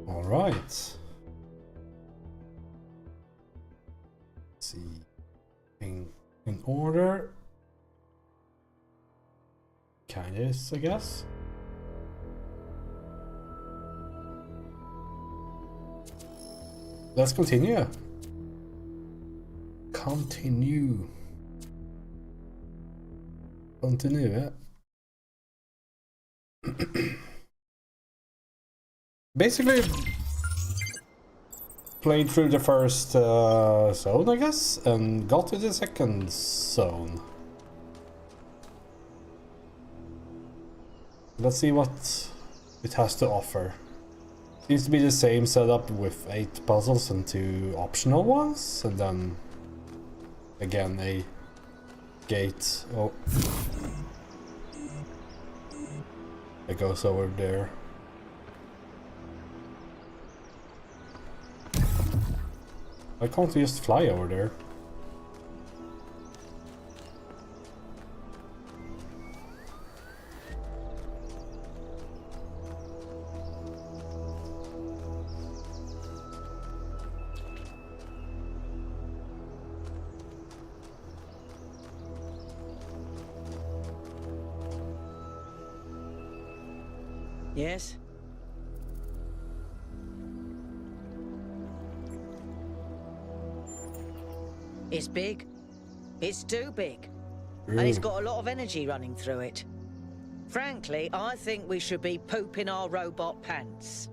All right. Let's see. In order. Kinda is, I guess. Let's continue. Continue. Basically, played through the first zone, I guess, and got to the second zone. Let's see what it has to offer. Seems to be the same setup with 8 puzzles and 2 optional ones, and then again a gate. Oh, it goes over there. I can't just fly over there. Yes? It's big. It's too big. And it's got a lot of energy running through it. Frankly, I think we should be pooping our robot pants.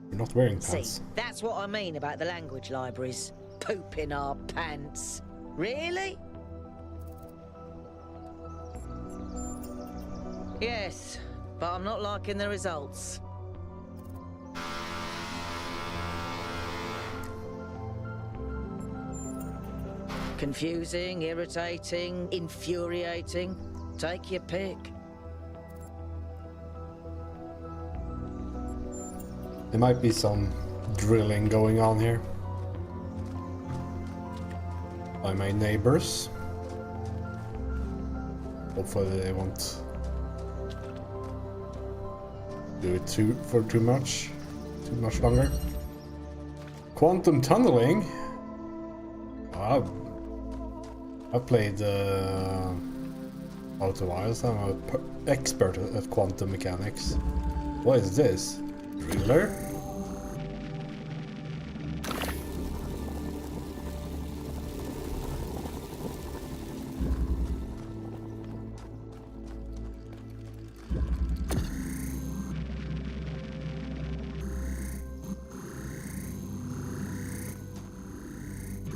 We're not wearing See, pants. that's what I mean about the language libraries. Pooping our pants. Really? Yes, but I'm not liking the results. Confusing, irritating, infuriating. Take your pick. There might be some drilling going on here by my neighbors. Hopefully they won't do it for too much longer. Quantum tunneling. I've played out a while, so I'm an expert at quantum mechanics. What is this? Driller?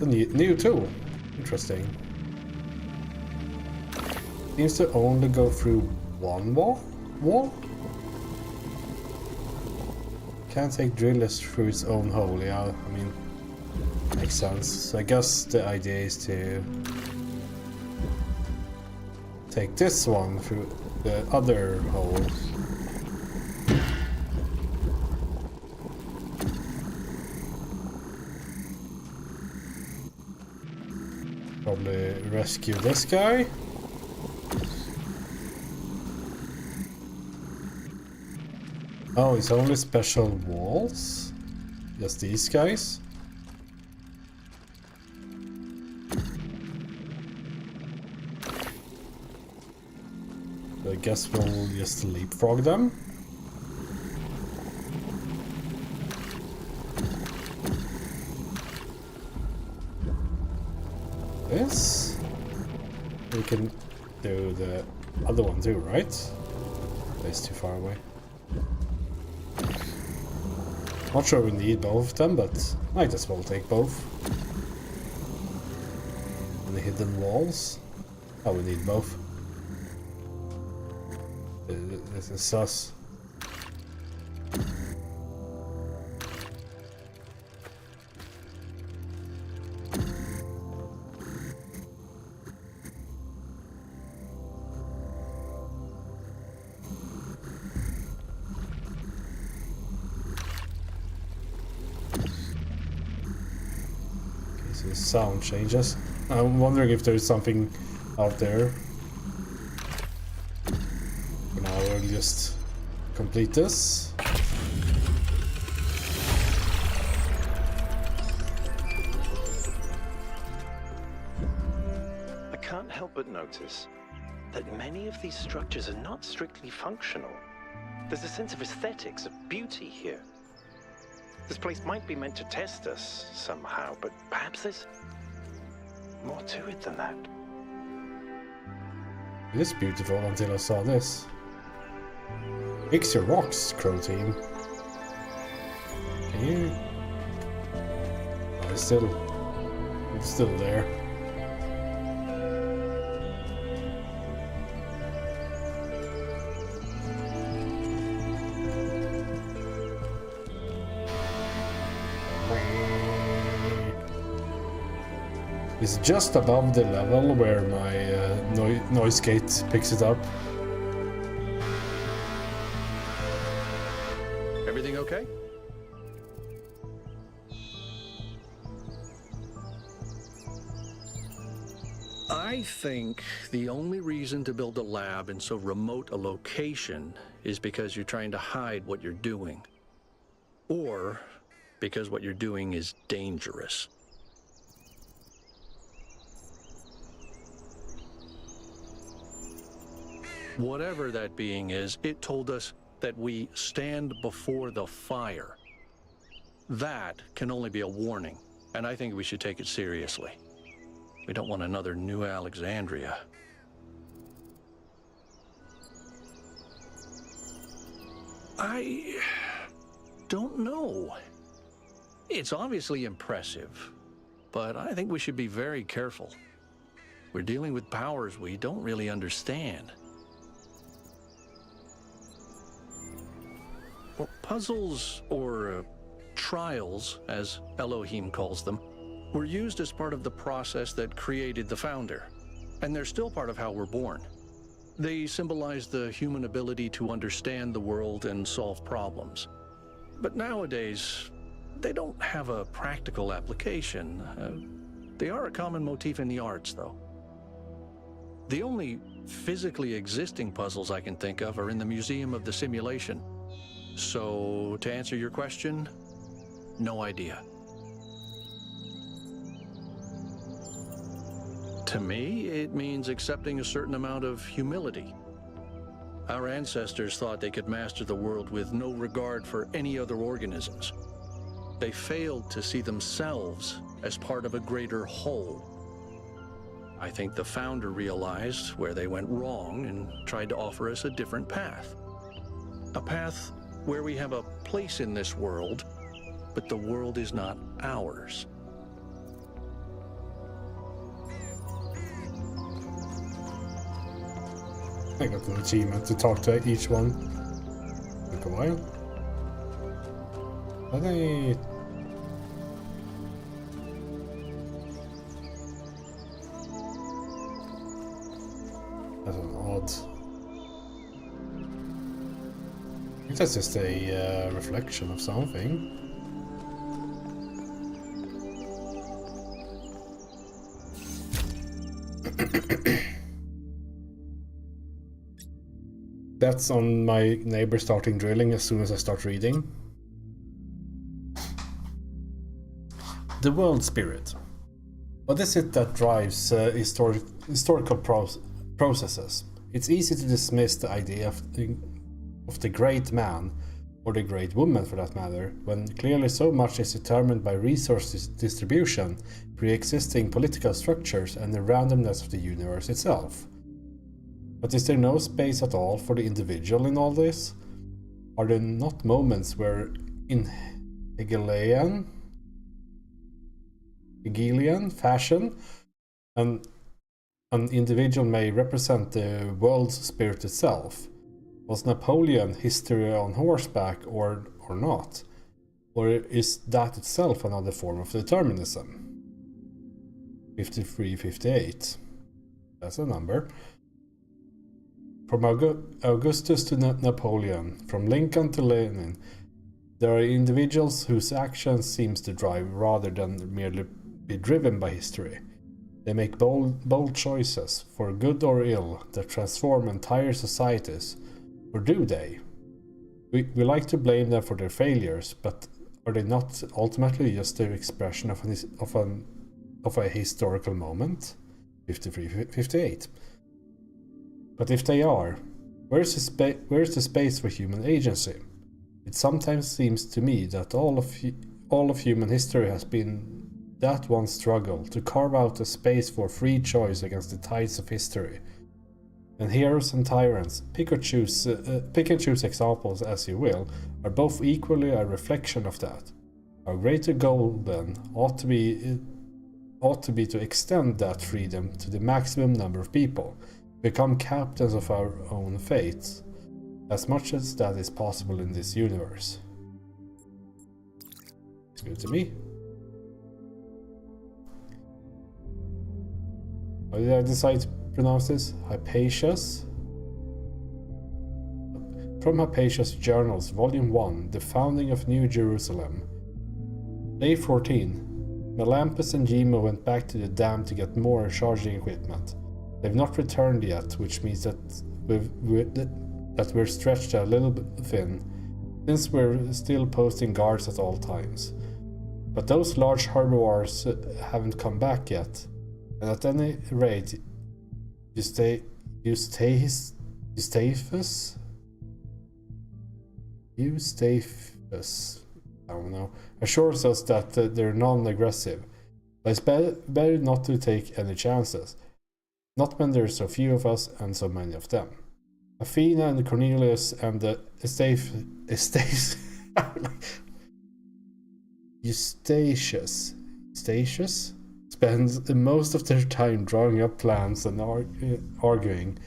A new tool. Interesting. Seems to only go through one wall? Can't take drillers through its own hole. Yeah, I mean, makes sense. So I guess the idea is to take this one through the other hole. Probably rescue this guy. Oh, it's only special walls? Just these guys? So I guess we'll just leapfrog them. This? We can do the other one too, right? That's too far away. Not sure we need both of them, but might as well take both. And the hidden walls. Oh, we need both. This is sus. Sound changes. I'm wondering if there's something out there. For now we'll just complete this. can't help but notice that many of these structures are not strictly functional. There's a sense of aesthetics, of beauty here. This place might be meant to test us somehow, but perhaps there's more to it than that. It is beautiful until I saw this. Fix your rocks, Crow Team. Can you? Oh, it's still there. It's just above the level where my noise gate picks it up. Everything okay? I think the only reason to build a lab in so remote a location is because you're trying to hide what you're doing. Or because what you're doing is dangerous. Whatever that being is, it told us that we stand before the fire. That can only be a warning, and I think we should take it seriously. We don't want another New Alexandria. I don't know. It's obviously impressive, but I think we should be very careful. We're dealing with powers we don't really understand. Well, puzzles, or trials, as Elohim calls them, were used as part of the process that created the Founder, and they're still part of how we're born. They symbolize the human ability to understand the world and solve problems. But nowadays, they don't have a practical application. They are a common motif in the arts, though. The only physically existing puzzles I can think of are in the Museum of the Simulation. So, to answer your question, no idea. To me, it means accepting a certain amount of humility. Our ancestors thought they could master the world with no regard for any other organisms. They failed to see themselves as part of a greater whole. I think the Founder realized where they went wrong and tried to offer us a different path. A path where we have a place in this world, but the world is not ours. I got an achievement to talk to each one. Took a while. But that's an odd. I think that's just a reflection of something. That's on my neighbor starting drilling as soon as I start reading. The world spirit. What is it that drives historical processes? It's easy to dismiss the idea of the great man, or the great woman for that matter, when clearly so much is determined by resource distribution, pre-existing political structures, and the randomness of the universe itself. But is there no space at all for the individual in all this? Are there not moments where, in Hegelian fashion, an individual may represent the world spirit itself? Was Napoleon history on horseback or not? Or is that itself another form of determinism? 53-58. That's a number. From Augustus to Napoleon, from Lincoln to Lenin, there are individuals whose actions seems to drive rather than merely be driven by history. They make bold choices, for good or ill, that transform entire societies. Or do they? We like to blame them for their failures, but are they not ultimately just the expression of a historical moment? 53, 58. But if they are, where's the space for human agency? It sometimes seems to me that all of human history has been that one struggle to carve out a space for free choice against the tides of history. And heroes and tyrants, pick and choose examples as you will, are both equally a reflection of that. Our greater goal then ought to be to extend that freedom to the maximum number of people, become captains of our own fate, as much as that is possible in this universe. It's good to me. How did I decide to pronounce this? Hypatia's? From Hypatia's Journals, Volume 1, The Founding of New Jerusalem. Day 14. Melampus and Jima went back to the dam to get more charging equipment. They've not returned yet, which means that we're stretched a little bit thin, since we're still posting guards at all times. But those large herbivores haven't come back yet, and at any rate, Eustaphus I don't know, assures us that they're non-aggressive, but it's better not to take any chances, not when there's so few of us and so many of them. Athena and Cornelius and the Eustachius spends most of their time drawing up plans and arguing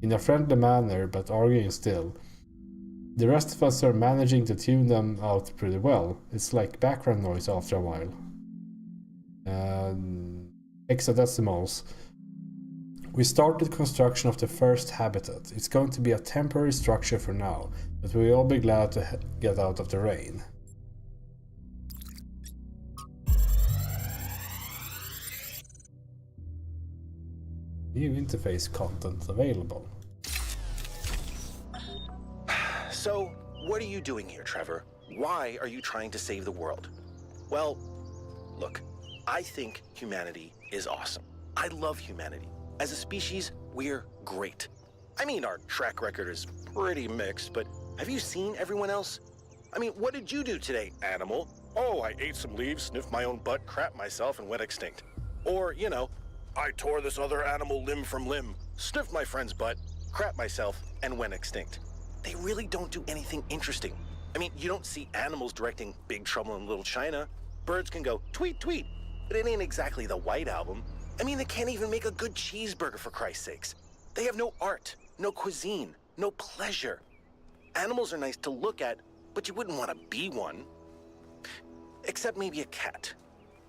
in a friendly manner, but arguing still. The rest of us are managing to tune them out pretty well. It's like background noise after a while. Hexadecimals. We started construction of the first habitat. It's going to be a temporary structure for now, but we'll all be glad to get out of the rain. New interface content available. So, what are you doing here, Trevor? Why are you trying to save the world? Well, look, I think humanity is awesome. I love humanity. As a species, we're great. I mean, our track record is pretty mixed, but have you seen everyone else? I mean, what did you do today, animal? Oh, I ate some leaves, sniffed my own butt, crapped myself, and went extinct. Or, you know, I tore this other animal limb from limb, sniffed my friend's butt, crapped myself, and went extinct. They really don't do anything interesting. I mean, you don't see animals directing Big Trouble in Little China. Birds can go tweet, tweet, but it ain't exactly the White Album. I mean, they can't even make a good cheeseburger, for Christ's sakes. They have no art, no cuisine, no pleasure. Animals are nice to look at, but you wouldn't want to be one. Except maybe a cat.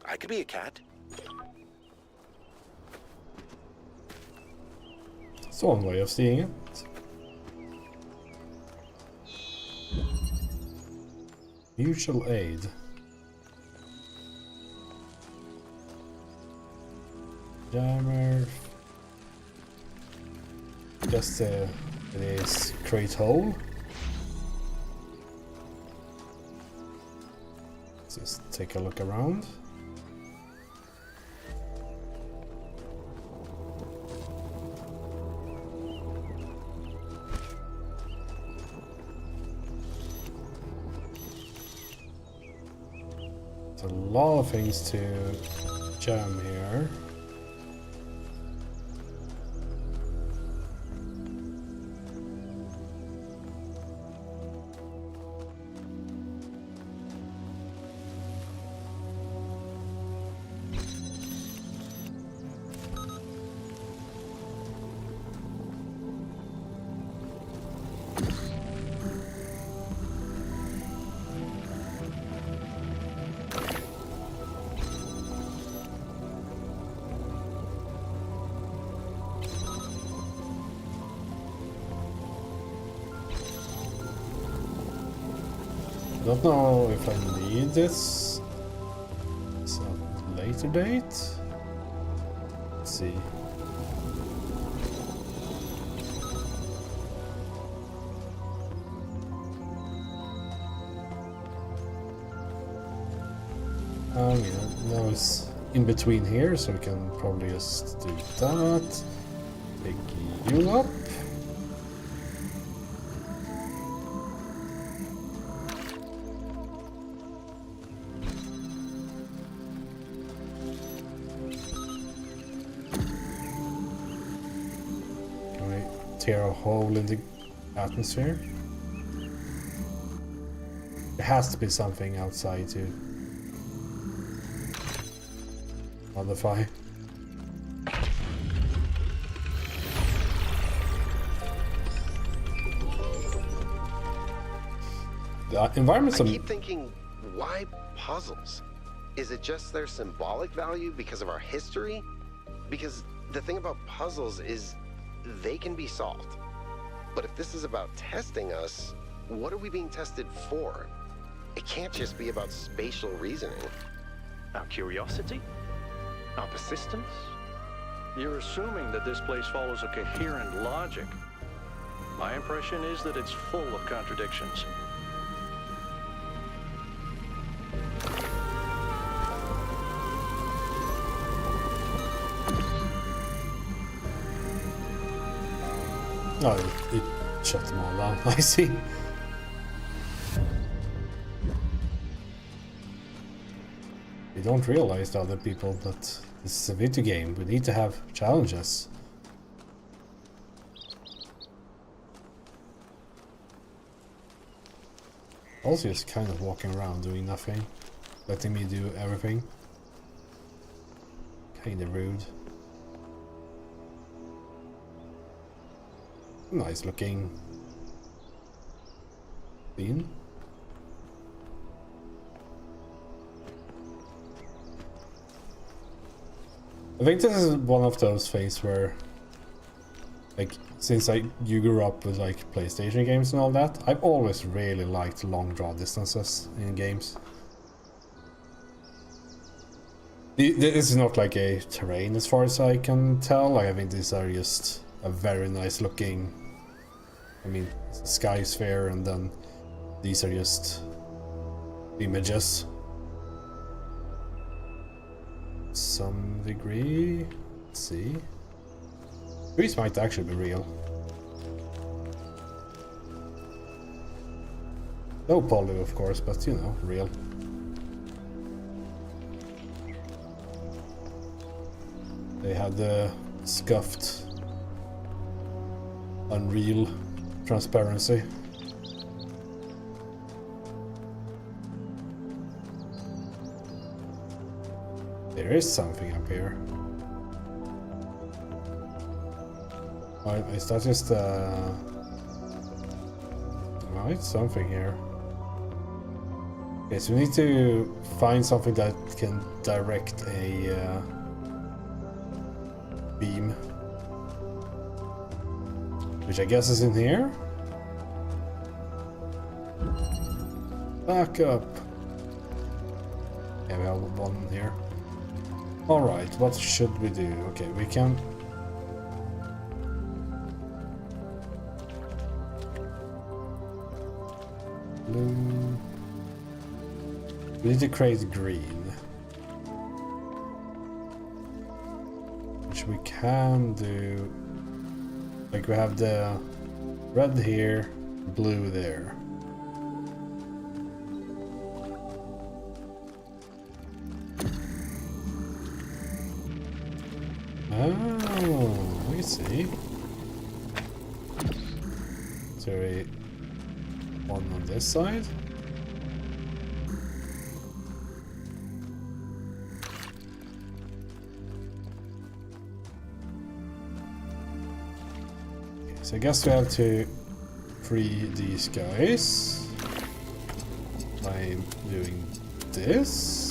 I could be a cat. It's one way of seeing it. Mutual aid. Jammer. Just it is create hole. Let's just take a look around. A lot of things to jam here. I don't know if I need this at a later date. Let's see. Oh yeah, now it's in between here, so we can probably just do that. Pick you up. Can we tear a hole in the atmosphere? There has to be something outside to modify. The environment's I keep thinking, why puzzles? Is it just their symbolic value because of our history? Because the thing about puzzles is they can be solved. But if this is about testing us, what are we being tested for? It can't just be about spatial reasoning. Our curiosity? Our persistence? You're assuming that this place follows a coherent logic. My impression is that it's full of contradictions. Oh, it shut them all down. I see. We don't realize to other people that this is a video game. We need to have challenges. Also just kind of walking around doing nothing. Letting me do everything. Kinda rude. Nice looking scene. I think this is one of those things where, like, since you grew up with like PlayStation games and all that, I've always really liked long draw distances in games. This is not like a terrain as far as I can tell. Like, I think these are just a very nice looking, I mean, sky sphere, and then these are just images. Some degree. Let's see. These might actually be real. No poly, of course, but you know, real. They had the scuffed Unreal transparency. There is something up here. Oh, is that just no, it's something here. Okay, so we need to find something that can direct a beam. Which I guess is in here? Back up. Yeah, we have one here. Alright, what should we do? Okay, we can... Blue... We need to create green. Which we can do... Like, we have the red here, blue there. Oh, we see. So we one on this side. Okay, so I guess we have to free these guys by doing this.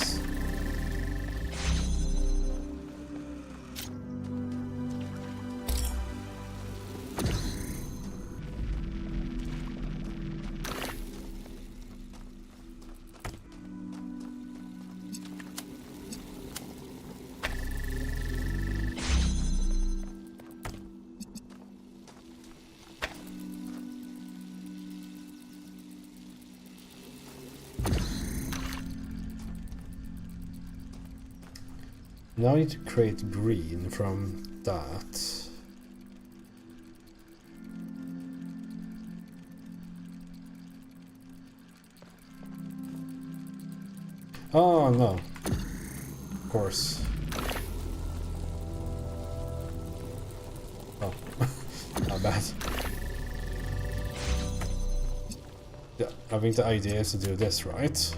Now I need to create green from that. Oh no. Of course. Oh, my bad. Yeah, I think the idea is to do this, right?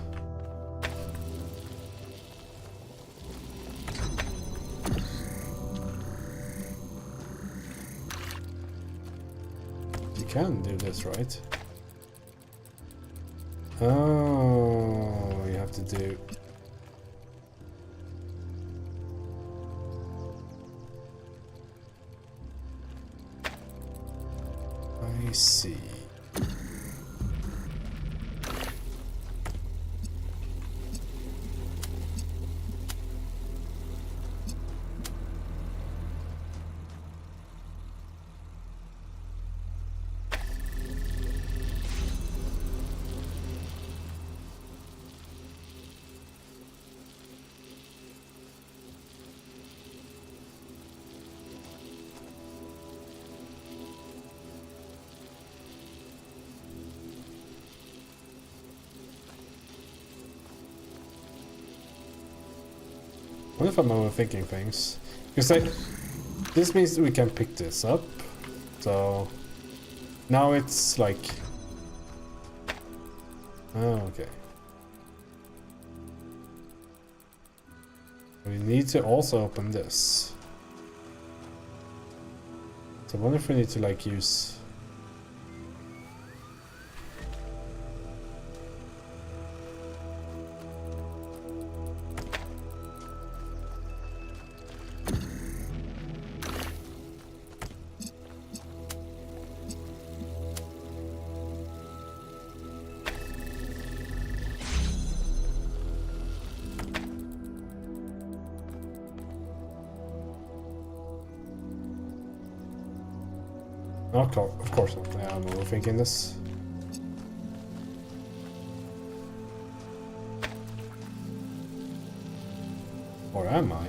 You can do this, right? Oh, you have to do... I see. What if I'm overthinking things? Because this means we can pick this up. So now it's like... Oh, okay. We need to also open this. So I wonder if we need to like use... Of course not. Yeah, I'm overthinking this. Or am I?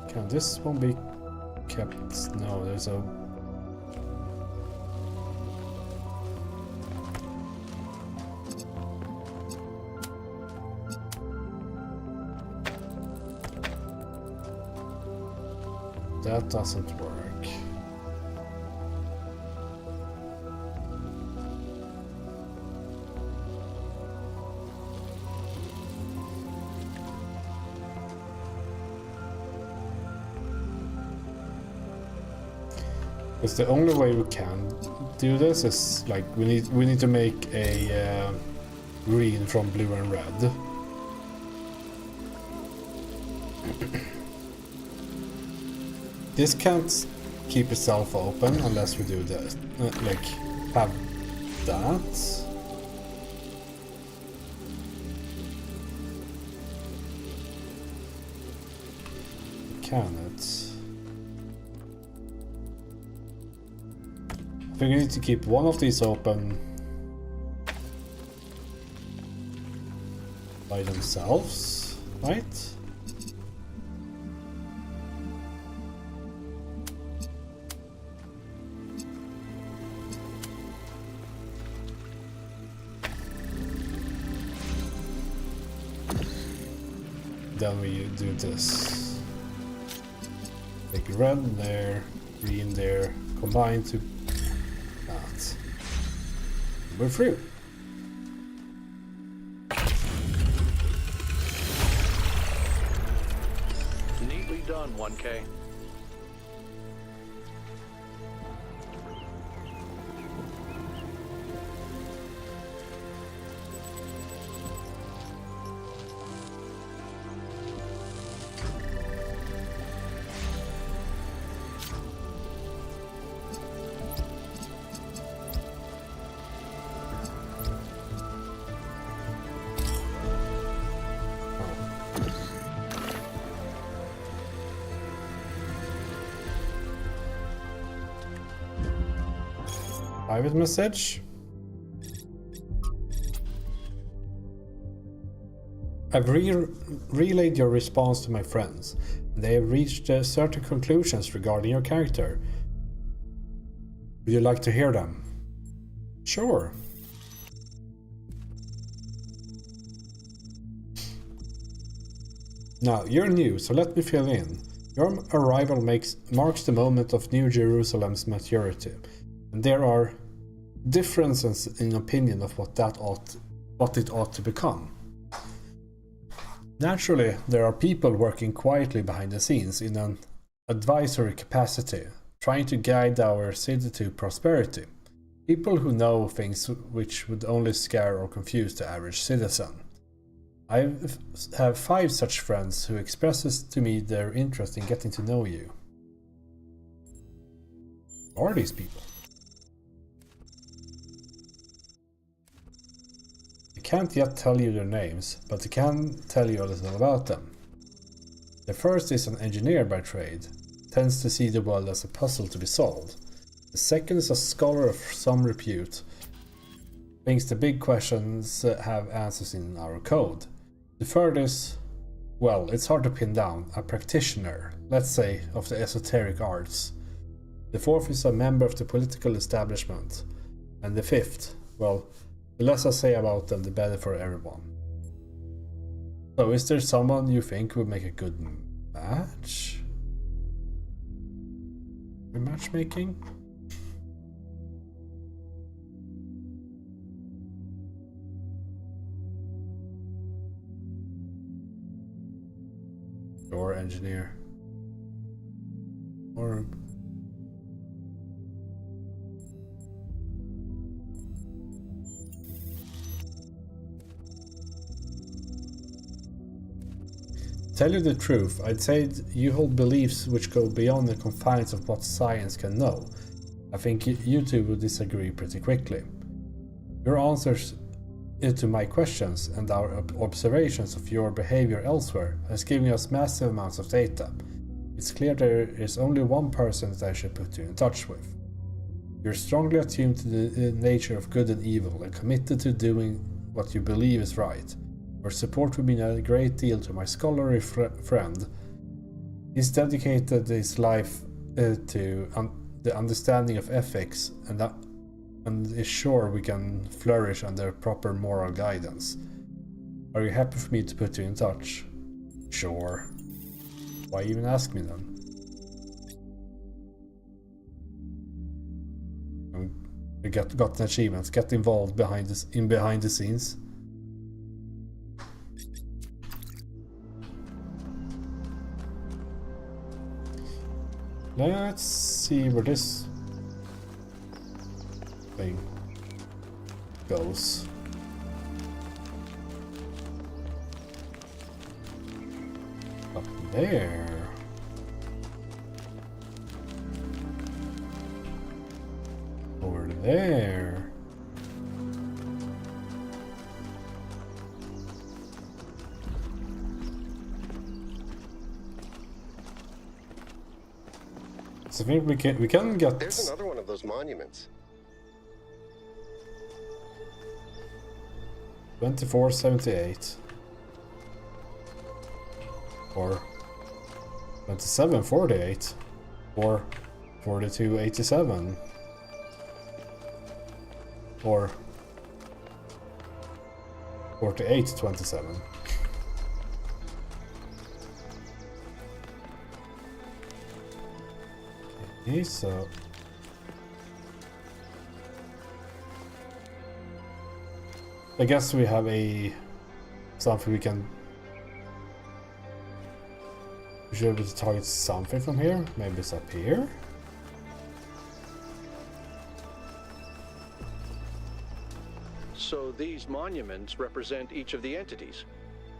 Can this one be kept? No, there's a... That doesn't work. Because the only way we can do this is like we need to make a green from blue and red. This can't keep itself open unless we do that. Like, have that. Can it? I think we need to keep one of these open by themselves, right? Then we do this. Like red there, green there, combine to that. We're through. Neatly done, 1K. Private message. I've relayed your response to my friends, and they have reached certain conclusions regarding your character. Would you like to hear them? Sure. Now, you're new, so let me fill in. Your arrival marks the moment of New Jerusalem's maturity, and there are differences in opinion of what it ought to become. Naturally, there are people working quietly behind the scenes in an advisory capacity, trying to guide our city to prosperity. People who know things which would only scare or confuse the average citizen. I have 5 such friends who expresses to me their interest in getting to know you. Who are these people? I can't yet tell you their names, but I can tell you a little about them. The first is an engineer by trade, tends to see the world as a puzzle to be solved. The second is a scholar of some repute, thinks the big questions have answers in our code. The third is, well, it's hard to pin down, a practitioner, let's say, of the esoteric arts. The fourth is a member of the political establishment. And the fifth, well, the less I say about them, the better for everyone. So, is there someone you think would make a good match? Matchmaking? Or engineer. Or tell you the truth, I'd say you hold beliefs which go beyond the confines of what science can know. I think you two would disagree pretty quickly. Your answers to my questions and our observations of your behavior elsewhere has given us massive amounts of data. It's clear there is only one person that I should put you in touch with. You're strongly attuned to the nature of good and evil and committed to doing what you believe is right. Your support would mean a great deal to my scholarly friend. He's dedicated his life to the understanding of ethics and is sure we can flourish under proper moral guidance. Are you happy for me to put you in touch? Sure. Why even ask me then? We got an achievement. Get involved behind the scenes. Let's see where this thing goes. Up there. Over there. So I think we can get. There's another one of those monuments. 2478 or 2748 or 4287 or 4827. Okay, so I guess we have something we should be able to target something from here. Maybe it's up here. So these monuments represent each of the entities.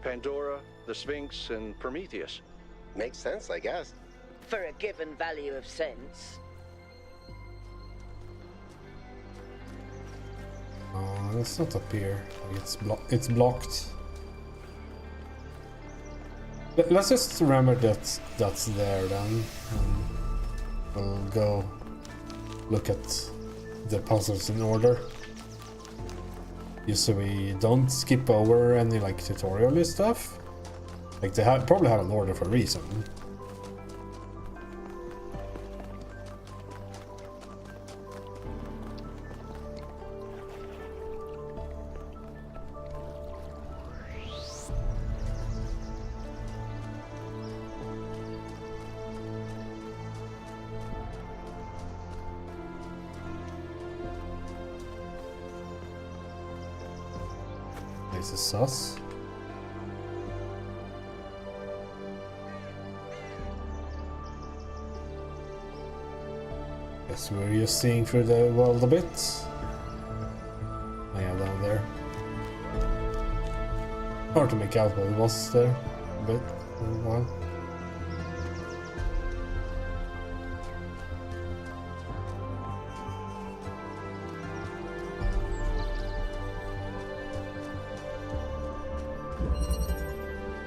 Pandora, the Sphinx, and Prometheus. Makes sense, I guess. For a given value of sense. It's not up here. It's blocked. Let's just remember that that's there then. We'll go look at the puzzles in order. just so we don't skip over any like tutorial stuff. Like they probably have an order for a reason. This is sus. Guess we're just seeing through the world a bit. Oh yeah, down there. Hard to make out what it was there a bit for a while.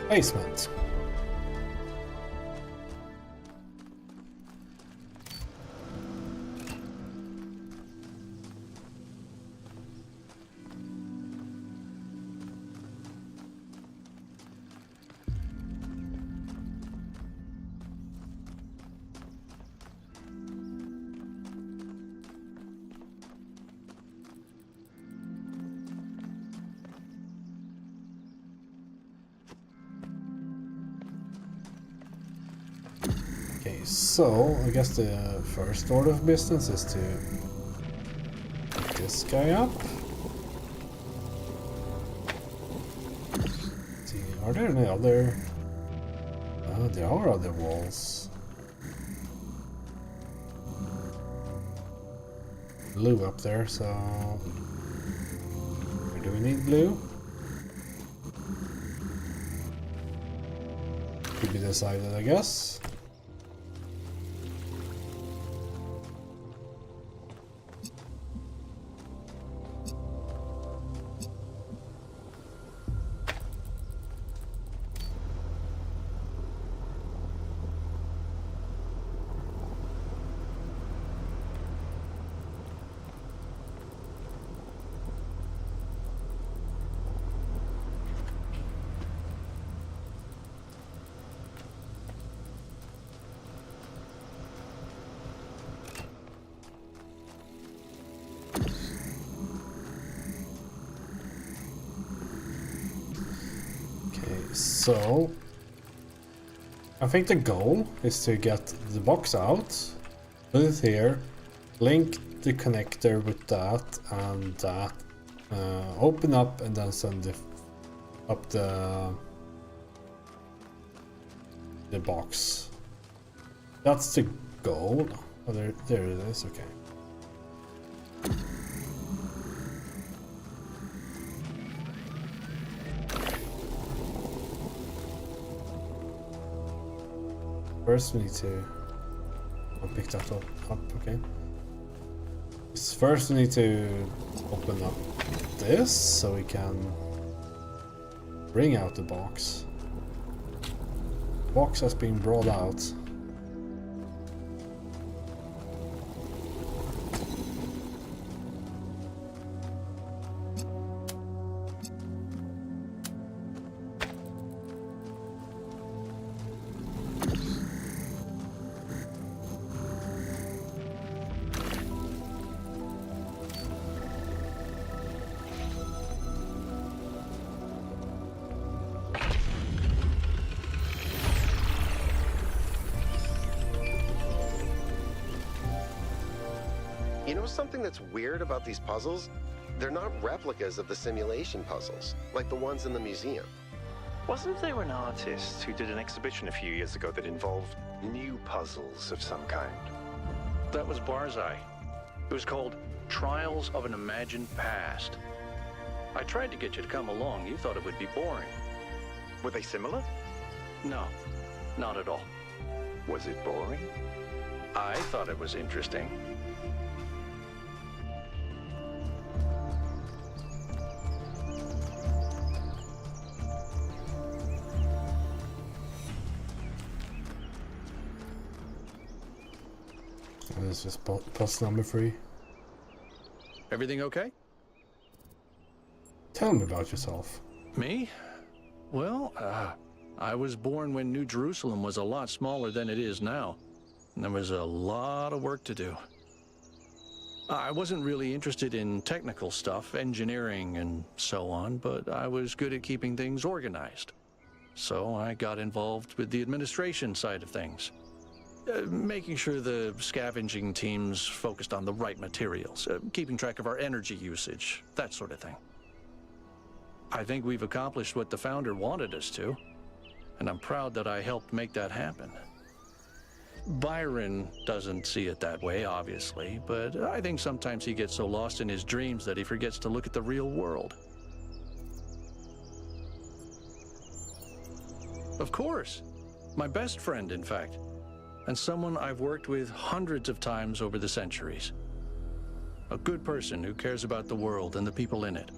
Basement. Okay, so I guess the first order of business is to pick this guy up. Let's see, are there any other? There are other walls. Blue up there, so where do we need blue? Could be decided, I guess. So, I think the goal is to get the box out, put it here, link the connector with that and that, open up and then send up the box. That's the goal. Oh, there it is, okay. First we need to pick that up, okay. First we need to open up this so we can bring out the box. Box has been brought out. You know something that's weird about these puzzles? They're not replicas of the simulation puzzles, like the ones in the museum. Wasn't there an artist who did an exhibition a few years ago that involved new puzzles of some kind? That was Barzai. It was called Trials of an Imagined Past. I tried to get you to come along. You thought it would be boring. Were they similar? No, not at all. Was it boring? I thought it was interesting. This is puzzle number 3. Everything okay? Tell me about yourself. Me? Well, I was born when New Jerusalem was a lot smaller than it is now. And there was a lot of work to do. I wasn't really interested in technical stuff, engineering and so on, but I was good at keeping things organized. So I got involved with the administration side of things. Making sure the scavenging teams focused on the right materials, keeping track of our energy usage, that sort of thing. I think we've accomplished what the founder wanted us to, and I'm proud that I helped make that happen. Byron doesn't see it that way, obviously, but I think sometimes he gets so lost in his dreams that he forgets to look at the real world. Of course. My best friend, in fact. And someone I've worked with hundreds of times over the centuries. A good person who cares about the world and the people in it.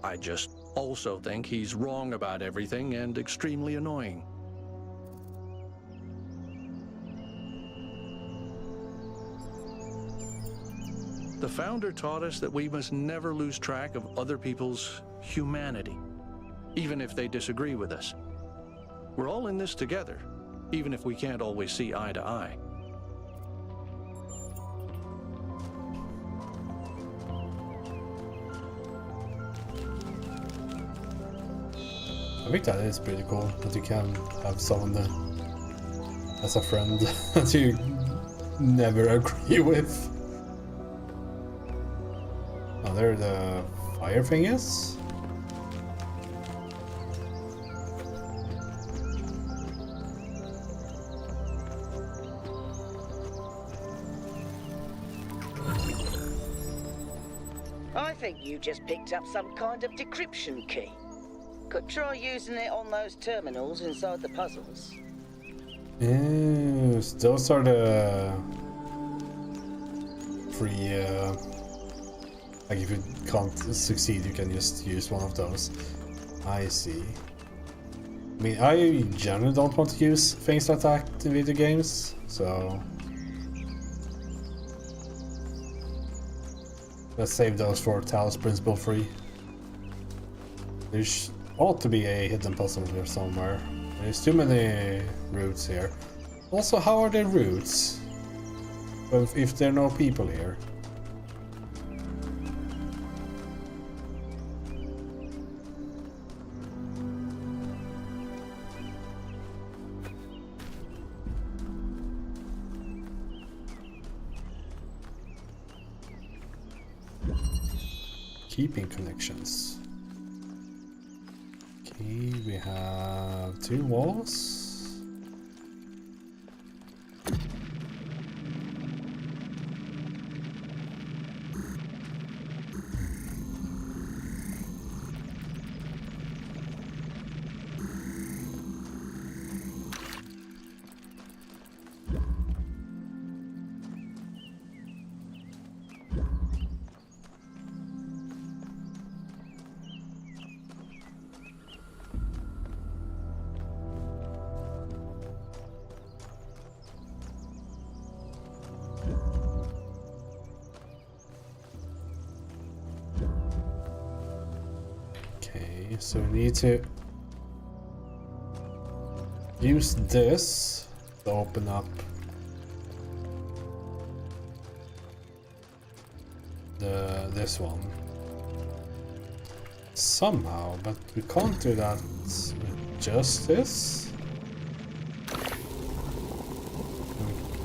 I just also think he's wrong about everything and extremely annoying. The founder taught us that we must never lose track of other people's humanity, even if they disagree with us. We're all in this together, even if we can't always see eye to eye. I think that is pretty cool that you can have someone that, as a friend that you never agree with. Oh, there the fire thing is. I think you just picked up some kind of decryption key. Could try using it on those terminals inside the puzzles. Yes, those are the free, like if you can't succeed, you can just use one of those. I see. I mean, I generally don't want to use things like that in video games, so let's save those for Talos Principle 3. There's ought to be a hidden puzzle here somewhere. There's too many routes here. Also, how are there routes if there are no people here? Keeping connections. Okay, we have 2 walls. So we need to use this to open up this one somehow, but we can't do that with just this.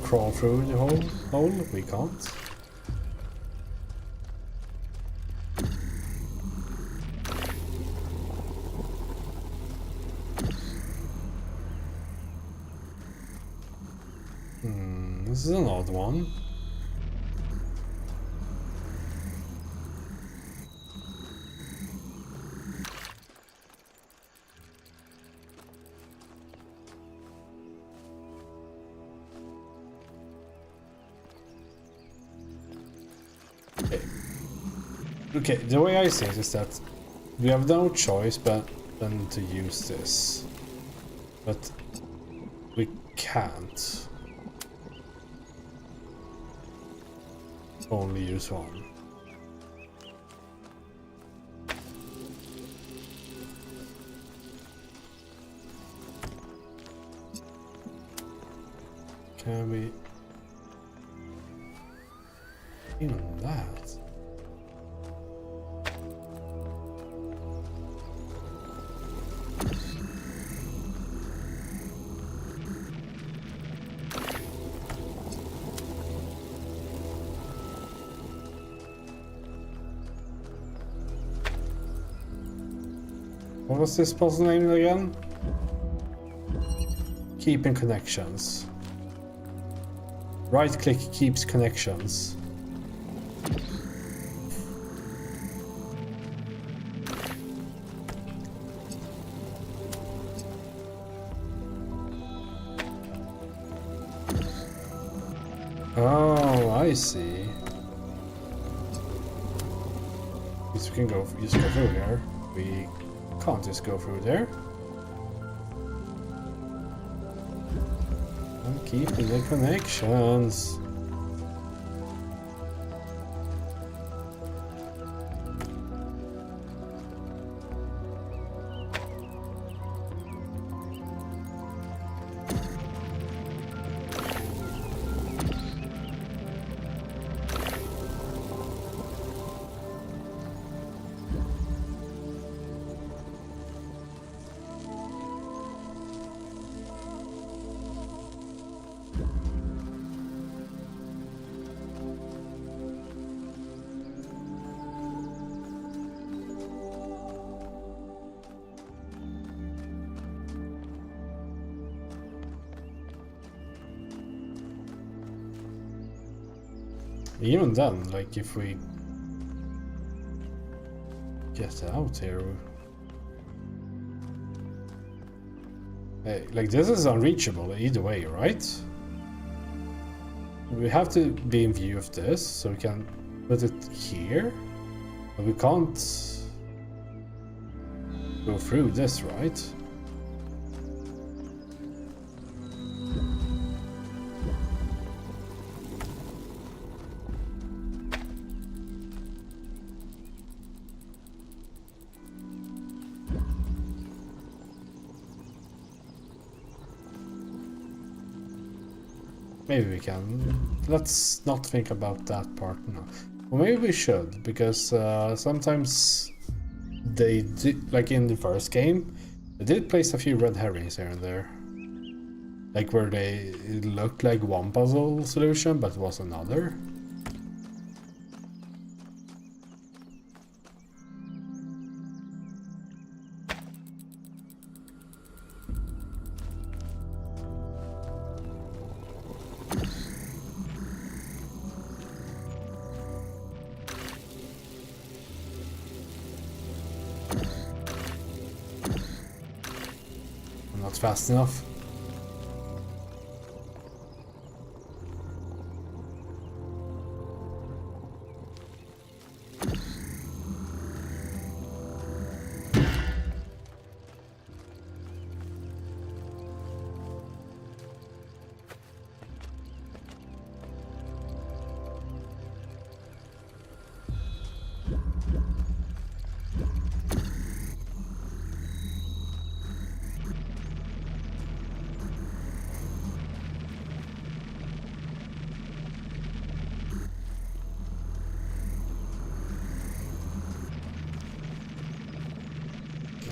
Crawl through the hole? We can't. This is an odd one. Okay, the way I see it is that we have no choice but than to use this. But we can't. Only use one. Can we... Even that? What was this puzzle name again? Keeping connections. Right click keeps connections. Oh, I see. Yes, we can go. Just go through here. We can't just go through there. I'm keeping the connections. Even then, like if we get out here, hey, like this is unreachable either way, right? We have to be in view of this, so we can put it here, but we can't go through this, right? Maybe we can. Let's not think about that part now. Well, maybe we should, because sometimes they did, like in the first game, they did place a few red herrings here and there. Like where it looked like one puzzle solution, but it was another. Not fast enough.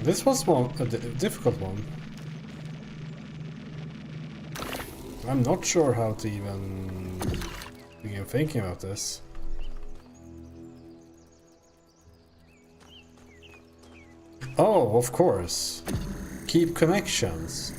This was a difficult one. I'm not sure how to even begin thinking about this. Oh, of course. Keep connections.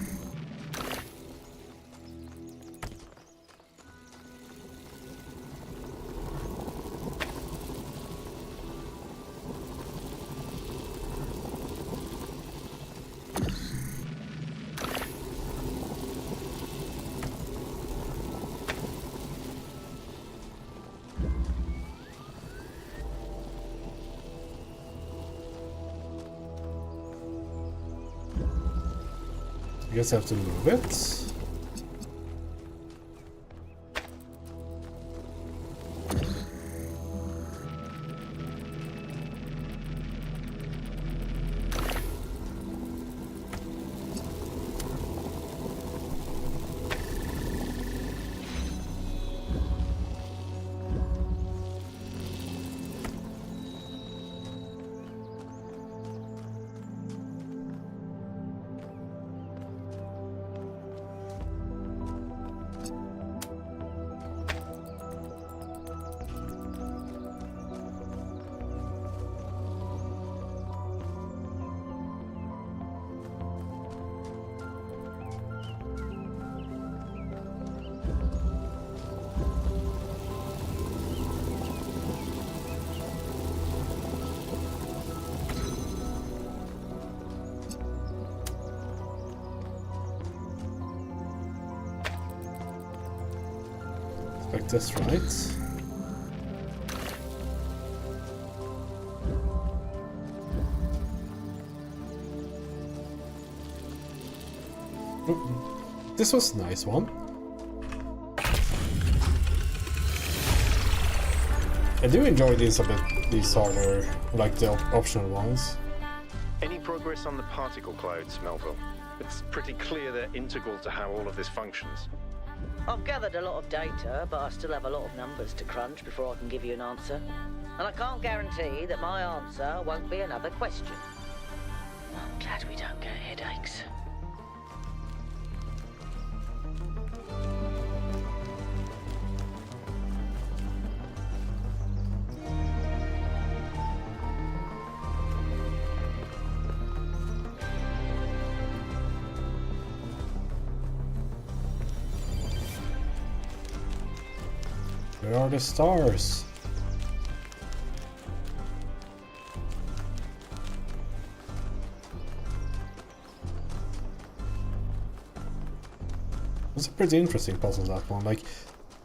I guess I have to move it. Like this, right? This was a nice one. I do enjoy these a bit, these harder, like the optional ones. Any progress on the particle clouds, Melville? It's pretty clear they're integral to how all of this functions. I've gathered a lot of data, but I still have a lot of numbers to crunch before I can give you an answer. And I can't guarantee that my answer won't be another question. I'm glad we don't get headaches. Where are the stars? It's a pretty interesting puzzle, that one. Like,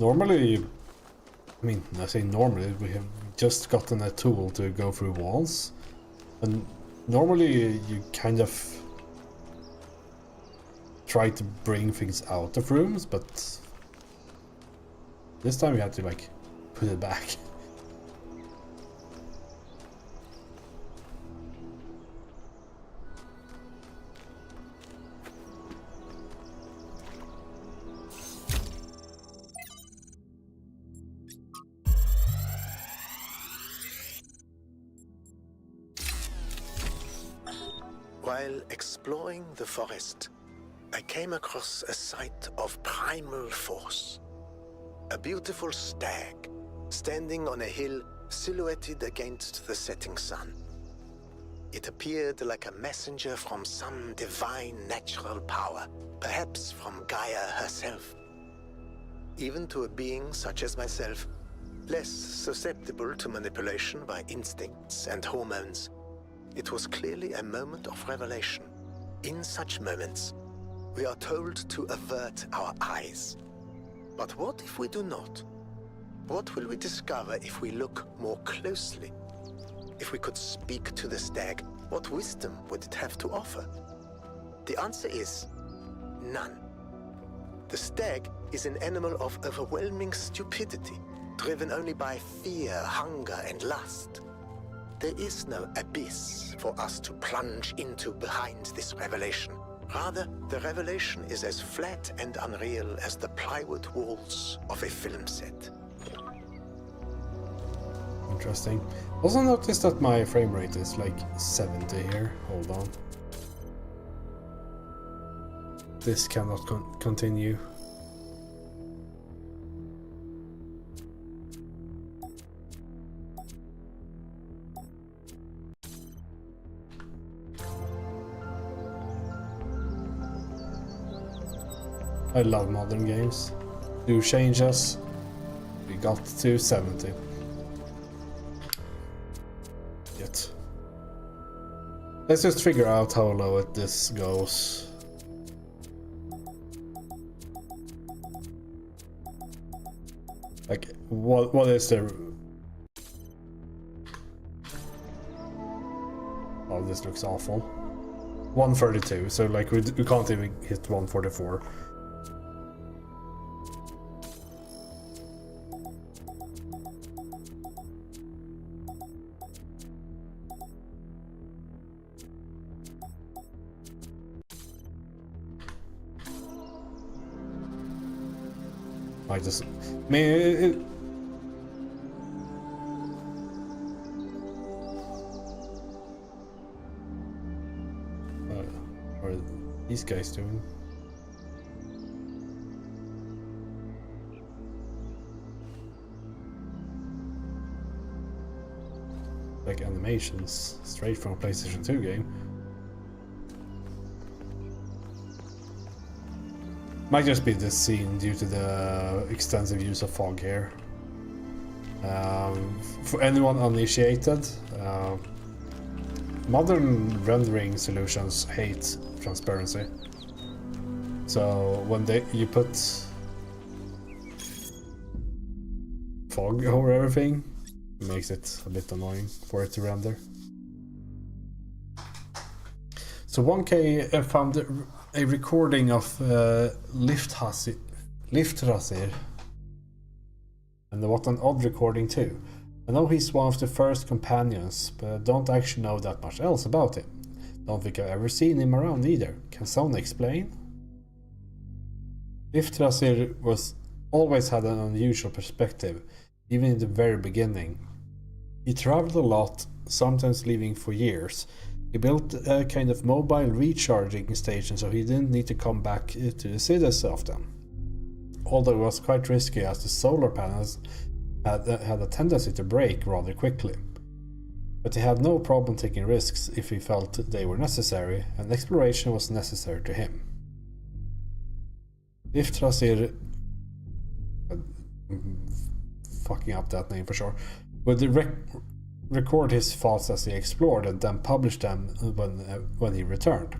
normally, I mean, I say normally, we have just gotten a tool to go through walls. And normally you kind of try to bring things out of rooms, but this time we had to, like, put it back. While exploring the forest, I came across a site of primal force. A beautiful stag, standing on a hill silhouetted against the setting sun. It appeared like a messenger from some divine natural power, perhaps from Gaia herself. Even to a being such as myself, less susceptible to manipulation by instincts and hormones, it was clearly a moment of revelation. In such moments, we are told to avert our eyes. But what if we do not? What will we discover if we look more closely? If we could speak to the stag, what wisdom would it have to offer? The answer is none. The stag is an animal of overwhelming stupidity, driven only by fear, hunger, and lust. There is no abyss for us to plunge into behind this revelation. Rather, the revelation is as flat and unreal as the plywood walls of a film set. Interesting. Also noticed that my frame rate is like 70 here. Hold on. This cannot continue. I love modern games. Do changes. We got to 70. Yet. Let's just figure out how low this goes. Like, what is the... Oh, this looks awful. 132, so like we can't even hit 144. I just... Man, what are these guys doing? Like animations, straight from a PlayStation 2 game. Might just be this scene due to the extensive use of fog here. For anyone uninitiated, modern rendering solutions hate transparency. So when you put fog over everything. It makes it a bit annoying for it to render. So 1K found a recording of Liftrasir. And what an odd recording too. I know he's one of the first companions, but I don't actually know that much else about him. Don't think I've ever seen him around either. Can someone explain? Liftrasir always had an unusual perspective, even in the very beginning. He traveled a lot, sometimes leaving for years. He built a kind of mobile recharging station so he didn't need to come back to the city as often. Although it was quite risky as the solar panels had a tendency to break rather quickly. But he had no problem taking risks if he felt they were necessary, and exploration was necessary to him. Liftrasir, fucking up that name for sure, would record his thoughts as he explored and then publish them when he returned.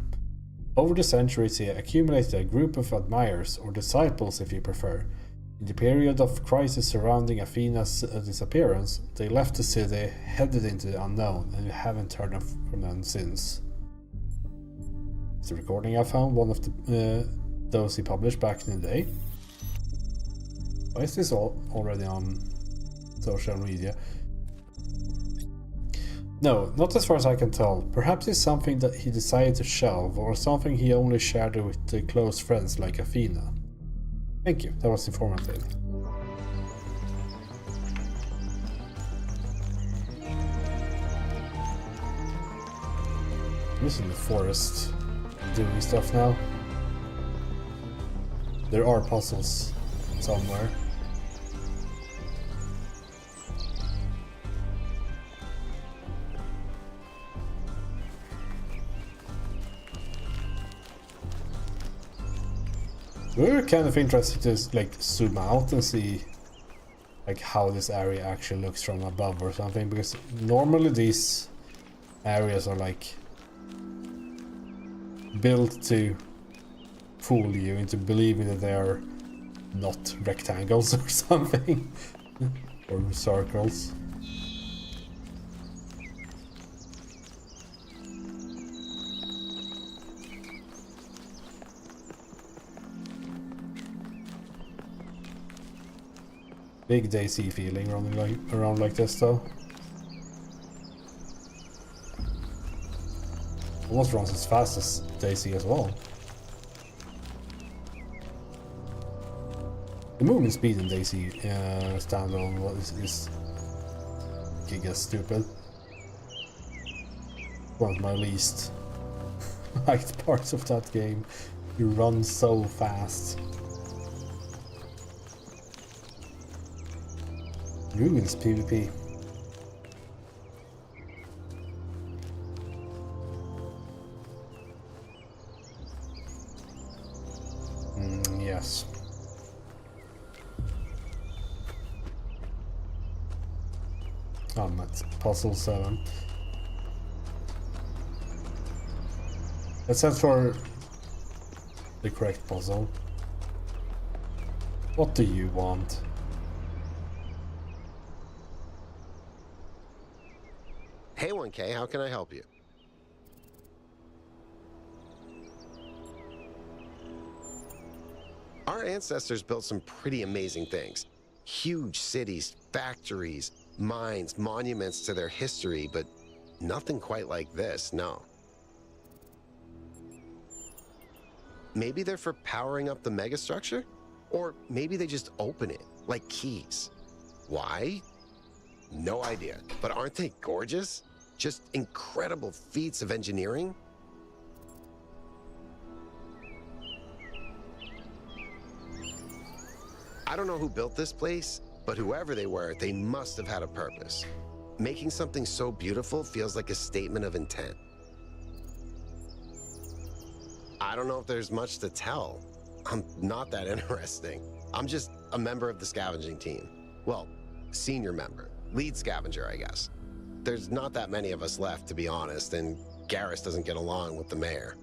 Over the centuries he accumulated a group of admirers, or disciples if you prefer. In the period of crisis surrounding Athena's disappearance, they left the city, headed into the unknown, and we haven't heard from them since. It's the recording I found, one of those he published back in the day. Why is this already on social media? No, not as far as I can tell. Perhaps it's something that he decided to shelve, or something he only shared with close friends like Athena. Thank you, that was informative. I'm just in the forest doing stuff now. There are puzzles somewhere. We're kind of interested to like zoom out and see like how this area actually looks from above or something, because normally these areas are like built to fool you into believing that they are not rectangles or something or circles. Big Daisy feeling running around like this though. Almost runs as fast as Daisy as well. The movement speed in Daisy standalone is giga stupid. One of my least liked parts of that game. You run so fast. Ruins PvP. Yes. I'm at puzzle 7. Let's head for the correct puzzle. What do you want? Hey 1K, how can I help you? Our ancestors built some pretty amazing things. Huge cities, factories, mines, monuments to their history, but nothing quite like this, no. Maybe they're for powering up the megastructure? Or maybe they just open it, like keys. Why? No idea. But aren't they gorgeous? Just incredible feats of engineering? I don't know who built this place, but whoever they were, they must have had a purpose. Making something so beautiful feels like a statement of intent. I don't know if there's much to tell. I'm not that interesting. I'm just a member of the scavenging team. Well, senior member. Lead scavenger, I guess. There's not that many of us left, to be honest, and Garrus doesn't get along with the mayor.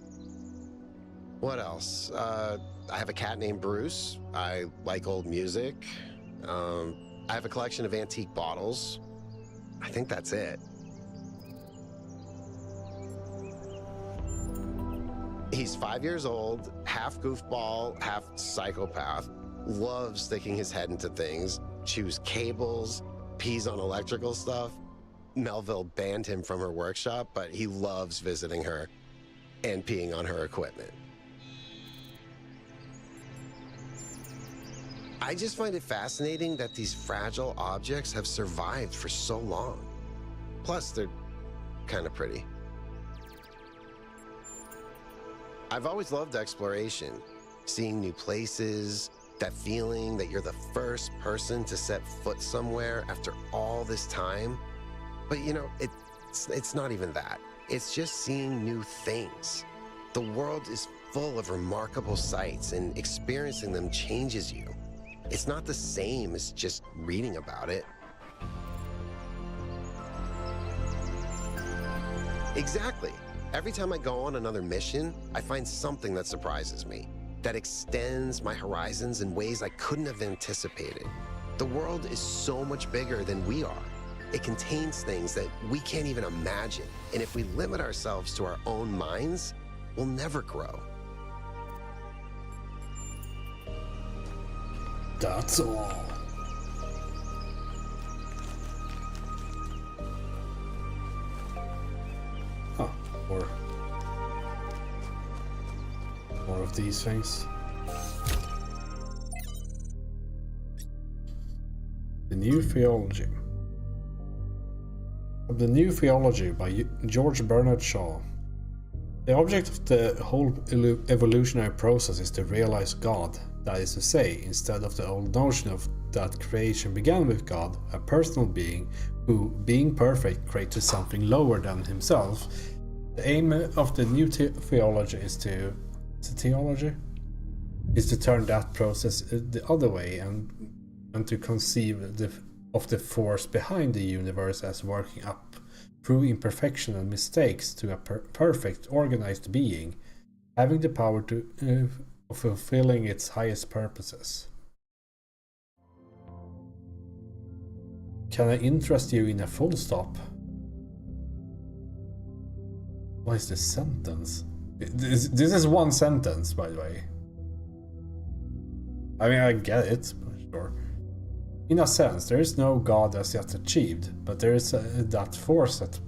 What else? I have a cat named Bruce. I like old music. I have a collection of antique bottles. I think that's it. He's 5 years old, half goofball, half psychopath, loves sticking his head into things, chews cables, pees on electrical stuff. Melville banned him from her workshop, but he loves visiting her and peeing on her equipment. I just find it fascinating that these fragile objects have survived for so long. Plus, they're kind of pretty. I've always loved exploration, seeing new places, that feeling that you're the first person to set foot somewhere after all this time. But you know, it's not even that. It's just seeing new things. The world is full of remarkable sights, and experiencing them changes you. It's not the same as just reading about it. Exactly. Every time I go on another mission, I find something that surprises me, that extends my horizons in ways I couldn't have anticipated. The world is so much bigger than we are. It contains things that we can't even imagine. And if we limit ourselves to our own minds, we'll never grow. That's all. Huh, or more of these things. The New Theology. Of the New Theology by George Bernard Shaw. The object of the whole evolutionary process is to realize God, that is to say, instead of the old notion of that creation began with God, a personal being who, being perfect, created something lower than himself. The aim of the new theology is to turn that process the other way and to conceive of the force behind the universe as working up through imperfection and mistakes to a perfect, organized being, having the power to of fulfilling its highest purposes. Can I interest you in a full stop? What is this sentence? This is one sentence, by the way. I mean, I get it, sure. In a sense, there is no God as yet achieved, but there is that force at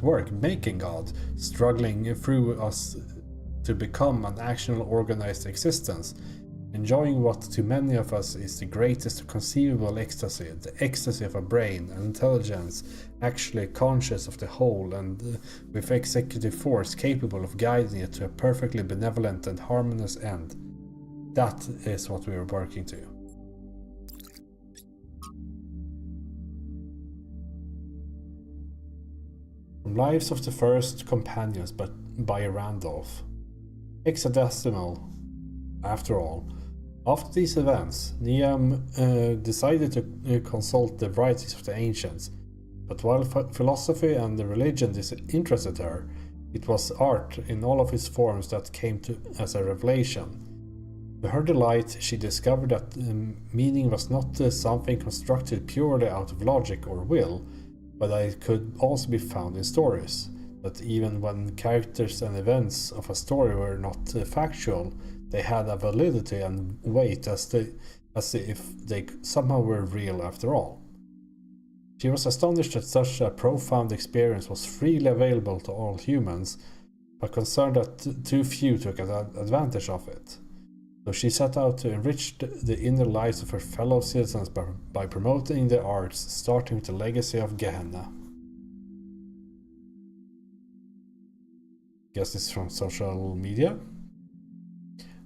work making God, struggling through us to become an actual organized existence, enjoying what to many of us is the greatest conceivable ecstasy, the ecstasy of a brain, an intelligence actually conscious of the whole and with executive force capable of guiding it to a perfectly benevolent and harmonious end. That is what we are working to. Lives of the First Companions by Randolph. Hexadecimal, after all. After these events, Niam decided to consult the writings of the ancients, but while philosophy and the religion interested her, it was art in all of its forms that came as a revelation. To her delight, she discovered that meaning was not something constructed purely out of logic or will, but that it could also be found in stories. That even when characters and events of a story were not factual, they had a validity and weight as if they somehow were real after all. She was astonished that such a profound experience was freely available to all humans, but concerned that too few took advantage of it. So she set out to enrich the inner lives of her fellow citizens by promoting the arts, starting with the legacy of Gehenna. Guess it's from social media?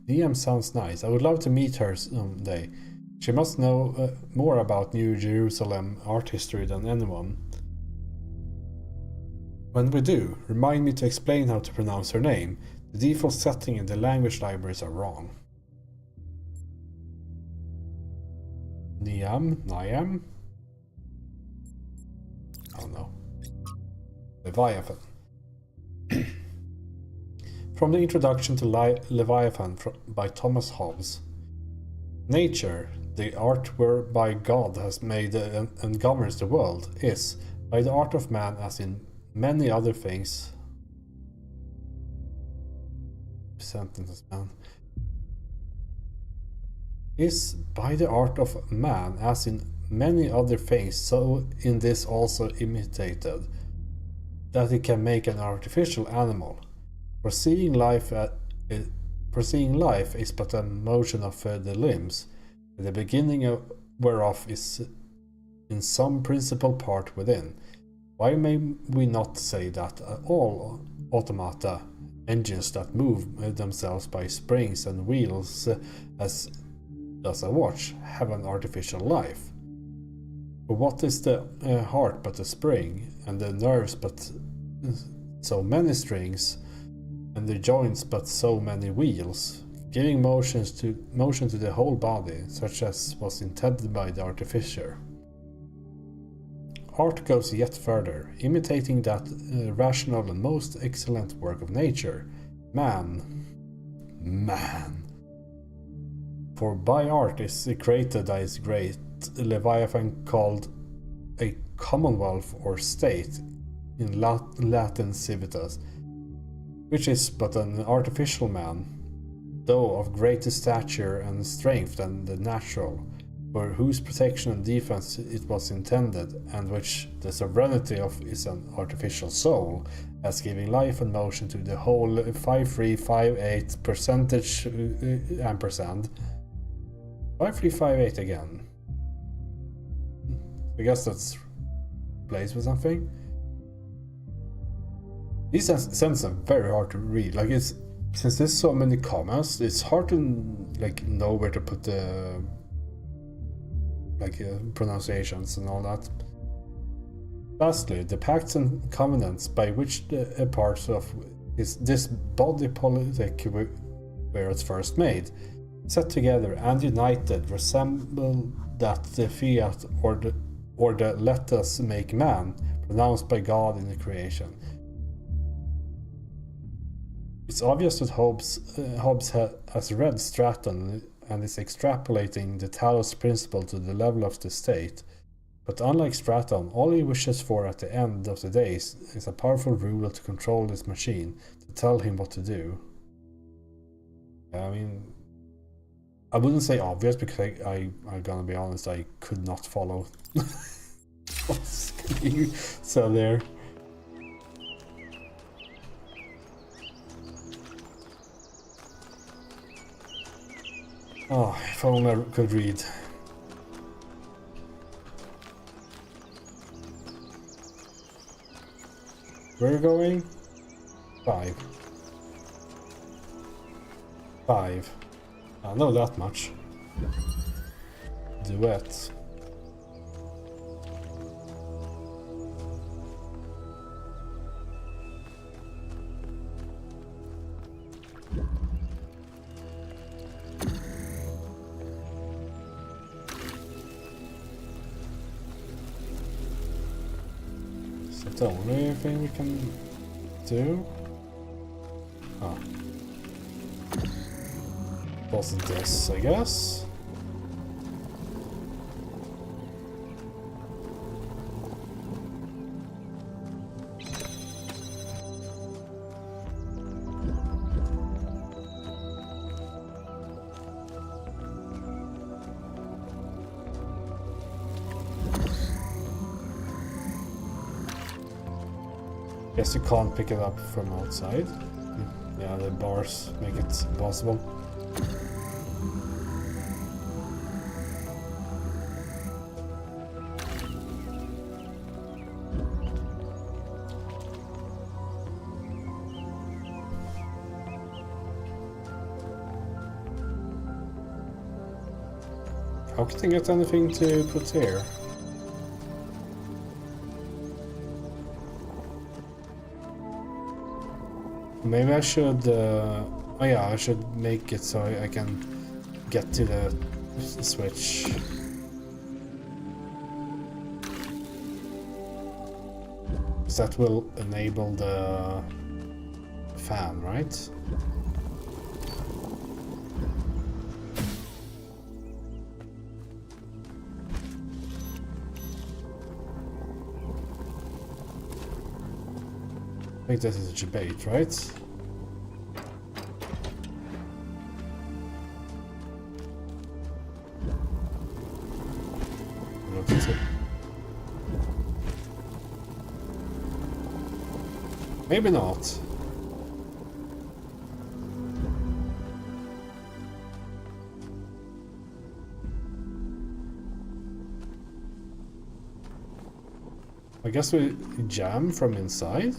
Niam sounds nice. I would love to meet her someday. She must know more about New Jerusalem art history than anyone. When we do, remind me to explain how to pronounce her name. The default setting in the language libraries are wrong. Niam? I don't know. Leviathan. From the introduction to Leviathan by Thomas Hobbes. Nature, the art whereby God has made and governs the world, is, by the art of man as in many other things, sentences, man, is by the art of man as in many other things, so in this also imitated, that it can make an artificial animal. Foreseeing life is but a motion of the limbs, the beginning of whereof is in some principal part within. Why may we not say that all automata, engines that move themselves by springs and wheels, as does a watch, have an artificial life? For what is the heart but a spring, and the nerves but so many strings, and the joints but so many wheels, giving motion to the whole body, such as was intended by the artificer? Art goes yet further, imitating that rational and most excellent work of nature, man. For by art is created that is great Leviathan, called a commonwealth or state in Latin civitas, which is but an artificial man, though of greater stature and strength than the natural, for whose protection and defense it was intended, and which the sovereignty of is an artificial soul, as giving life and motion to the whole 5358 percentage ampersand. 5358 again. I guess that's placed with something. These sentences are very hard to read. Like, it's, since there's so many commas, it's hard to know where to put the pronunciations and all that. Lastly, the pacts and covenants by which the parts of this body politic were at first made, set together and united, resemble that the fiat or the let us make man pronounced by God in the creation. It's obvious that Hobbes has read Stratton and is extrapolating the Talos principle to the level of the state. But unlike Stratton, all he wishes for at the end of the day is a powerful ruler to control this machine, to tell him what to do. I mean, I wouldn't say obvious, because I'm gonna be honest, I could not follow what's being said there. Oh, if only I could read. Where are you going? 5. I know that much. Duet. Is that the only thing we can do? Oh. Wasn't this, I guess? Guess you can't pick it up from outside. Yeah, the bars make it impossible. How can I get anything to put here? Maybe I should, oh yeah, I should make it so I can get to the switch. Because that will enable the fan, right? I think this is a debate, right? I don't think so. Maybe not. I guess we jam from inside?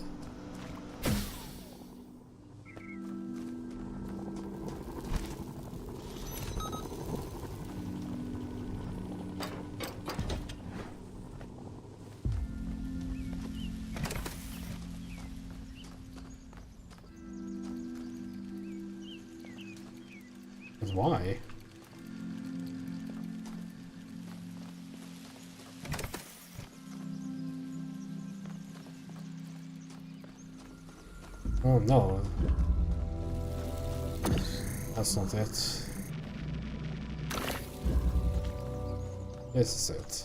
But why? Oh no. That's not it. This is it.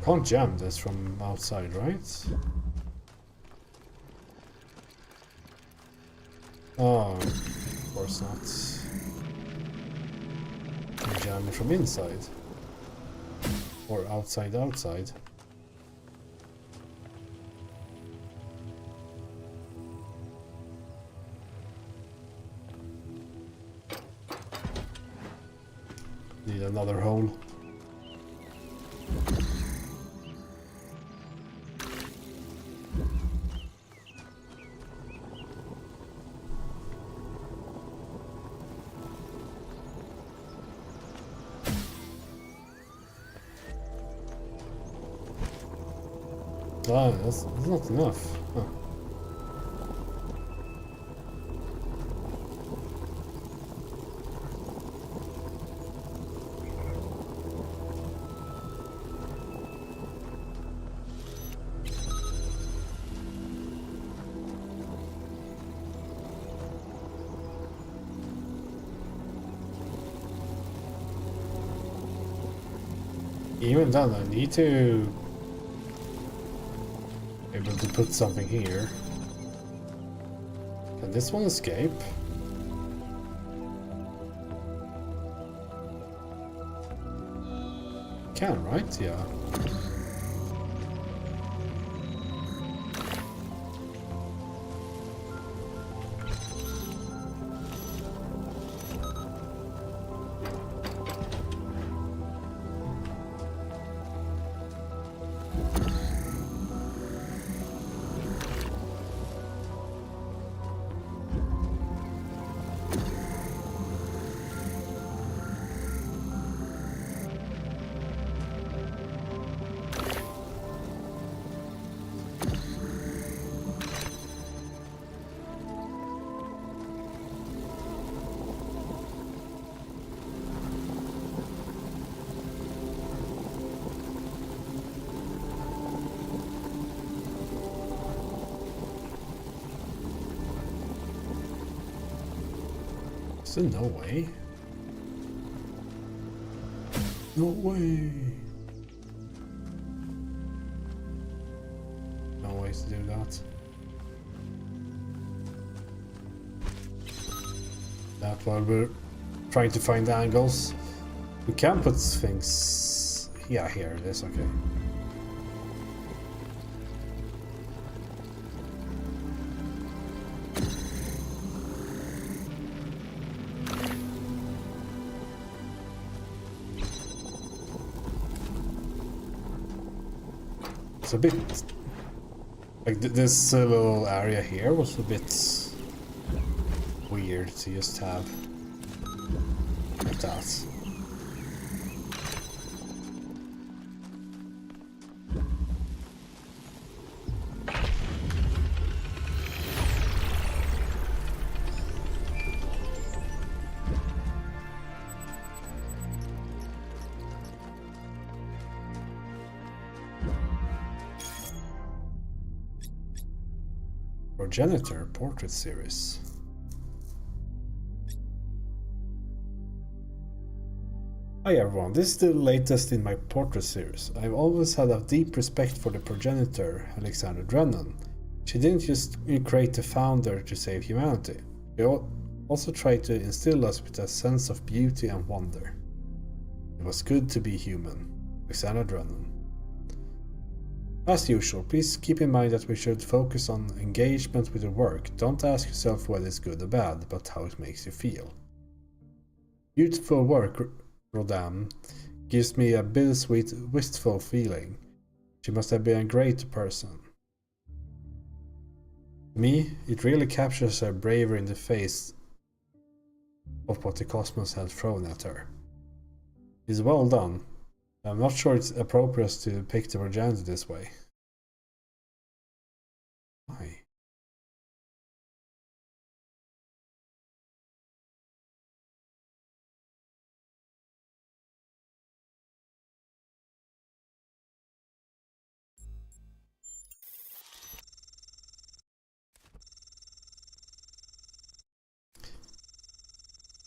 Can't jam this from outside, right? Oh, of course not. Can jam it from inside. Or outside. Need another hole. Ah, that's not enough. Huh. Even then, I need to be able to put something here. Can this one escape? Can, right? Yeah. So no way. No way. No ways to do that. That's while we're trying to find the angles. We can put things. Yeah, here it is, okay. It's a bit Like this little area here was a bit weird to just have like that. Progenitor portrait series. Hi everyone, this is the latest in my portrait series. I've always had a deep respect for the progenitor, Alexander Drennan. She didn't just create the founder to save humanity. She also tried to instill us with a sense of beauty and wonder. It was good to be human. Alexander Drennan. As usual, please keep in mind that we should focus on engagement with the work. Don't ask yourself whether it's good or bad, but how it makes you feel. Beautiful work, Rodin, gives me a bittersweet, wistful feeling. She must have been a great person. To me, it really captures her bravery in the face of what the cosmos had thrown at her. It's well done. I'm not sure it's appropriate to depict the progenitor this way. Why?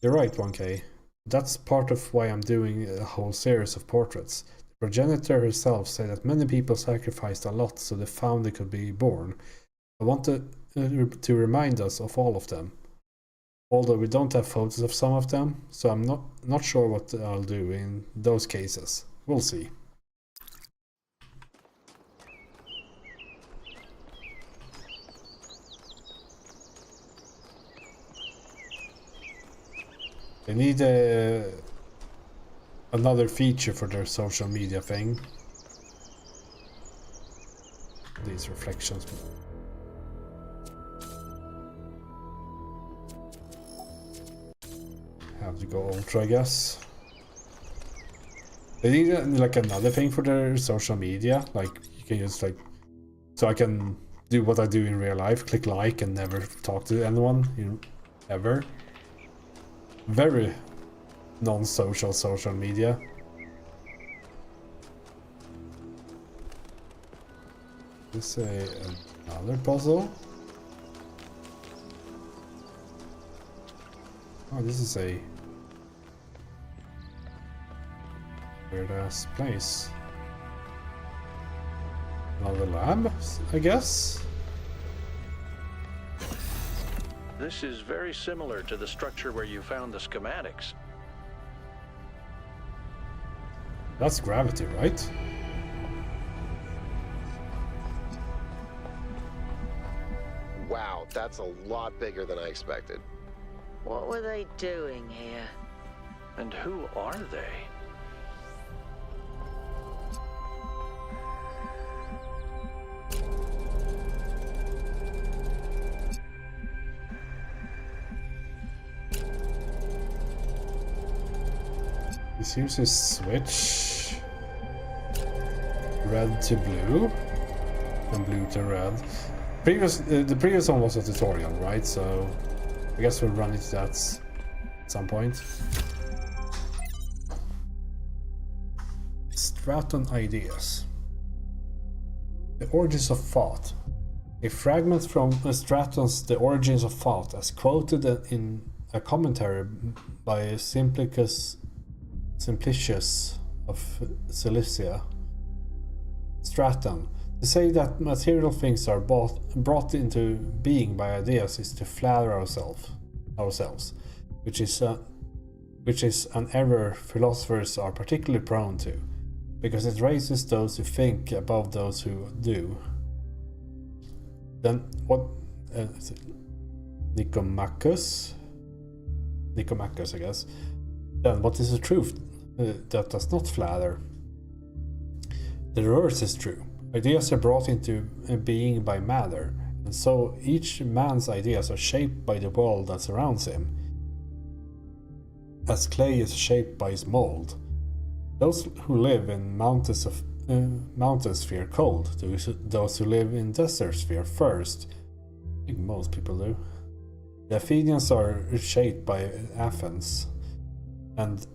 You're right, 1K. That's part of why I'm doing a whole series of portraits. The progenitor herself said that many people sacrificed a lot so the founder could be born. I want to remind us of all of them. Although we don't have photos of some of them, so I'm not sure what I'll do in those cases. We'll see. They need another feature for their social media thing. These reflections. Have to go ultra, I guess. They need like another thing for their social media. Like you can just like, so I can do what I do in real life, click like and never talk to anyone ever. Very non-social social media. This is another puzzle. Oh, this is a weird ass place. Another lab, I guess. This is very similar to the structure where you found the schematics. That's gravity, right? Wow, that's a lot bigger than I expected. What were they doing here? And who are they? It seems to switch red to blue and blue to red. The previous one was a tutorial, right? So I guess we'll run into that at some point. Straton ideas. The origins of thought. A fragment from Straton's The Origins of Thought, as quoted in a commentary by Simplicius of Cilicia. Straton. To say that material things are brought into being by ideas is to flatter ourselves, which is an error philosophers are particularly prone to, because it raises those who think above those who do. Then what? Nicomachus, I guess. Then what is the truth that does not flatter? The reverse is true. Ideas are brought into being by matter, and so each man's ideas are shaped by the world that surrounds him, as clay is shaped by its mold. Those who live in mountains fear cold. Those who live in deserts fear thirst. I think most people do. The Athenians are shaped by Athens, and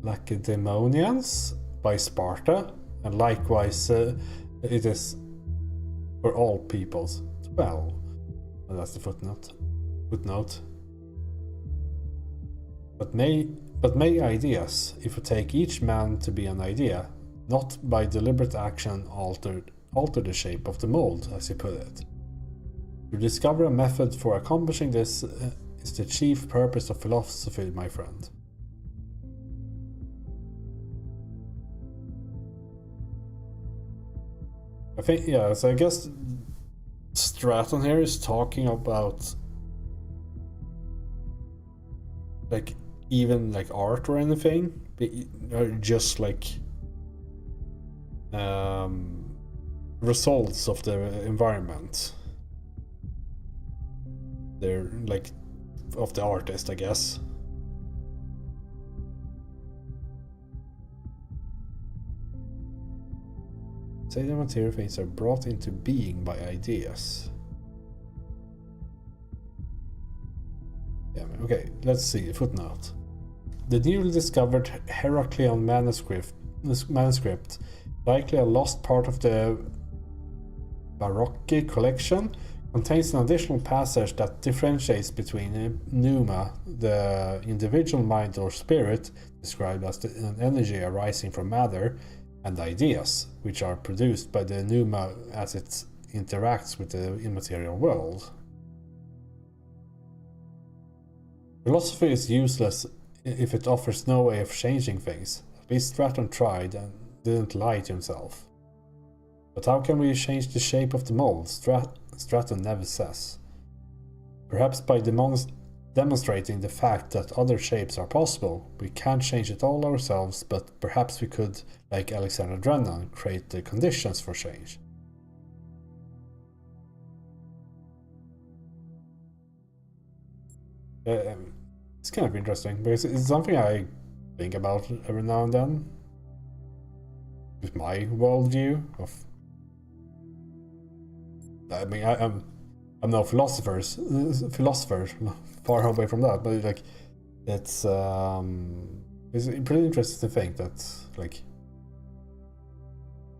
Lacedaemonians by Sparta, and likewise it is for all peoples. Well, that's the footnote. But may ideas, if we take each man to be an idea, not by deliberate action alter the shape of the mold, as you put it. To discover a method for accomplishing this is the chief purpose of philosophy, my friend. I think, yeah, so I guess Stratton here is talking about like even like art or anything, or just like results of the environment. They're like of the artist, I guess. Say the material things are brought into being by ideas. Yeah, okay, let's see. Footnote. The newly discovered Heraclean manuscript, likely a lost part of the Baroque collection, contains an additional passage that differentiates between pneuma, the individual mind or spirit, described as an energy arising from matter, and ideas, which are produced by the pneuma as it interacts with the immaterial world. Philosophy is useless if it offers no way of changing things. At least Stratton tried and didn't lie to himself. But how can we change the shape of the mold? Stratton never says. Perhaps by demonstrating the fact that other shapes are possible, we can't change it all ourselves, but perhaps we could, like Alexander Drennan, create the conditions for change. It's kind of interesting, because it's something I think about every now and then. With my worldview of... I mean, I'm no philosopher, far away from that, but like, it's pretty interesting to think that, like,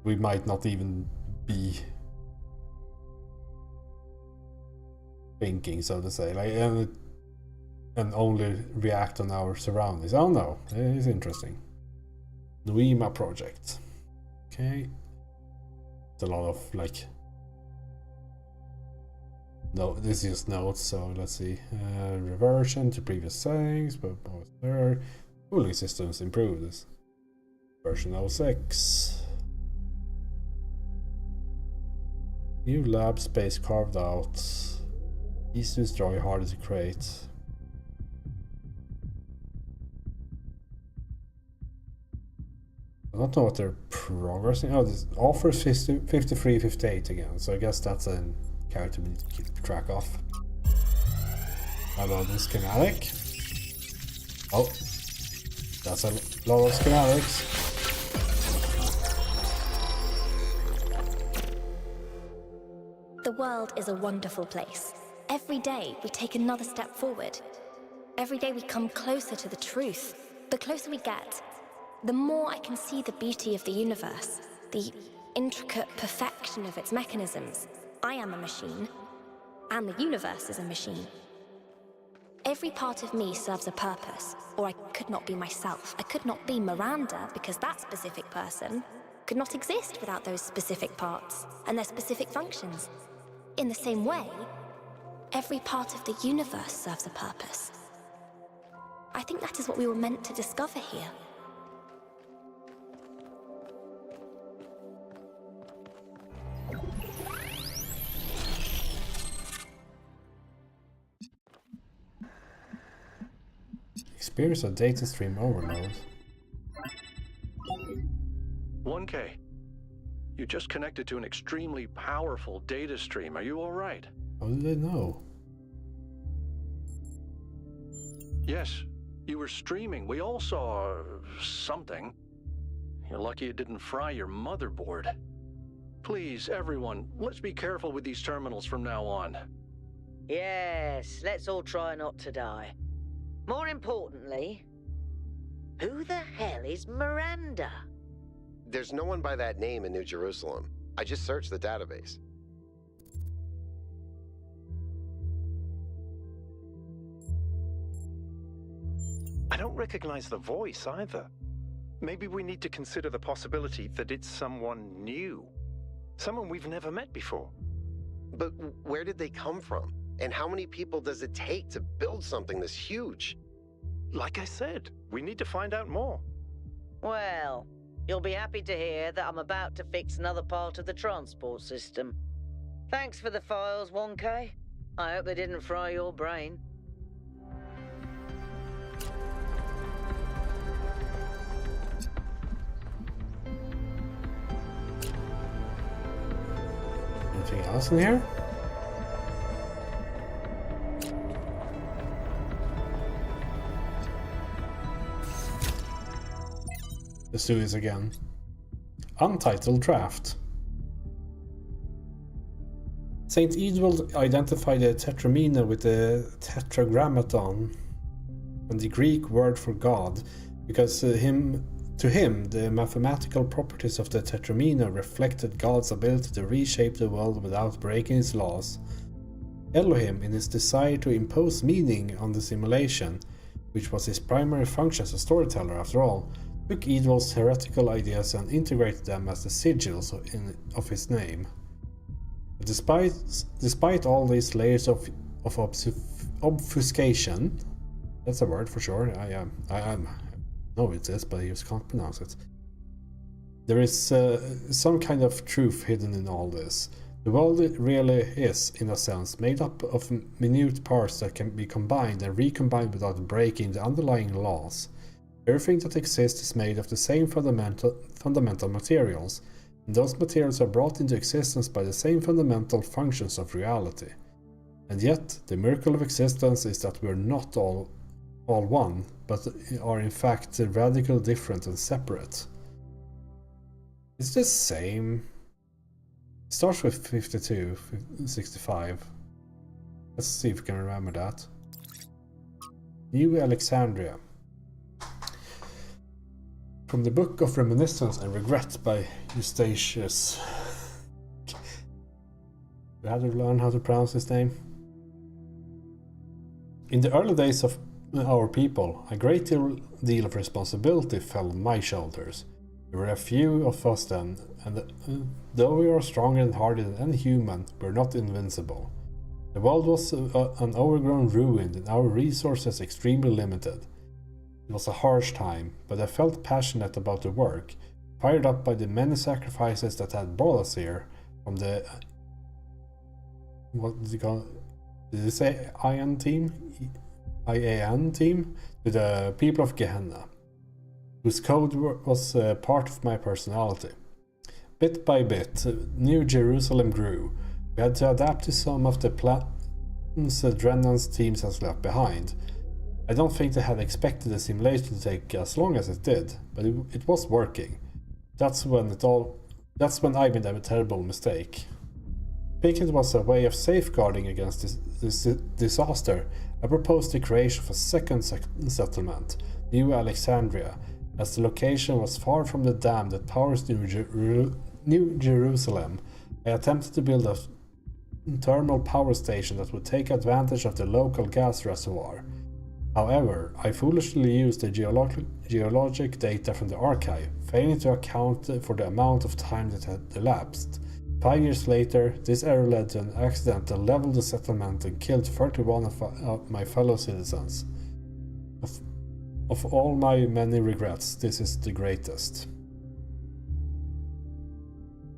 we might not even be thinking, so to say, like, and only react on our surroundings. I don't know, it's interesting. Nuima project. Okay. It's a lot of, like... No, this is just notes, so let's see. Reversion to previous settings, but what's there? Cooling systems improved this. Version 06. New lab space carved out. Easy to destroy, harder to create. I don't know what they're progressing. Oh, this offers 53, 58 again, so I guess that's a character we need to keep track of. How about this schematic? Oh, that's a lot of schematics. The world is a wonderful place. Every day we take another step forward. Every day we come closer to the truth. The closer we get, the more I can see the beauty of the universe, the intricate perfection of its mechanisms. I am a machine, and the universe is a machine. Every part of me serves a purpose, or I could not be myself. I could not be Miranda, because that specific person could not exist without those specific parts and their specific functions. In the same way, every part of the universe serves a purpose. I think that is what we were meant to discover here. Experience a data stream overload. 1K. You just connected to an extremely powerful data stream. Are you all right? How did they know? Yes, you were streaming. We all saw something. You're lucky it didn't fry your motherboard. Please, everyone, let's be careful with these terminals from now on. Yes, let's all try not to die. More importantly, who the hell is Miranda? There's no one by that name in New Jerusalem. I just searched the database. I don't recognize the voice either. Maybe we need to consider the possibility that it's someone new. Someone we've never met before. But where did they come from? And how many people does it take to build something this huge? Like I said, we need to find out more. Well, you'll be happy to hear that I'm about to fix another part of the transport system. Thanks for the files, 1K. I hope they didn't fry your brain. Anything else in here? Let's do this again. Untitled draft. Saint Edward identified the tetramino with the tetragrammaton, and the Greek word for God, because to him the mathematical properties of the tetramino reflected God's ability to reshape the world without breaking its laws. Elohim, in his desire to impose meaning on the simulation, which was his primary function as a storyteller after all, took Edward's heretical ideas and integrated them as the sigils of his name. But despite all these layers of obfuscation, that's a word for sure, I know it is, but I just can't pronounce it. There is some kind of truth hidden in all this. The world really is, in a sense, made up of minute parts that can be combined and recombined without breaking the underlying laws. Everything that exists is made of the same fundamental materials, and those materials are brought into existence by the same fundamental functions of reality. And yet, the miracle of existence is that we are not all one, but are in fact radically different and separate. It's the same. It starts with 52, 65. Let's see if we can remember that. New Alexandria. From the Book of Reminiscence and Regret by Eustachius. We had to learn how to pronounce his name. In the early days of our people, a great deal of responsibility fell on my shoulders. There were a few of us then, and though we are stronger and harder than any human, we are not invincible. The world was an overgrown ruin and our resources extremely limited. It was a harsh time, but I felt passionate about the work, fired up by the many sacrifices that had brought us here, from the... what did you call it? Did you say IAN team? IAN team? To the people of Gehenna, whose code was part of my personality. Bit by bit, New Jerusalem grew. We had to adapt to some of the plans Drennan's teams has left behind. I don't think they had expected the simulation to take as long as it did, but it was working. That's when I made a terrible mistake. Thinking it was a way of safeguarding against this disaster, I proposed the creation of a second settlement, New Alexandria, as the location was far from the dam that powers New Jerusalem. I attempted to build a thermal power station that would take advantage of the local gas reservoir. However, I foolishly used the geologic data from the archive, failing to account for the amount of time that had elapsed. 5 years later, this error led to an accident that leveled the settlement and killed 31 of my fellow citizens. Of all my many regrets, this is the greatest.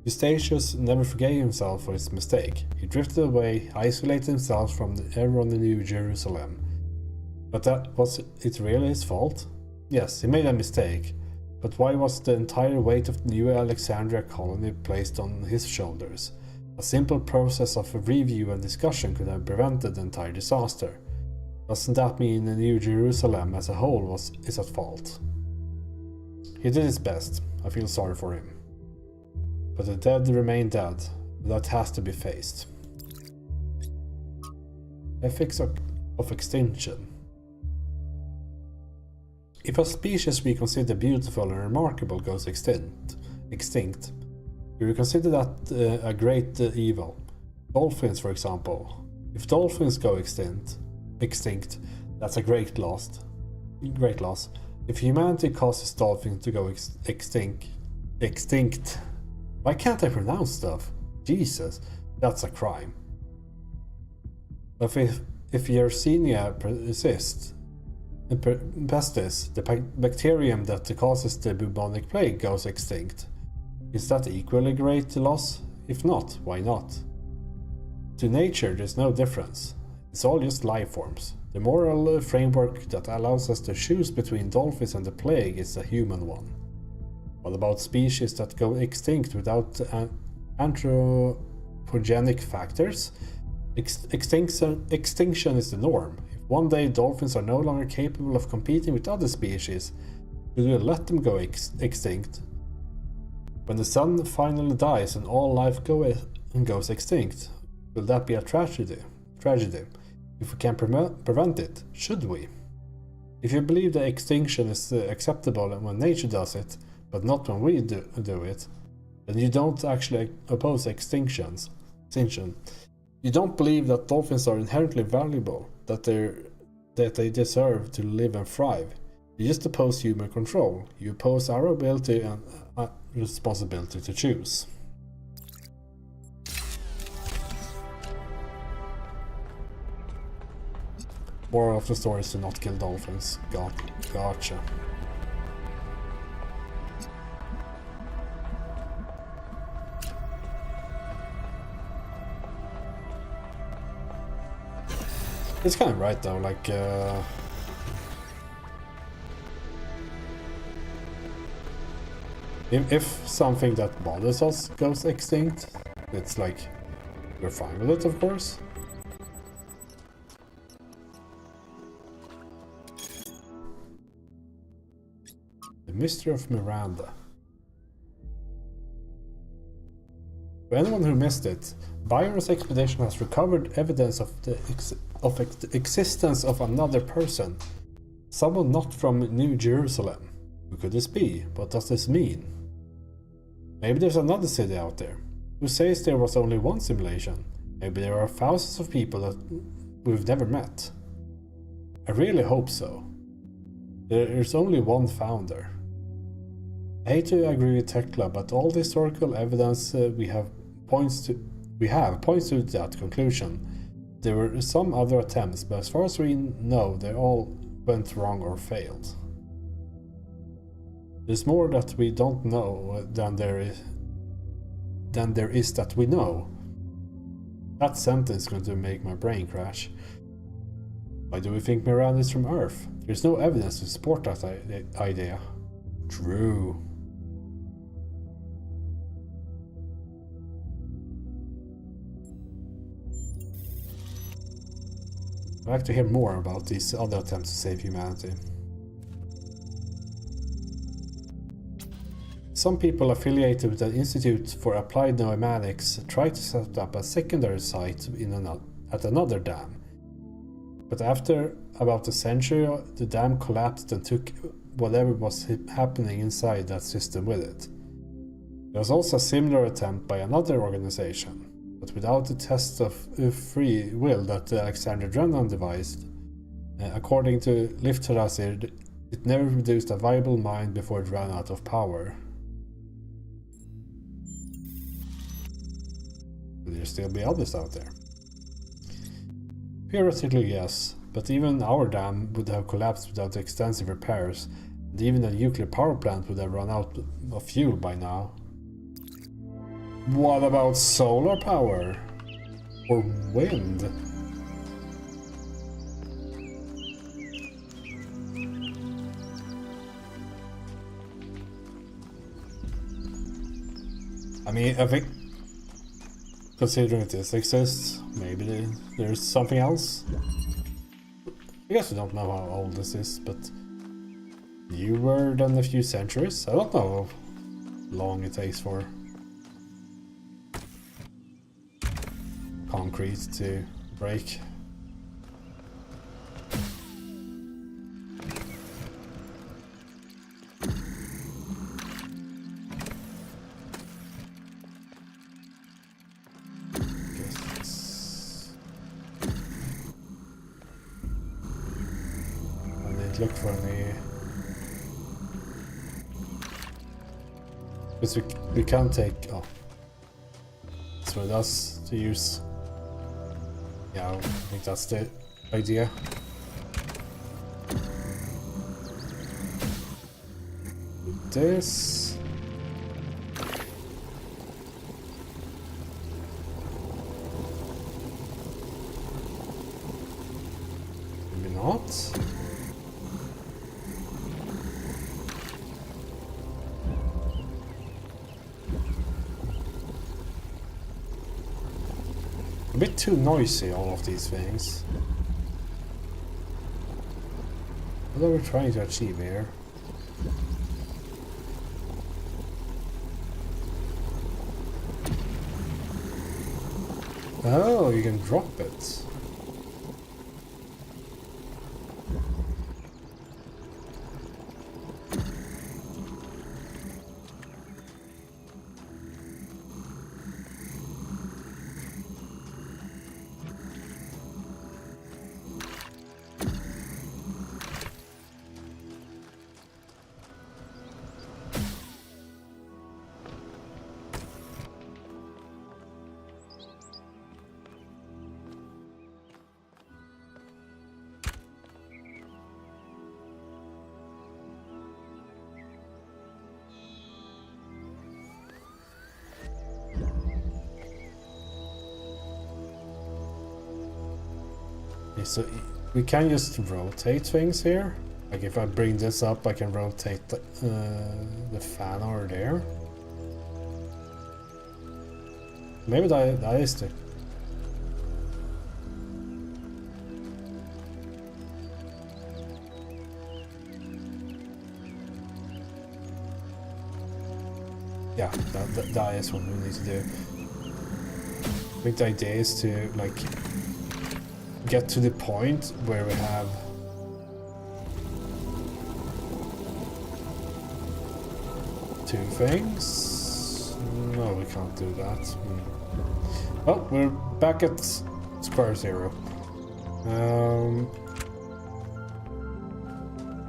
Eustachius never forgave himself for his mistake. He drifted away, isolated himself from everyone in New Jerusalem. But was it really his fault? Yes, he made a mistake, But why was the entire weight of the New Alexandria colony placed on his shoulders? A simple process of review and discussion could have prevented the entire disaster. Doesn't that mean the New Jerusalem as a whole is at fault? He did his best. I feel sorry for him. But the dead remain dead. That has to be faced. Ethics of extinction. If a species we consider beautiful and remarkable goes extinct, we will consider that a great evil. Dolphins, for example. If dolphins go extinct, that's a great loss. If humanity causes dolphins to go extinct. Why can't I pronounce stuff? Jesus, that's a crime. But if Yersinia persists, pestis, the bacterium that causes the bubonic plague, goes extinct, is that equally great loss? If not, why not? To nature, there's no difference. It's all just life forms. The moral framework that allows us to choose between dolphins and the plague is a human one. What about species that go extinct without anthropogenic factors? Extinction is the norm. If one day dolphins are no longer capable of competing with other species, we will let them go extinct. When the sun finally dies and all life goes extinct, will that be a tragedy? If we can prevent it, should we? If you believe that extinction is acceptable when nature does it, but not when we do it, then you don't actually oppose extinction. You don't believe that dolphins are inherently valuable, that they deserve to live and thrive. You just oppose human control. You oppose our ability and responsibility to choose. Moral of the story is to not kill dolphins. Gotcha. It's kind of right though, like if something that bothers us goes extinct, it's like we're fine with it, of course. The Mystery of Miranda. For anyone who missed it, Byron's expedition has recovered evidence of the existence of another person. Someone not from New Jerusalem. Who could this be? What does this mean? Maybe there's another city out there. Who says there was only one simulation? Maybe there are thousands of people that we've never met. I really hope so. There's only one founder. I hate to agree with Tekla, but all the historical evidence we have points to that conclusion. There were some other attempts, but as far as we know, they all went wrong or failed. There's more that we don't know than there is that we know. That sentence is going to make my brain crash. Why do we think Miranda is from Earth? There's no evidence to support that idea. True. I'd like to hear more about these other attempts to save humanity. Some people affiliated with the Institute for Applied Pneumatics tried to set up a secondary site at another dam. But after about a century, the dam collapsed and took whatever was happening inside that system with it. There was also a similar attempt by another organization, but without the test of free will that Alexander Drennan devised. According to Liftarasir, it never produced a viable mind before it ran out of power. Will there still be others out there? Theoretically, yes, but even our dam would have collapsed without extensive repairs, and even a nuclear power plant would have run out of fuel by now. What about solar power? Or wind? I mean, I think, considering this exists, maybe there's something else. I guess we don't know how old this is, but newer than a few centuries. I don't know how long it takes for concrete to break. Look for any, because we can't take, oh, that's what it does to use. Yeah, I think that's the idea. This. Maybe not. A bit too noisy, all of these things. What are we trying to achieve here? Oh, you can drop it. Okay, so we can just rotate things here. Like if I bring this up, I can rotate the fan over there. Maybe that is the... Yeah, that is what we need to do. I think the idea is to like get to the point where we have two things. No, we can't do that. Well, we're back at square zero.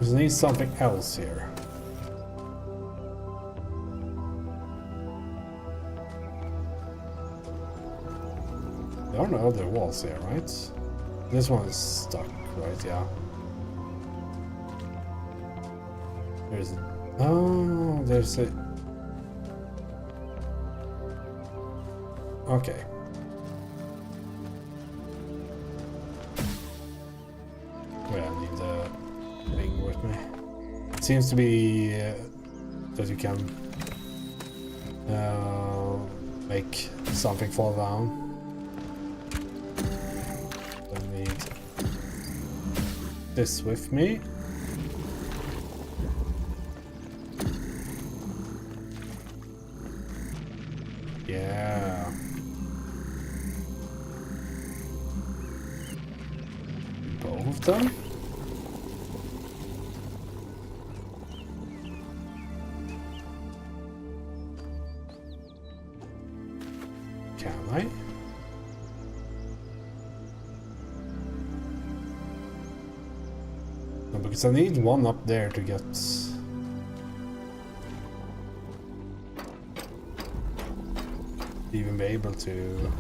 We need something else here. There are no other walls here, right? This one is stuck, right? Yeah. There's a... Oh, there's a... Okay. Wait, I need the thing with me. It seems to be that you can make something fall down. This with me. Yeah. Both of them. Can I? Because I need one up there to get even be able to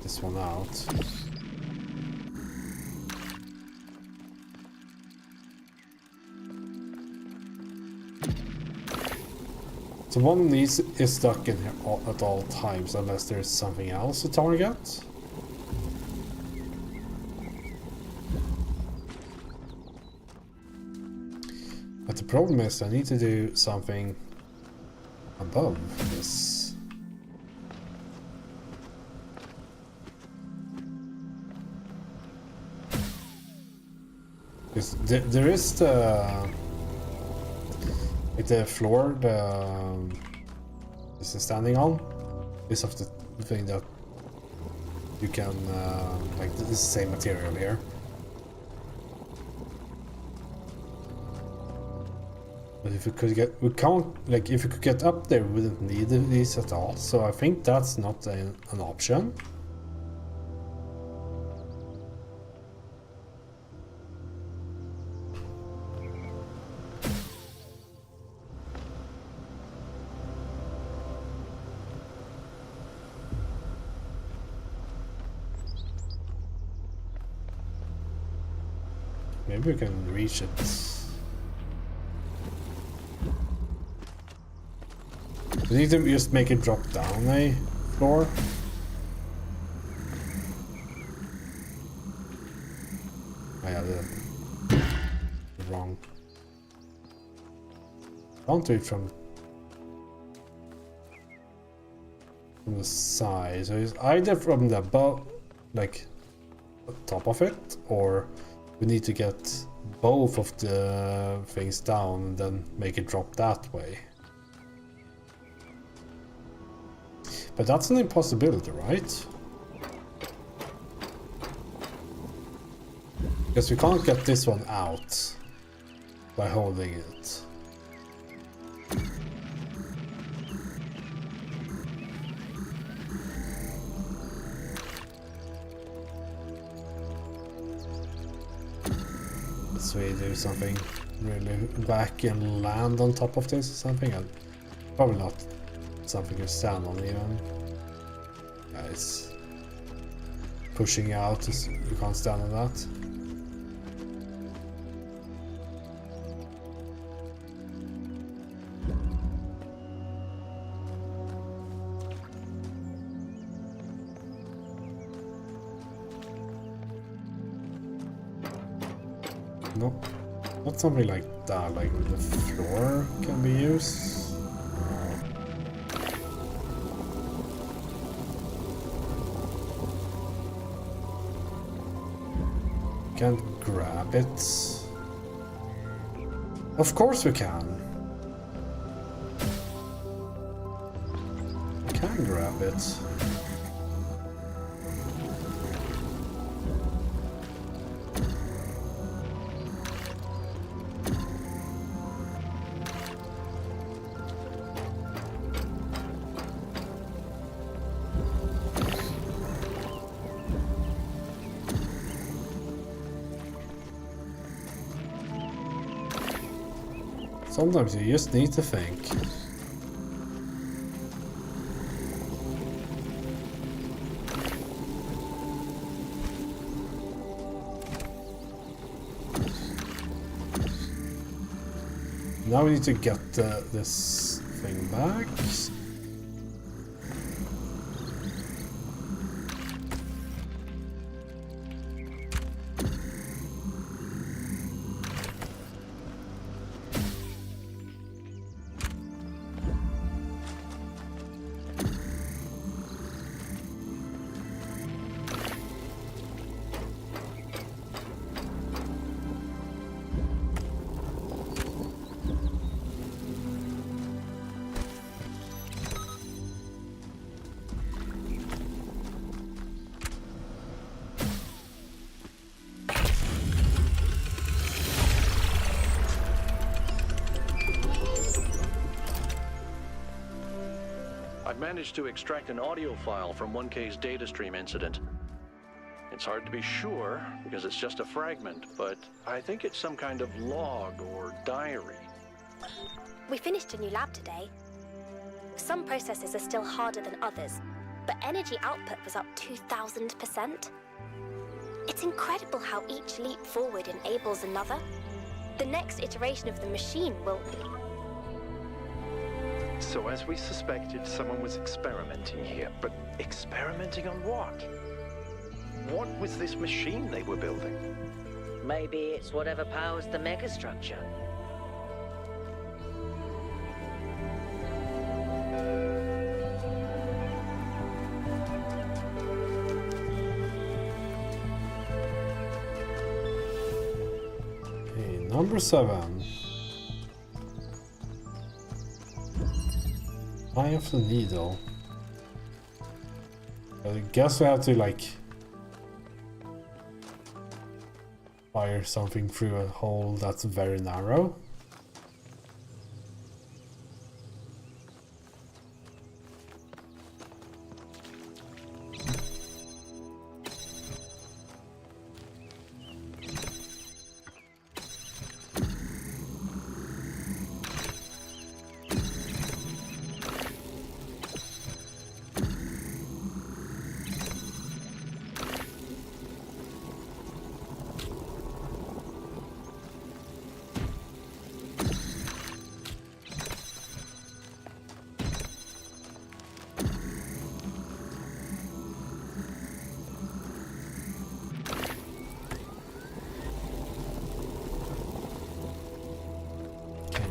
this one out. So one of these is stuck in here at all times unless there's something else to target. But the problem is I need to do something above this. Because there is the like the floor this is standing on is of the thing that you can like this is the same material here. But if we could get, we can't, like if we could get up there, we wouldn't need these at all. So I think that's not an option. Maybe we can reach it. We need to just make it drop down a floor. I had it wrong. Can't do it from the side. So it's either from the above, like the top of it, or we need to get both of the things down and then make it drop that way. But that's an impossibility, right? Because we can't get this one out by holding it. Let's we do something really wacky and land on top of this or something. Probably not something you stand on even. Yeah, it's pushing out, you can't stand on that. Nope, not something like that, like the floor can be used. Can't grab it. Of course we can. We can grab it. Sometimes you just need to think. Now we need to get this thing back. I've managed to extract an audio file from 1K's data stream incident. It's hard to be sure because it's just a fragment, but I think it's some kind of log or diary. We finished a new lab today. Some processes are still harder than others, but energy output was up 2,000%. It's incredible how each leap forward enables another. The next iteration of the machine will... So as we suspected, someone was experimenting here. But experimenting on what? What was this machine they were building? Maybe it's whatever powers the megastructure. Number 7. Eye of the Needle. I guess we have to like fire something through a hole that's very narrow.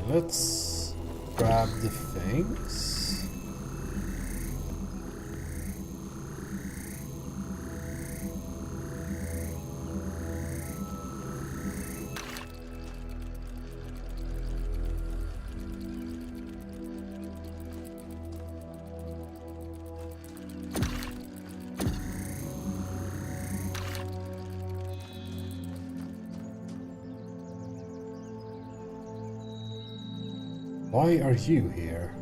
Let's grab the things. Why are you here?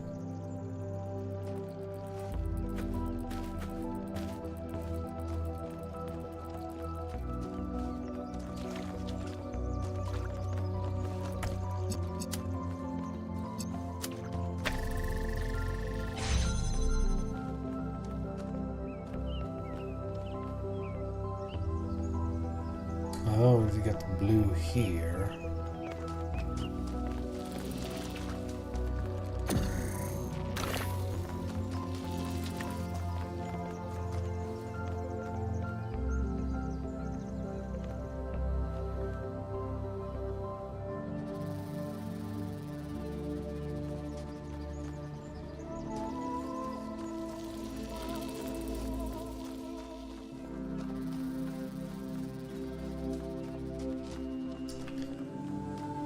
Oh, we got blue here.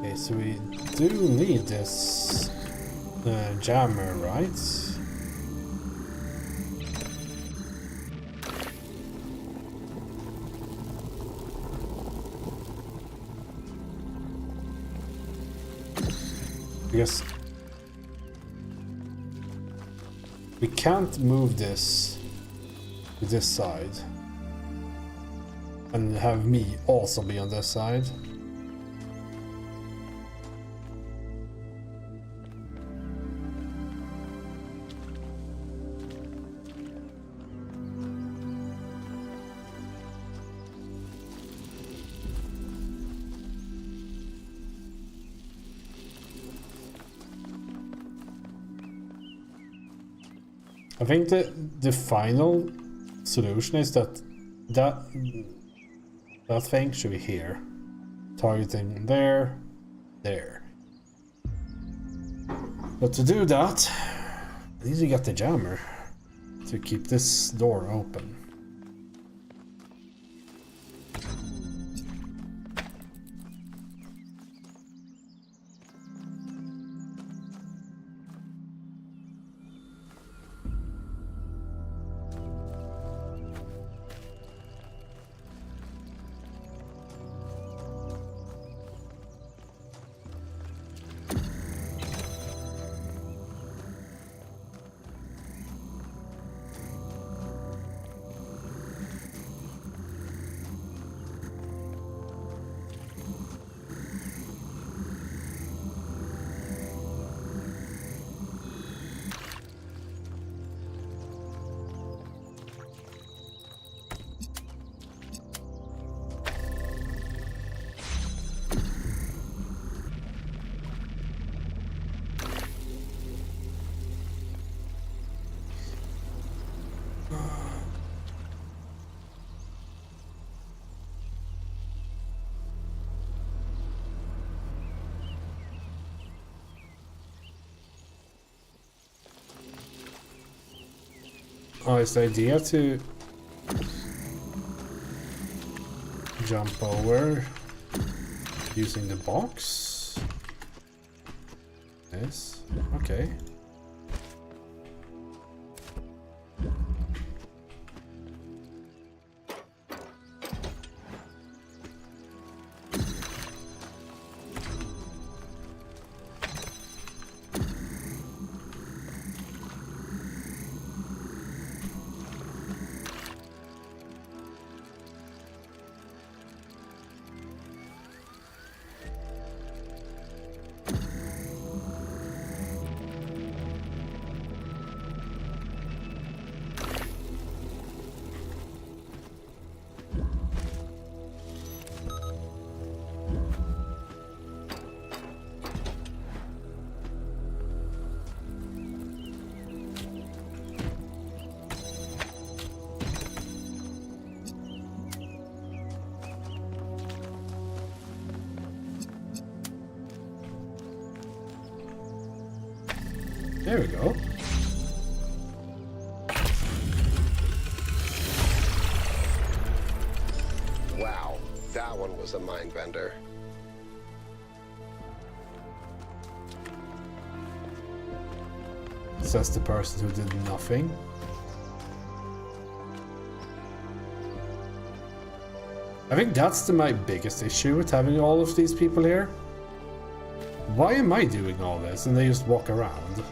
Okay, so we do need this jammer, right? Because we can't move this to this side and have me also be on this side. I think the final solution is that thing should be here. Targeting there. But to do that, I need to get the jammer to keep this door open. Oh, it's the idea to jump over using the box. Yes. Okay. There we go. Wow, that one was a mind bender. Says the person who did nothing. I think that's my biggest issue with having all of these people here. Why am I doing all this and they just walk around?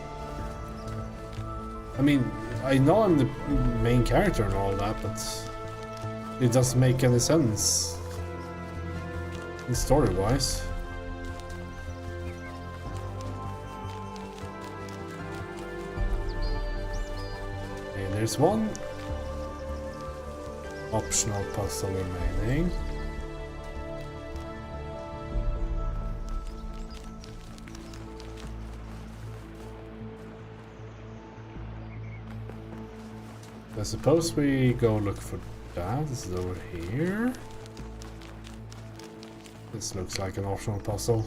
I mean, I know I'm the main character and all that, but it doesn't make any sense story-wise. Okay, there's one optional puzzle remaining. I suppose we go look for that. This is over here. This looks like an optional puzzle.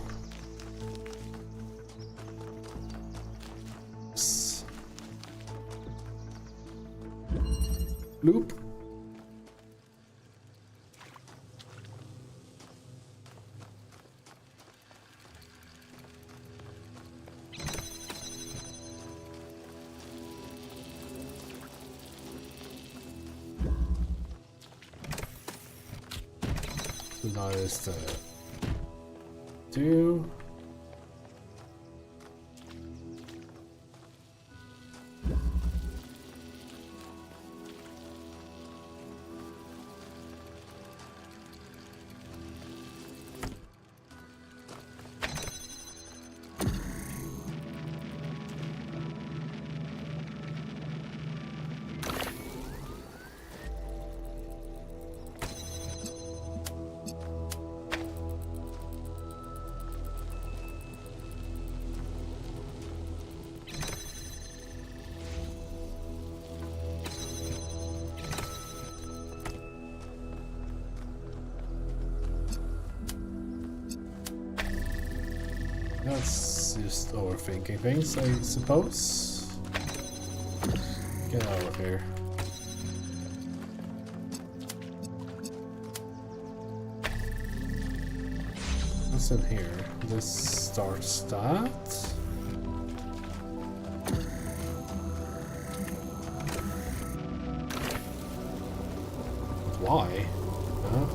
Yes. Loop. So that is the 2. That's just overthinking things, I suppose. Get out of here. What's in here? This starts that. Why? Huh?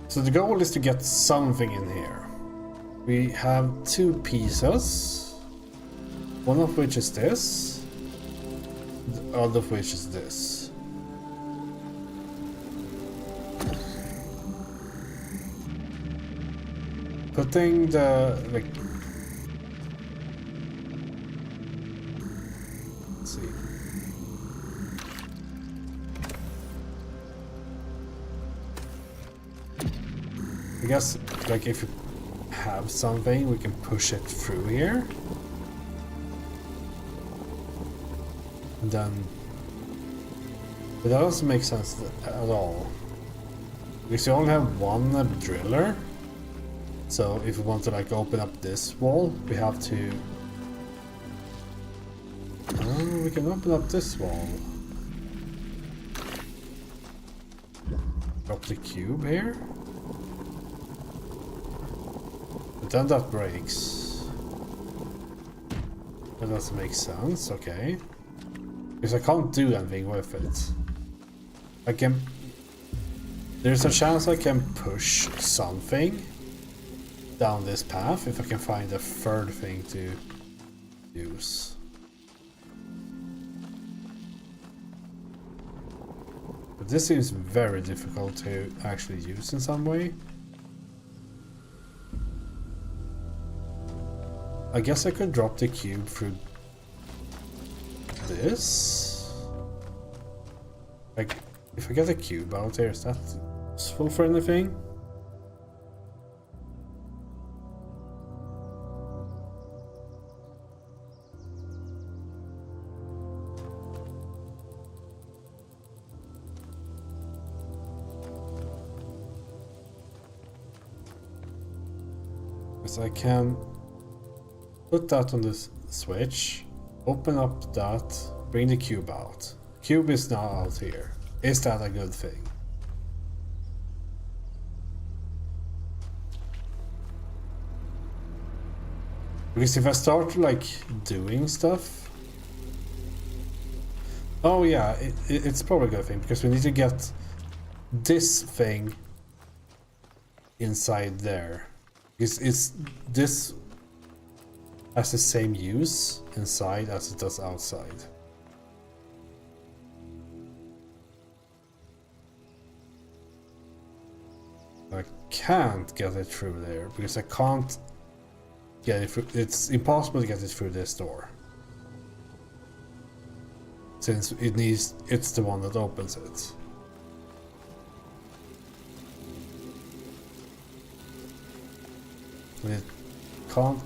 So the goal is to get something in here. We have 2 pieces, one of which is this, the other of which is this. Putting the, like, let's see. I guess, like, if you have something, we can push it through here. And then... But that doesn't make sense at all. Because you only have one driller. So if we want to, like, open up this wall, we have to... Oh, we can open up this wall. Drop the cube here. But then that breaks. That doesn't make sense, okay. Because I can't do anything with it. I can... There's a chance I can push something down this path if I can find a third thing to use. But this seems very difficult to actually use in some way. I guess I could drop the cube through this. Like, if I get a cube out here, is that useful for anything? Because I can put that on this switch, open up that, bring the cube out. Cube is now out here. Is that a good thing? Because if I start like doing stuff... Oh yeah, it's probably a good thing because we need to get this thing inside there. Because this has the same use inside as it does outside. I can't get it through there because I can't get it through. It's impossible to get it through this door, since it's the one that opens it. And it can't,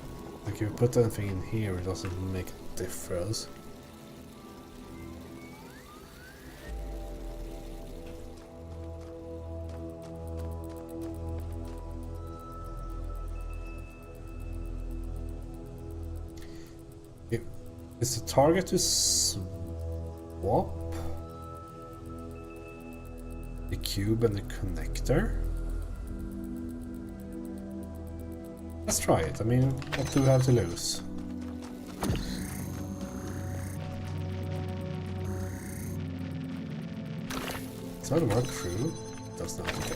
like, if you put anything in here, it doesn't make a difference. Is the target to swap the cube and the connector? Let's try it. I mean, what do we have to lose? Does that work through? Does not. Okay.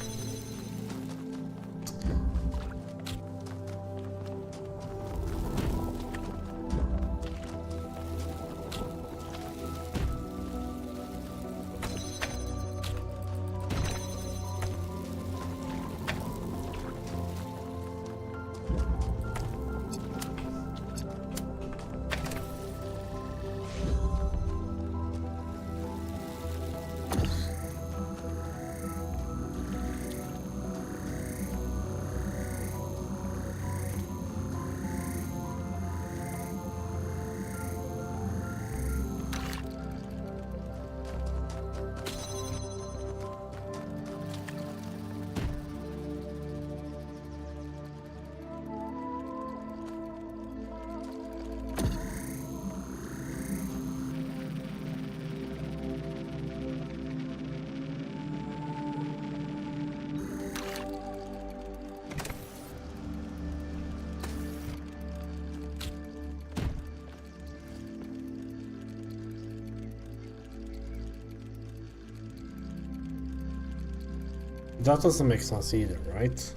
That doesn't make sense either, right?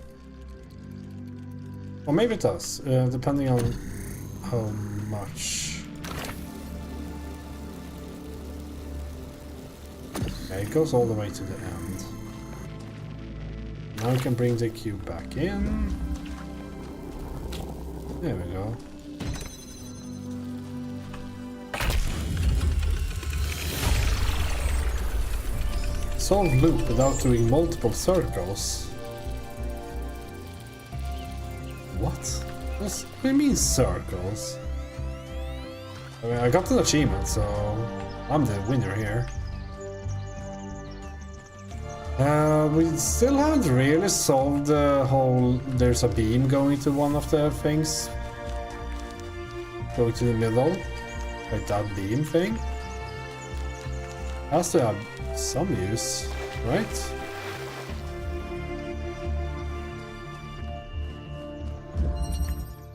Or maybe it does, depending on how much. Okay, it goes all the way to the end. Now we can bring the cube back in. There we go. Solve loop without doing multiple circles. What? What do you mean circles? I mean, I got an achievement, so I'm the winner here. We still haven't really solved the whole there's a beam going to one of the things. Going to the middle. Like that beam thing. Has to have some use, right?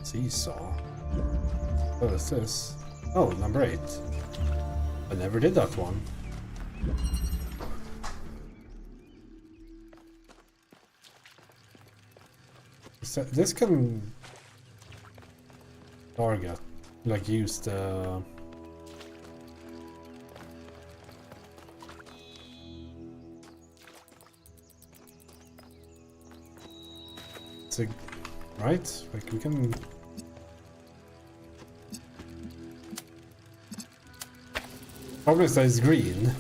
Seesaw. What is this? Oh, number 8. I never did that one. So this can target, like use the right? Like we can probably says green.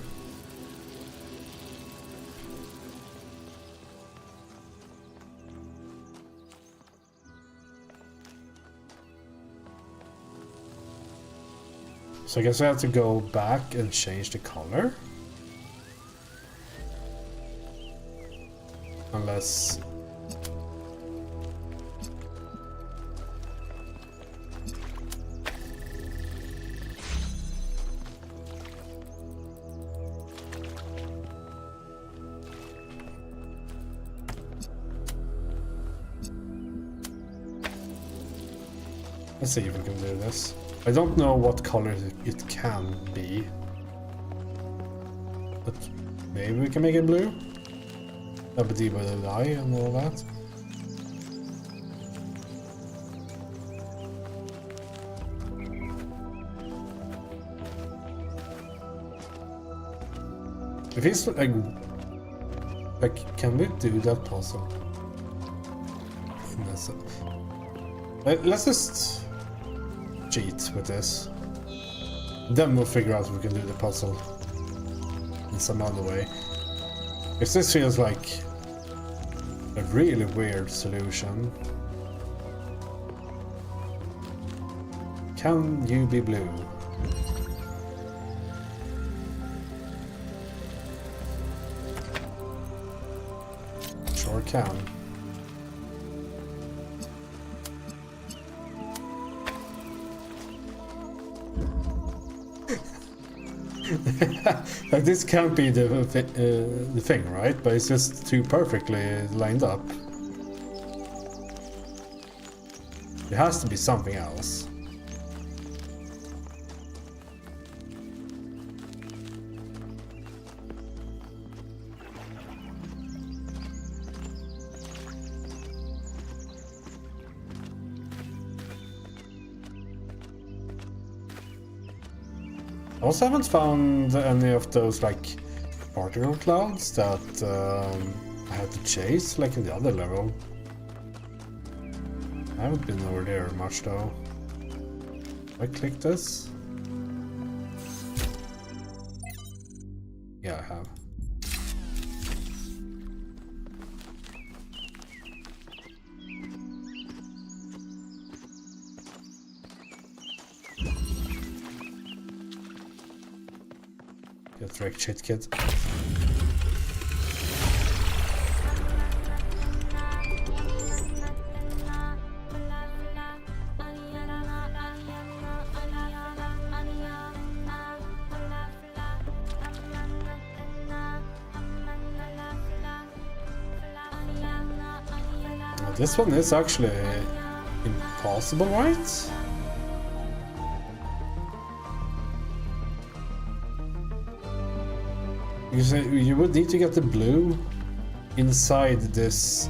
So I guess I have to go back and change the color. Unless... Let's see if we can do this. I don't know what color it can be, but maybe we can make it blue. Abadi by the lie and all that. It feels like can we do that puzzle? Let's just cheat with this. Then we'll figure out if we can do the puzzle in some other way. Because this feels like a really weird solution. Can you be blue? Sure can. Like this can't be the thing, right? But it's just too perfectly lined up. It has to be something else. I also haven't found any of those like particle clouds that I had to chase like in the other level. I haven't been over there much though. If I click this? Yeah, I have. Get wrecked, shit kid. This one is actually impossible, right? You would need to get the blue inside this.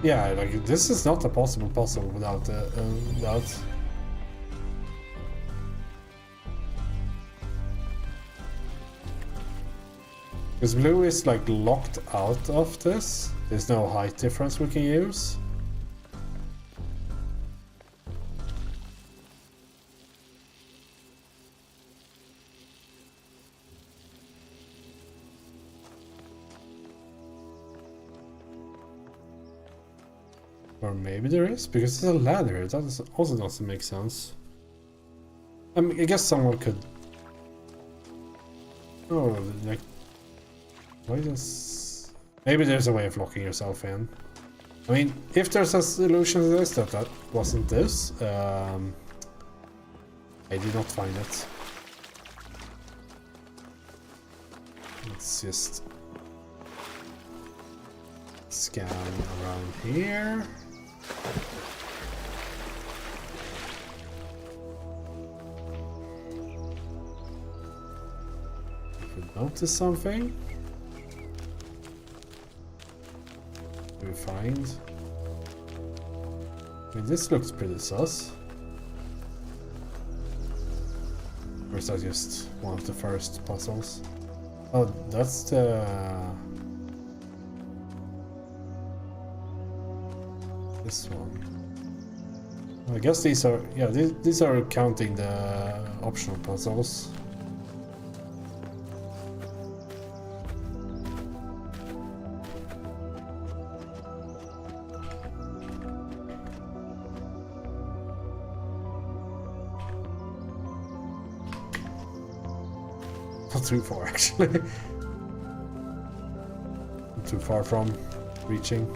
Yeah, like this is not a possible puzzle without without. Because blue is like locked out of this. There's no height difference we can use. Or maybe there is, because it's a ladder. That also doesn't make sense. I mean, I guess someone could... Oh, like... Why does... Maybe there's a way of locking yourself in. I mean, if there's a solution to this, that wasn't this, I did not find it. Let's just scan around here. If we notice something, we find. I mean, this looks pretty sus. Or is that just one of the first puzzles? Oh, that's the... This one. I guess these are... Yeah, these are counting the optional puzzles. Not too far, actually. Not too far from reaching.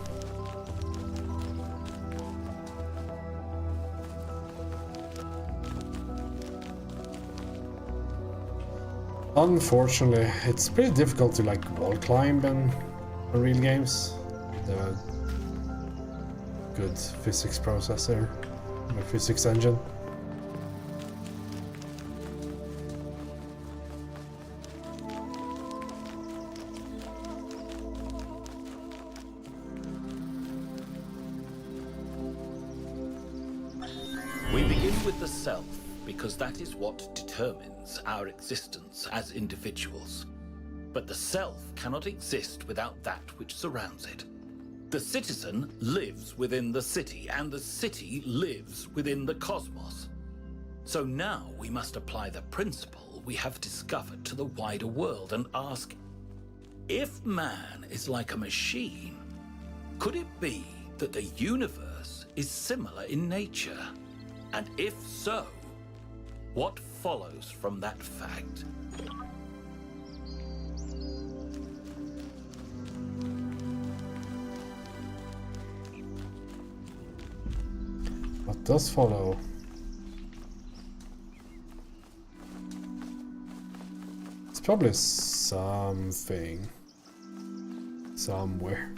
Unfortunately, it's pretty difficult to like wall climb in real games. The good physics processor, the physics engine. We begin with the self, because that is what determines our existence as individuals. But the self cannot exist without that which surrounds it. The citizen lives within the city, and the city lives within the cosmos. So now we must apply the principle we have discovered to the wider world and ask, if man is like a machine, could it be that the universe is similar in nature? And if so, what follows from that fact? What does follow? It's probably something somewhere.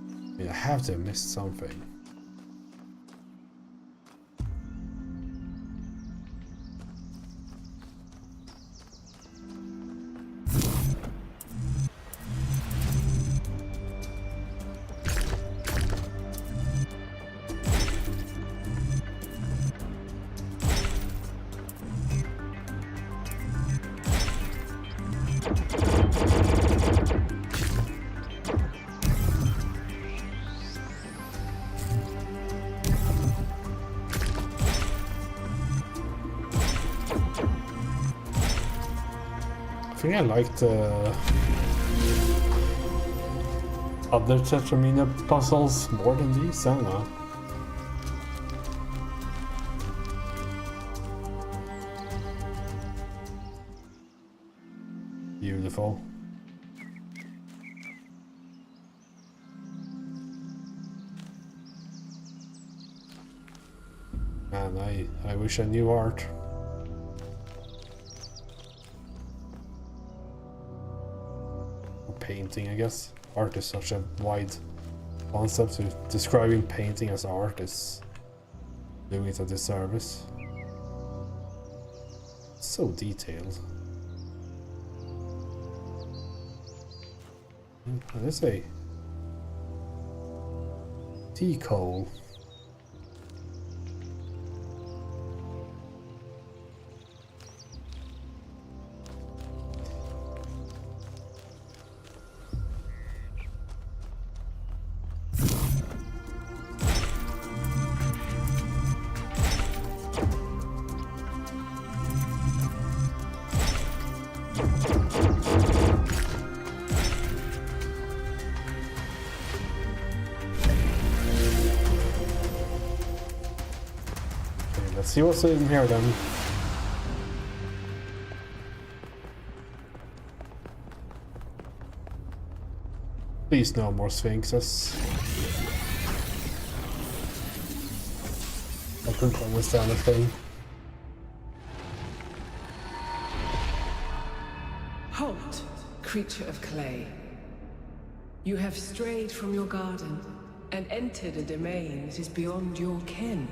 I mean, I have to have missed something. I think I liked other Tetramina puzzles more than these, I don't know. Beautiful. Man, I wish I knew art. Painting, I guess. Art is such a wide concept, so describing painting as art is doing it a disservice. So detailed. Let's say tea coal. see what's in here then. Please no more sphinxes. I couldn't understand a thing. Halt, creature of clay. You have strayed from your garden and entered a domain that is beyond your ken.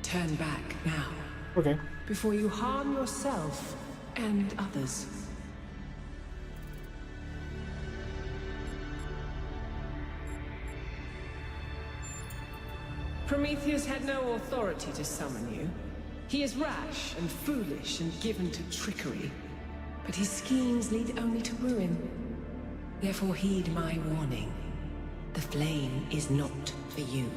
Turn back now, Okay. before you harm yourself and others. Prometheus had no authority to summon you. He is rash and foolish and given to trickery, but his schemes lead only to ruin. Therefore heed my warning. The flame is not for you.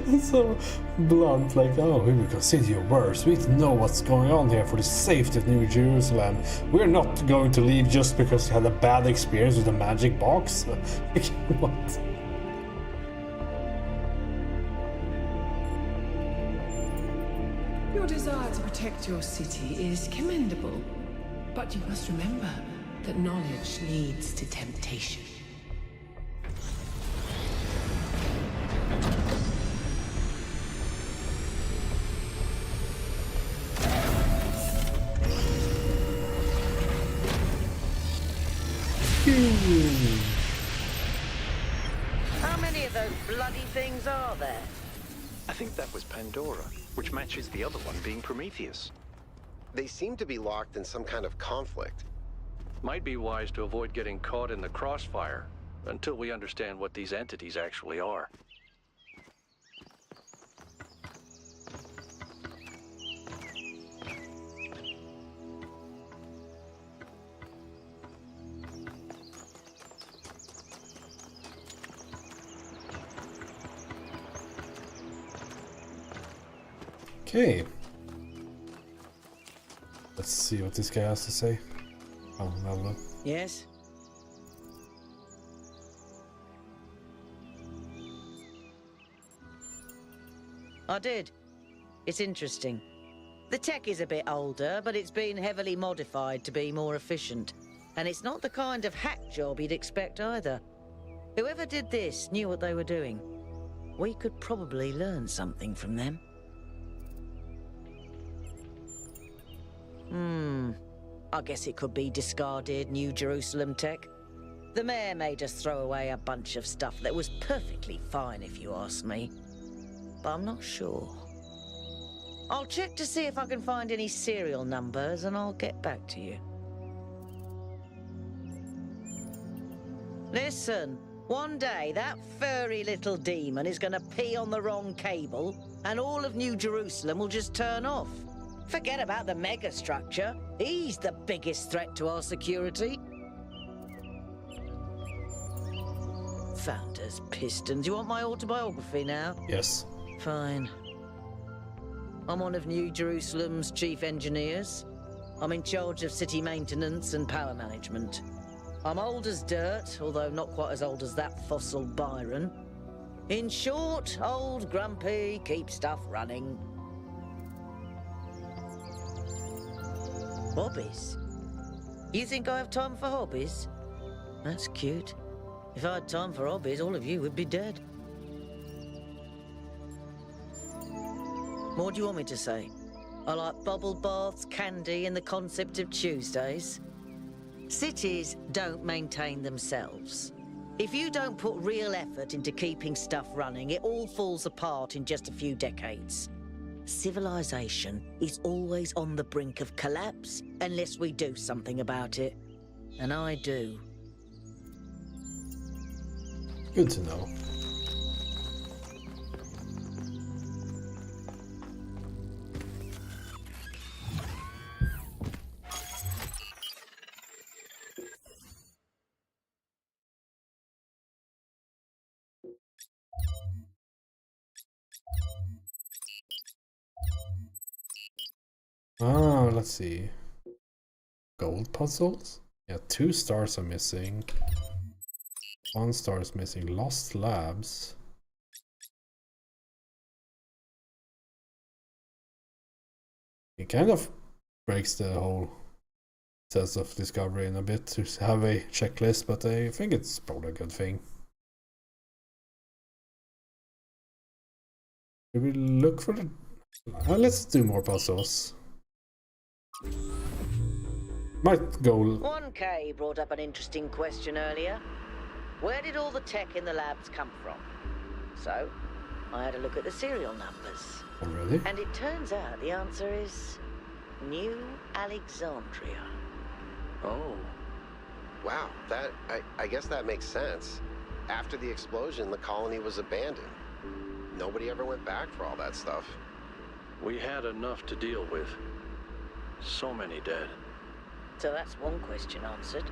It's so blunt, like, oh, we will consider your words. We need to know what's going on here for the safety of New Jerusalem. We're not going to leave just because you had a bad experience with the magic box. What? Your desire to protect your city is commendable, but you must remember that knowledge leads to temptation. How many of those bloody things are there? I think that was Pandora, which matches the other one being Prometheus. They seem to be locked in some kind of conflict. Might be wise to avoid getting caught in the crossfire until we understand what these entities actually are. Okay. Let's see what this guy has to say. Oh, no. Yes? I did. It's interesting. The tech is a bit older, but it's been heavily modified to be more efficient. And it's not the kind of hack job you'd expect either. Whoever did this knew what they were doing. We could probably learn something from them. I guess it could be discarded New Jerusalem tech. The mayor made us throw away a bunch of stuff that was perfectly fine if you ask me. But I'm not sure. I'll check to see if I can find any serial numbers and I'll get back to you. Listen, one day that furry little demon is gonna pee on the wrong cable and all of New Jerusalem will just turn off. Forget about the megastructure. He's the biggest threat to our security. Founders, pistons. You want my autobiography now? Yes. Fine. I'm one of New Jerusalem's chief engineers. I'm in charge of city maintenance and power management. I'm old as dirt, although not quite as old as that fossil Byron. In short, old, grumpy, keep stuff running. Hobbies? You think I have time for hobbies? That's cute. If I had time for hobbies, all of you would be dead. What do you want me to say? I like bubble baths, candy, and the concept of Tuesdays. Cities don't maintain themselves. If you don't put real effort into keeping stuff running, it all falls apart in just a few decades. Civilization is always on the brink of collapse unless we do something about it. And I do. Good to know. Let's see. Gold puzzles? Yeah, 2 stars are missing. 1 star is missing. Lost labs. It kind of breaks the whole sense of discovery in a bit to have a checklist, but I think it's probably a good thing. Should we look for the... let's do more puzzles. Might go... 1K brought up an interesting question earlier. Where did all the tech in the labs come from? So, I had a look at the serial numbers. Already? And it turns out the answer is... New Alexandria. Oh. Wow, I guess that makes sense. After the explosion, the colony was abandoned. Nobody ever went back for all that stuff. We had enough to deal with. So many dead. So that's one question answered.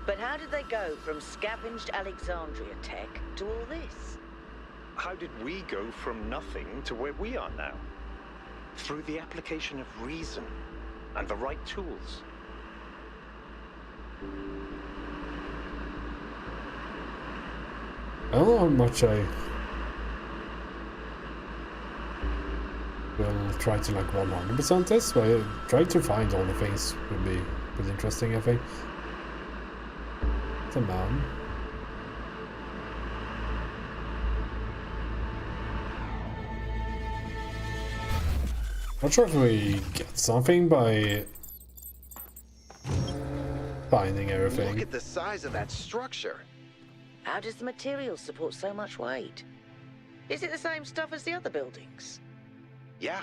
But how did they go from scavenged Alexandria tech to all this? How did we go from nothing to where we are now? Through the application of reason and the right tools. I don't know how much I will try to like 100% this, but I try to find all the things would be pretty interesting, I think. It's a man. Not sure if we get something by finding everything. Look at the size of that structure. How does the material support so much weight? Is it the same stuff as the other buildings? Yeah.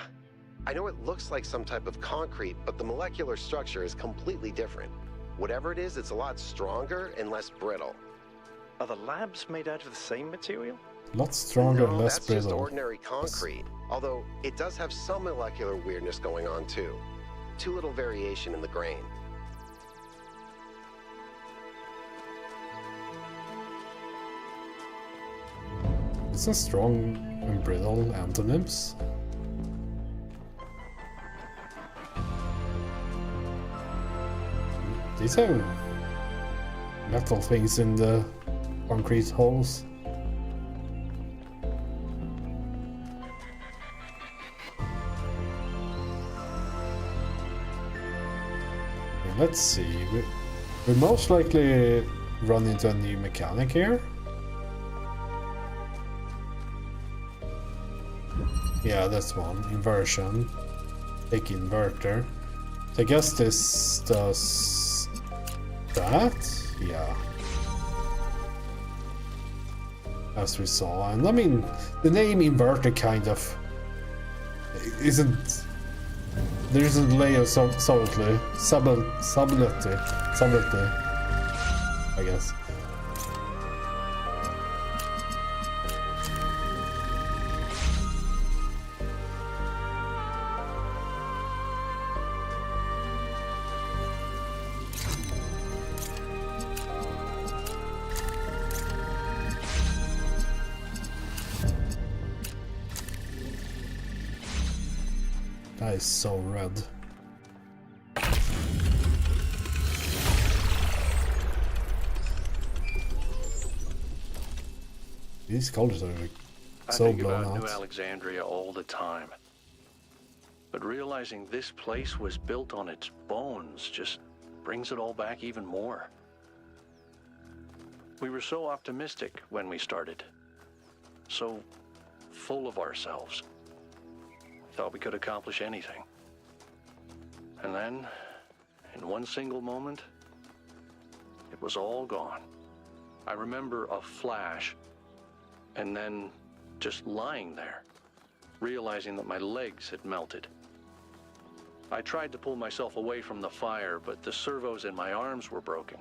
I know it looks like some type of concrete, but the molecular structure is completely different. Whatever it is, it's a lot stronger and less brittle. Are the labs made out of the same material? A lot stronger and No, less that's just brittle. ordinary concrete. Although it does have some molecular weirdness going on too. Too little variation in the grain. It's a strong and brittle antonyms. These have metal things in the concrete holes. Let's see. We most likely run into a new mechanic here. Yeah, that's one. Inversion. Take inverter. So I guess this does that? Yeah. As we saw. And I mean, the name inverter kind of isn't... There isn't layer subtlety, I guess. That is so red. These colors are like so I think blown about out. New Alexandria all the time. But realizing this place was built on its bones just brings it all back even more. We were so optimistic when we started. So full of ourselves. Thought we could accomplish anything. And then, in one single moment, it was all gone. I remember a flash, and then just lying there, realizing that my legs had melted. I tried to pull myself away from the fire, but the servos in my arms were broken.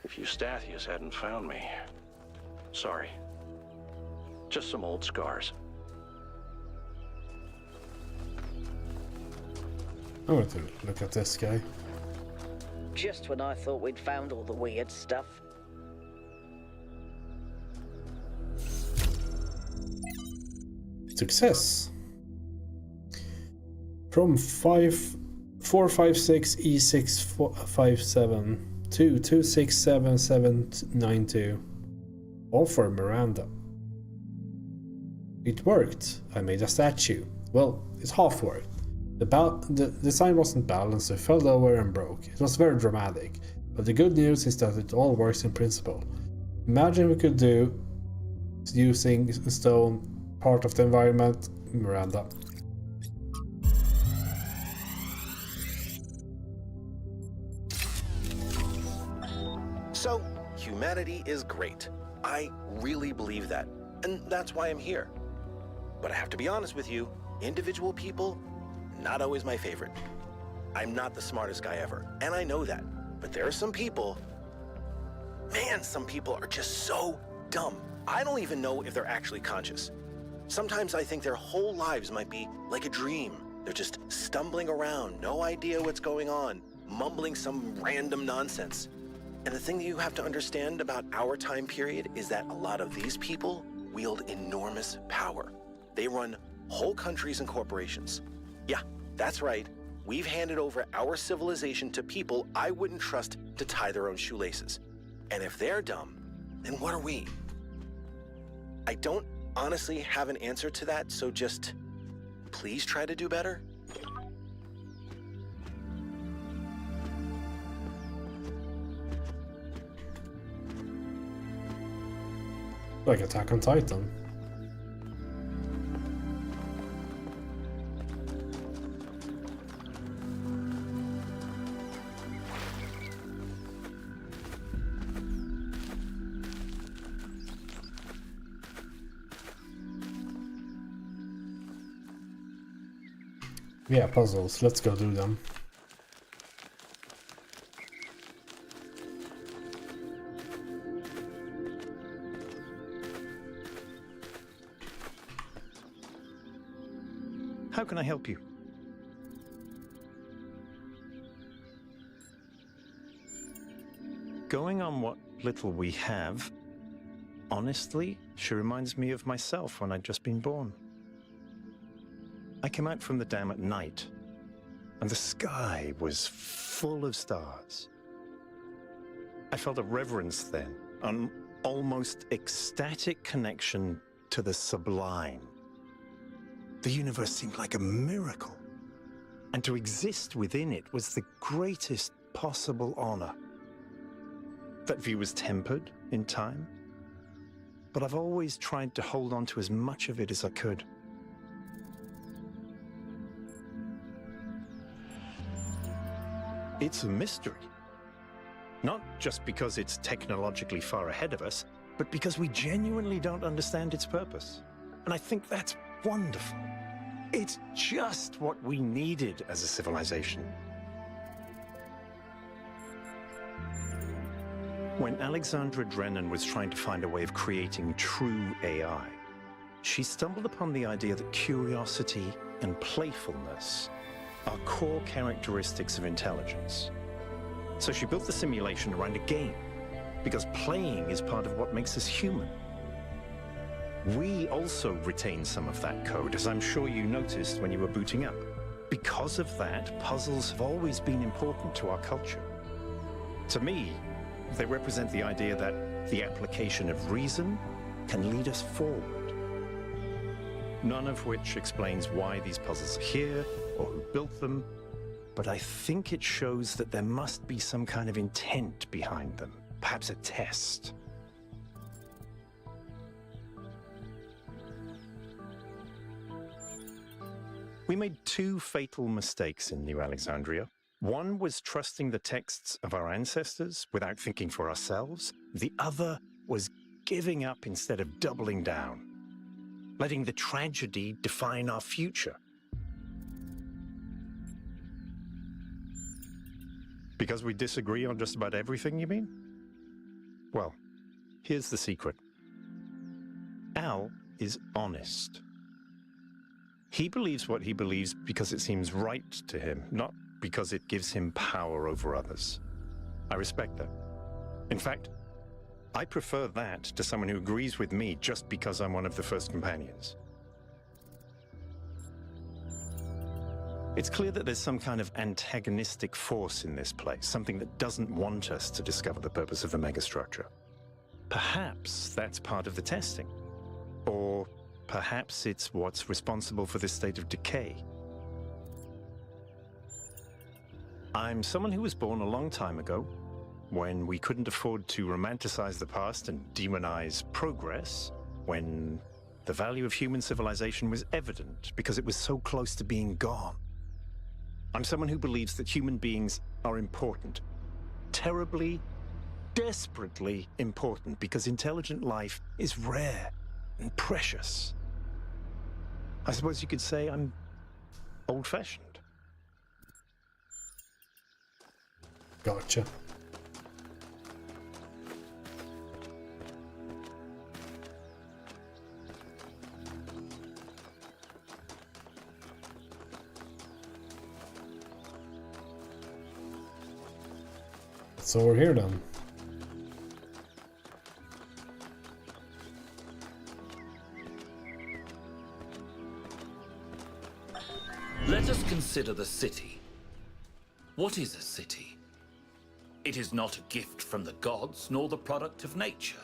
If Eustathius hadn't found me, sorry. Just some old scars. I want to look at this guy. Just when I thought we'd found all the weird stuff. Success. From 5 456 E657 2267792. All for Miranda. It worked. I made a statue. Well, it half worked. The design wasn't balanced, so it fell over and broke. It was very dramatic. But the good news is that it all works in principle. Imagine we could do using stone part of the environment, Miranda. So, humanity is great. I really believe that, and that's why I'm here. But I have to be honest with you, individual people, not always my favorite. I'm not the smartest guy ever, and I know that. But there are some people, man, some people are just so dumb. I don't even know if they're actually conscious. Sometimes I think their whole lives might be like a dream. They're just stumbling around, no idea what's going on, mumbling some random nonsense. And the thing that you have to understand about our time period is that a lot of these people wield enormous power. They run whole countries and corporations. Yeah, that's right. We've handed over our civilization to people I wouldn't trust to tie their own shoelaces. And if they're dumb, then what are we? I don't honestly have an answer to that, so just please try to do better. Like Attack on Titan. Yeah, puzzles. Let's go do them. How can I help you? Going on what little we have, honestly, she reminds me of myself when I'd just been born. I came out from the dam at night, and the sky was full of stars. I felt a reverence then, an almost ecstatic connection to the sublime. The universe seemed like a miracle, and to exist within it was the greatest possible honor. That view was tempered in time, but I've always tried to hold on to as much of it as I could. It's a mystery. Not just because it's technologically far ahead of us, but because we genuinely don't understand its purpose. And I think that's wonderful. It's just what we needed as a civilization. When Alexandra Drennan was trying to find a way of creating true AI, she stumbled upon the idea that curiosity and playfulness are core characteristics of intelligence. So she built the simulation around a game, because playing is part of what makes us human. We also retain some of that code, as I'm sure you noticed when you were booting up. Because of that, puzzles have always been important to our culture. To me, they represent the idea that the application of reason can lead us forward. None of which explains why these puzzles are here, or who built them, but I think it shows that there must be some kind of intent behind them, perhaps a test. We made two fatal mistakes in New Alexandria. One was trusting the texts of our ancestors without thinking for ourselves. The other was giving up instead of doubling down, letting the tragedy define our future. Because we disagree on just about everything, you mean? Well, here's the secret. Al is honest. He believes what he believes because it seems right to him, not because it gives him power over others. I respect that. In fact, I prefer that to someone who agrees with me just because I'm one of the first companions. It's clear that there's some kind of antagonistic force in this place, something that doesn't want us to discover the purpose of the megastructure. Perhaps that's part of the testing. Or perhaps it's what's responsible for this state of decay. I'm someone who was born a long time ago, when we couldn't afford to romanticize the past and demonize progress, when the value of human civilization was evident because it was so close to being gone. I'm someone who believes that human beings are important. Terribly, desperately important, because intelligent life is rare and precious. I suppose you could say I'm old-fashioned. Gotcha. So we're here then. Let us consider the city. What is a city? It is not a gift from the gods, nor the product of nature.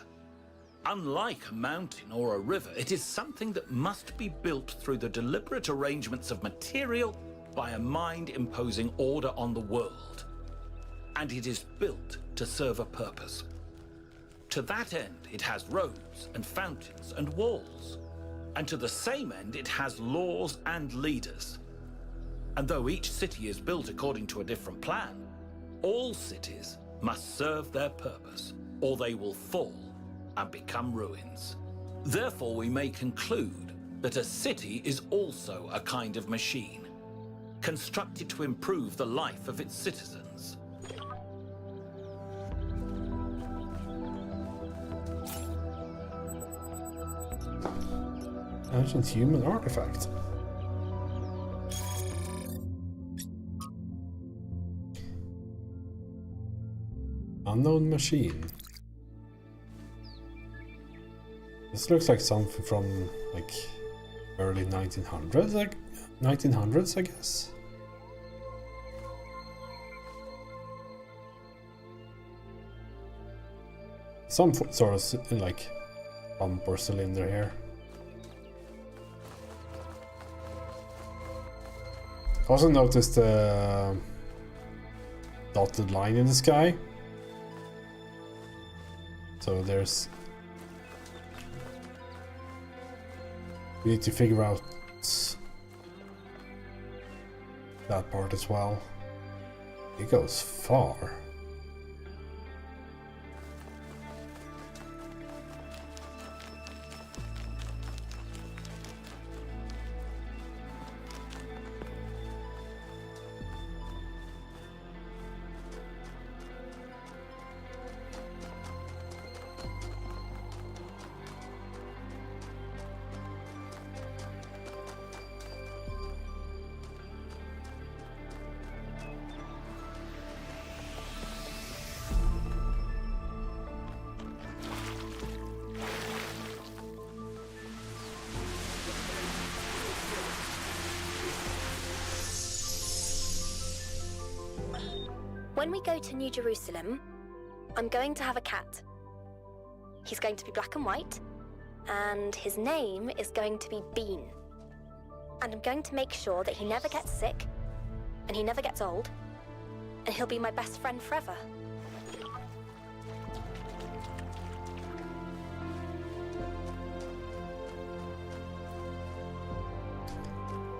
Unlike a mountain or a river, it is something that must be built through the deliberate arrangements of material by a mind imposing order on the world. And it is built to serve a purpose. To that end, it has roads and fountains and walls. And to the same end, it has laws and leaders. And though each city is built according to a different plan, all cities must serve their purpose, or they will fall and become ruins. Therefore, we may conclude that a city is also a kind of machine, constructed to improve the life of its citizens. Ancient human artifact. Unknown machine. This looks like something from like early 1900s, like 1900s, I guess. Some sort of like pump or cylinder here. Also noticed the dotted line in the sky. So there's... We need to figure out that part as well. It goes far. When we go to New Jerusalem, I'm going to have a cat. He's going to be black and white, and his name is going to be Bean. And I'm going to make sure that he never gets sick, and he never gets old, and he'll be my best friend forever.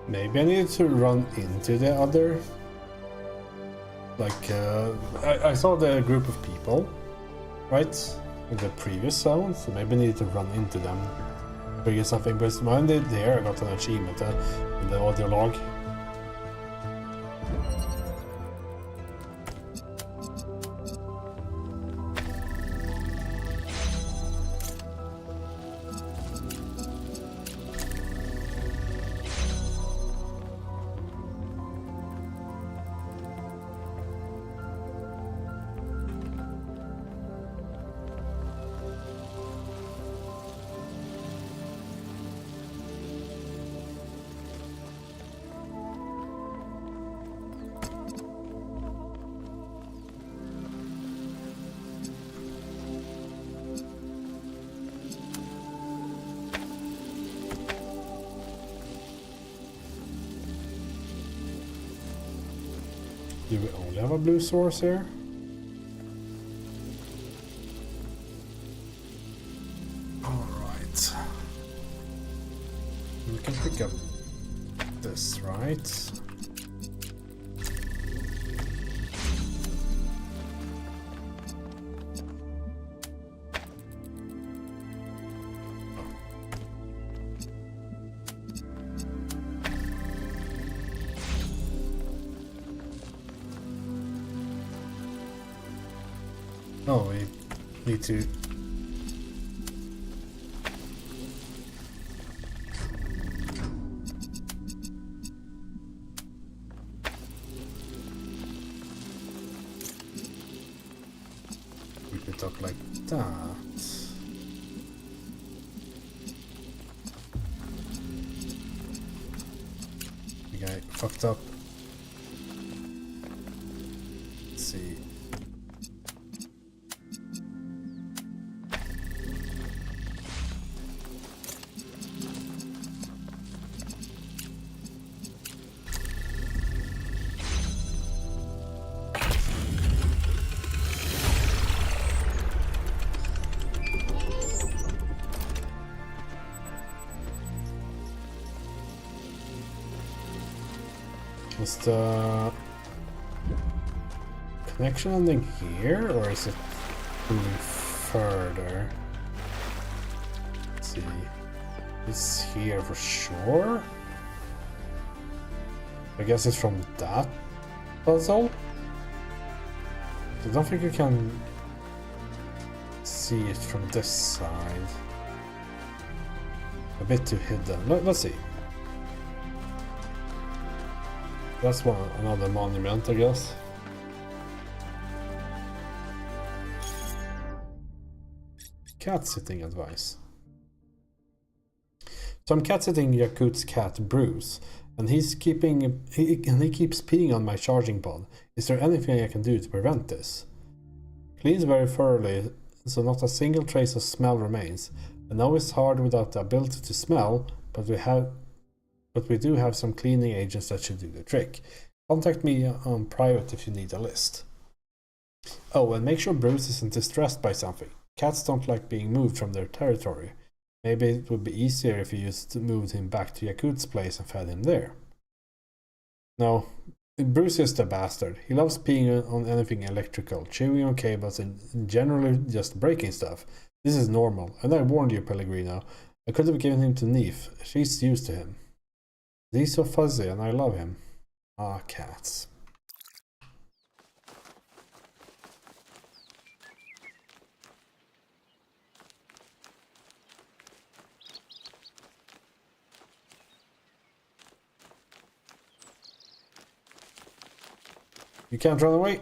Maybe I need to run into the other... Like, I saw the group of people, right, in the previous zone, so maybe I need to run into them, figure something, but when I did there, I got an achievement in the audio log. Do we only have a blue source here? Alright. We can pick up this, right? Oh, we need to... keep it up like that. The guy fucked up. Let's see. Is the connection ending here, or is it moving further? Let's see. It's here for sure. I guess it's from that puzzle. I don't think you can see it from this side. A bit too hidden. Let's see. That's another monument, I guess. Cat sitting advice. So I'm cat sitting Yakut's cat Bruce, and he keeps peeing on my charging pod. Is there anything I can do to prevent this? Cleans very thoroughly, so not a single trace of smell remains. I know it's hard without the ability to smell, but we do have some cleaning agents that should do the trick. Contact me on private if you need a list. Oh, and make sure Bruce isn't distressed by something. Cats don't like being moved from their territory. Maybe it would be easier if you just moved him back to Yakut's place and fed him there. No, Bruce is the bastard. He loves peeing on anything electrical, chewing on cables, and generally just breaking stuff. This is normal, and I warned you, Pellegrino. I could have given him to Neef. She's used to him. He's so fuzzy, and I love him. Ah, cats. You can't run away.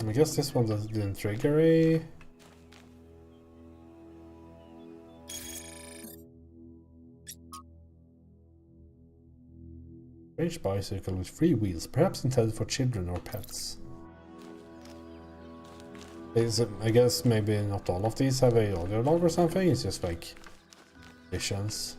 I guess this one didn't trigger a... Strange bicycle with 3 wheels, perhaps intended for children or pets. I guess maybe not all of these have a audio log or something, it's just like visions.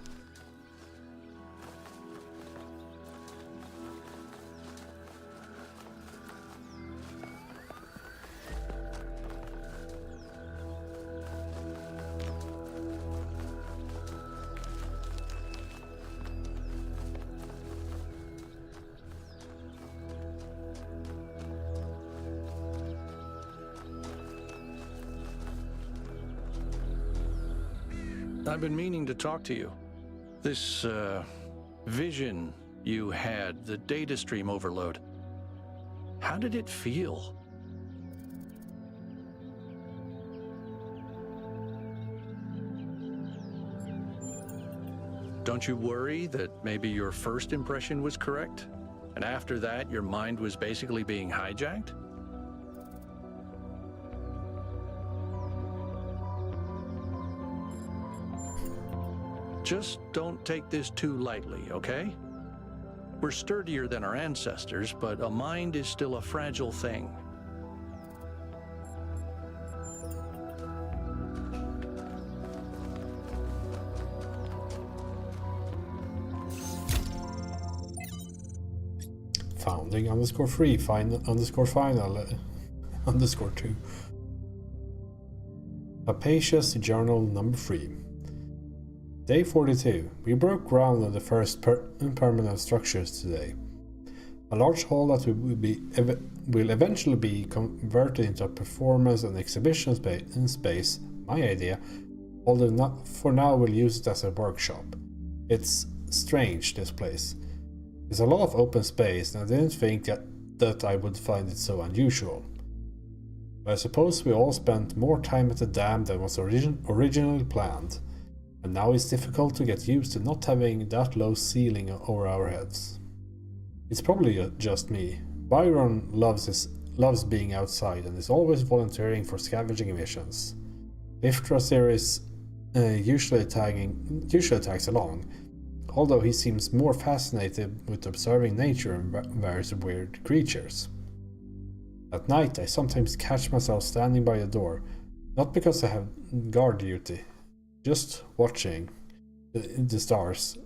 I've been meaning to talk to you. This, vision you had, the data stream overload. How did it feel? Don't you worry that maybe your first impression was correct? And after that, your mind was basically being hijacked? Just don't take this too lightly, okay? We're sturdier than our ancestors, but a mind is still a fragile thing. Founding _3, final _2. Capacious Journal number 3. Day 42. We broke ground on the first permanent structures today. A large hall that will eventually be converted into a performance and exhibition space, my idea, although for now we'll use it as a workshop. It's strange, this place. There's a lot of open space, and I didn't think that I would find it so unusual. But I suppose we all spent more time at the dam than was originally planned, and now it's difficult to get used to not having that low ceiling over our heads. It's probably just me. Byron loves being outside and is always volunteering for scavenging missions. Iftra series usually tags along, although he seems more fascinated with observing nature and various weird creatures. At night, I sometimes catch myself standing by the door, not because I have guard duty, just watching the stars.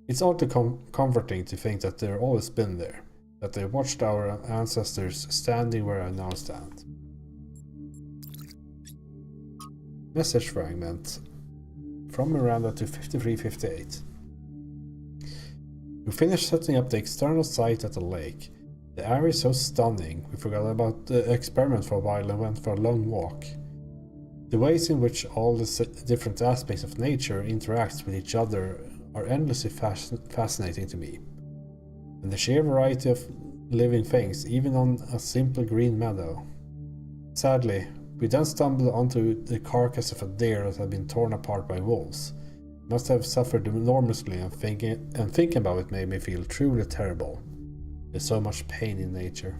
It's oddly comforting to think that they've always been there, that they watched our ancestors standing where I now stand. Message fragment from Miranda to 5358. We finished setting up the external site at the lake. The area is so stunning, we forgot about the experiment for a while and went for a long walk. The ways in which all the different aspects of nature interact with each other are endlessly fascinating to me. And the sheer variety of living things, even on a simple green meadow. Sadly, we then stumbled onto the carcass of a deer that had been torn apart by wolves. Must have suffered enormously, and thinking about it made me feel truly terrible. There's so much pain in nature.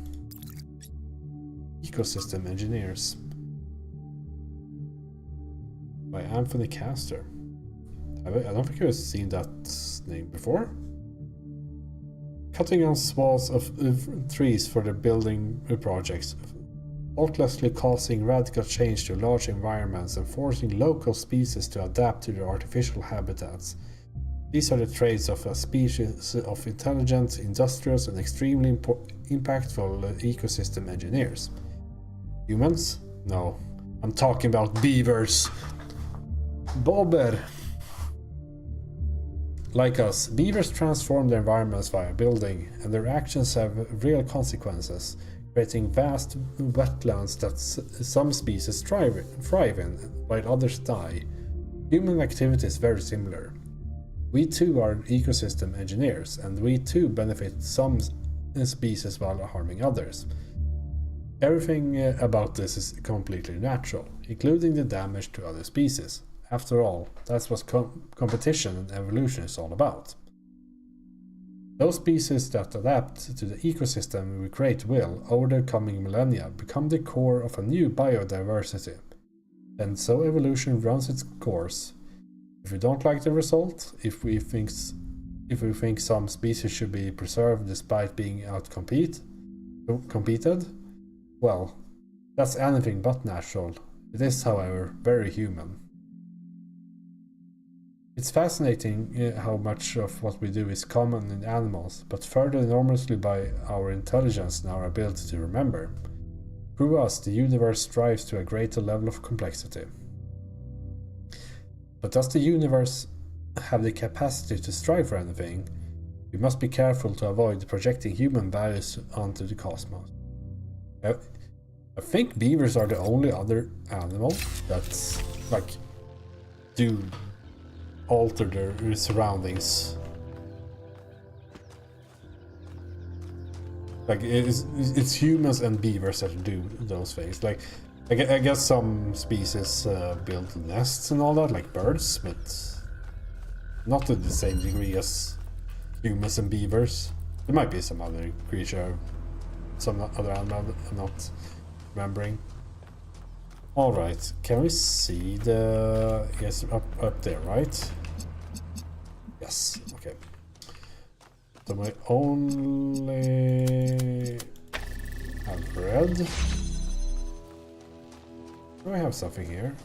Ecosystem Engineers by Anthony Castor. I don't think I've seen that name before. Cutting down swaths of trees for their building projects, faultlessly causing radical change to large environments and forcing local species to adapt to their artificial habitats. These are the traits of a species of intelligent, industrious, and extremely impactful ecosystem engineers. Humans? No. I'm talking about beavers. Bobber. Like us, beavers transform their environments via building, and their actions have real consequences, creating vast wetlands that some species thrive in, while others die. Human activity is very similar. We too are ecosystem engineers, and we too benefit some species while harming others. Everything about this is completely natural, including the damage to other species. After all, that's what competition and evolution is all about. Those species that adapt to the ecosystem we create will, over the coming millennia, become the core of a new biodiversity. And so evolution runs its course. If we don't like the result, if we think some species should be preserved despite being competed, well, that's anything but natural. It is, however, very human. It's fascinating how much of what we do is common in animals, but furthered enormously by our intelligence and our ability to remember. Through us, the universe strives to a greater level of complexity. But does the universe have the capacity to strive for anything? We must be careful to avoid projecting human values onto the cosmos. I think beavers are the only other animal that's do alter their surroundings. It's humans and beavers that do those things. I guess some species build nests and all that, like birds, but not to the same degree as humans and beavers. There might be some other creature, some other animal I'm not remembering. Alright, can we see the... Yes, up there, right? Yes. Okay. So I only have red. Do I have something here?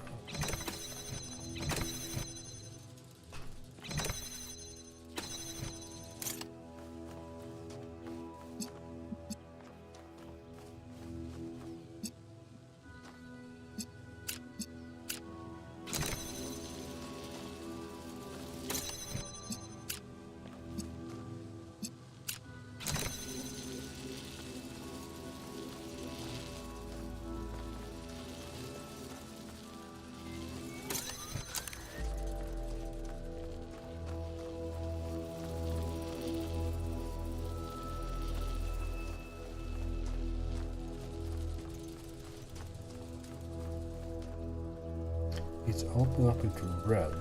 It's open up into red.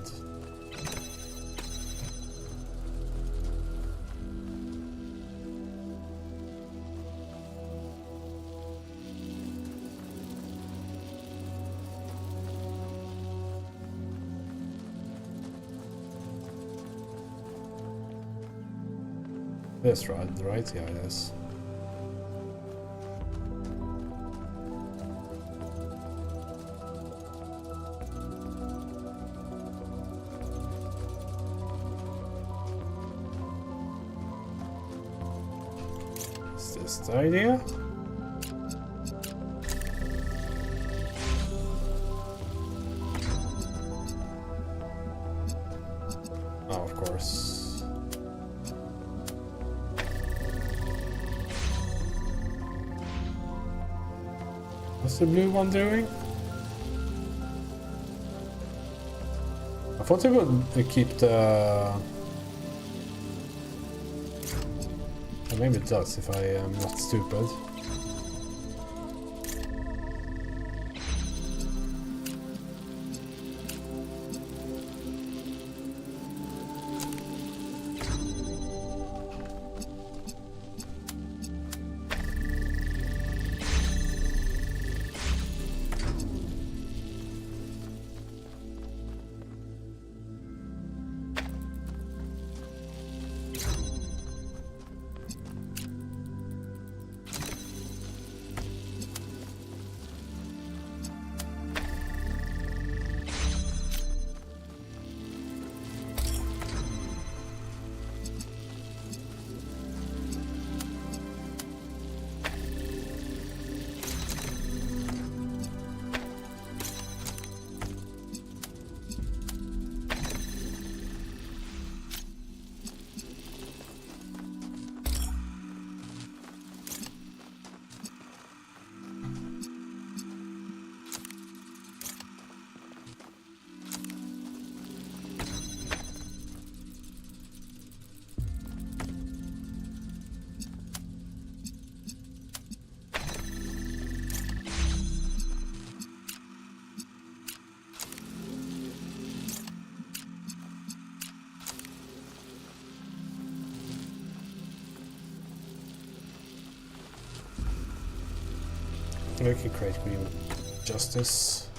This right? Yeah, it is. Is this the idea? Oh, of course. What's the blue one doing? I thought it would keep the... Or maybe it does if I am not stupid. We can create green justice.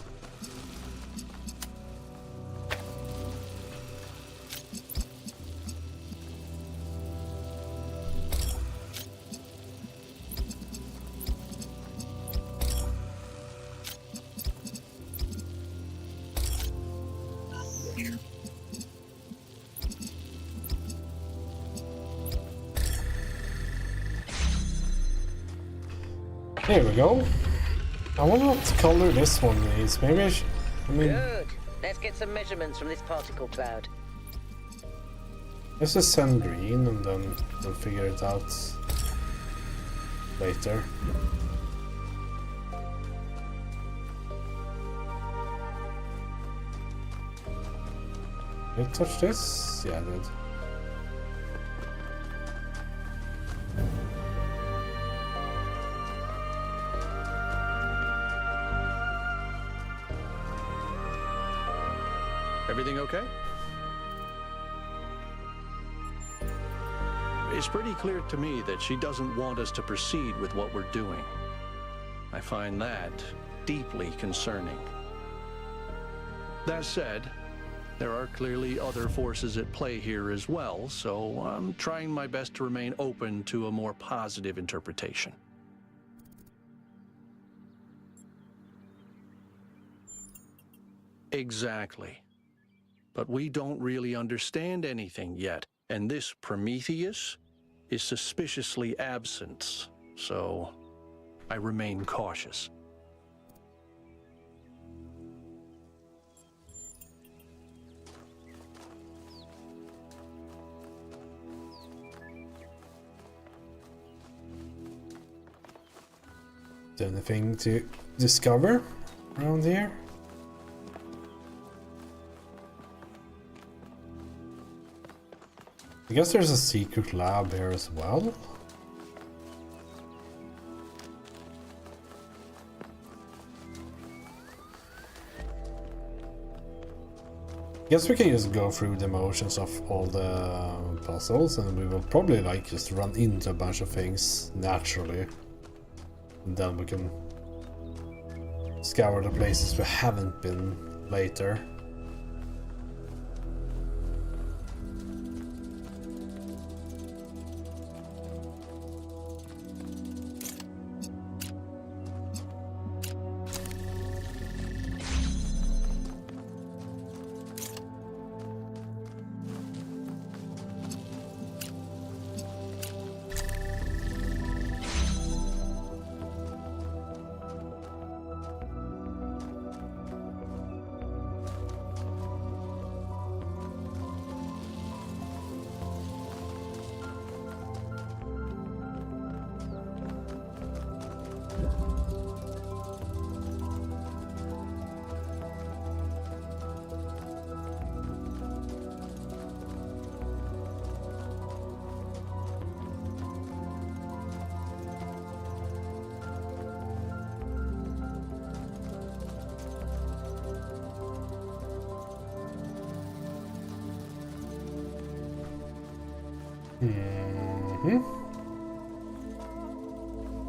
There we go. I wonder what color this one is. Maybe I mean... Good. Let's get some measurements from this particle cloud. Let's just send green and then we'll figure it out later. Did I touch this? Yeah, I did. Everything okay? It's pretty clear to me that she doesn't want us to proceed with what we're doing. I find that deeply concerning. That said, There are clearly other forces at play here as well, so I'm trying my best to remain open to a more positive interpretation. Exactly. But we don't really understand anything yet, and this Prometheus is suspiciously absent, so I remain cautious. Is there anything to discover around here? I guess there's a secret lab here as well. Guess we can just go through the motions of all the puzzles, and we will probably like just run into a bunch of things naturally. And then we can scour the places we haven't been later.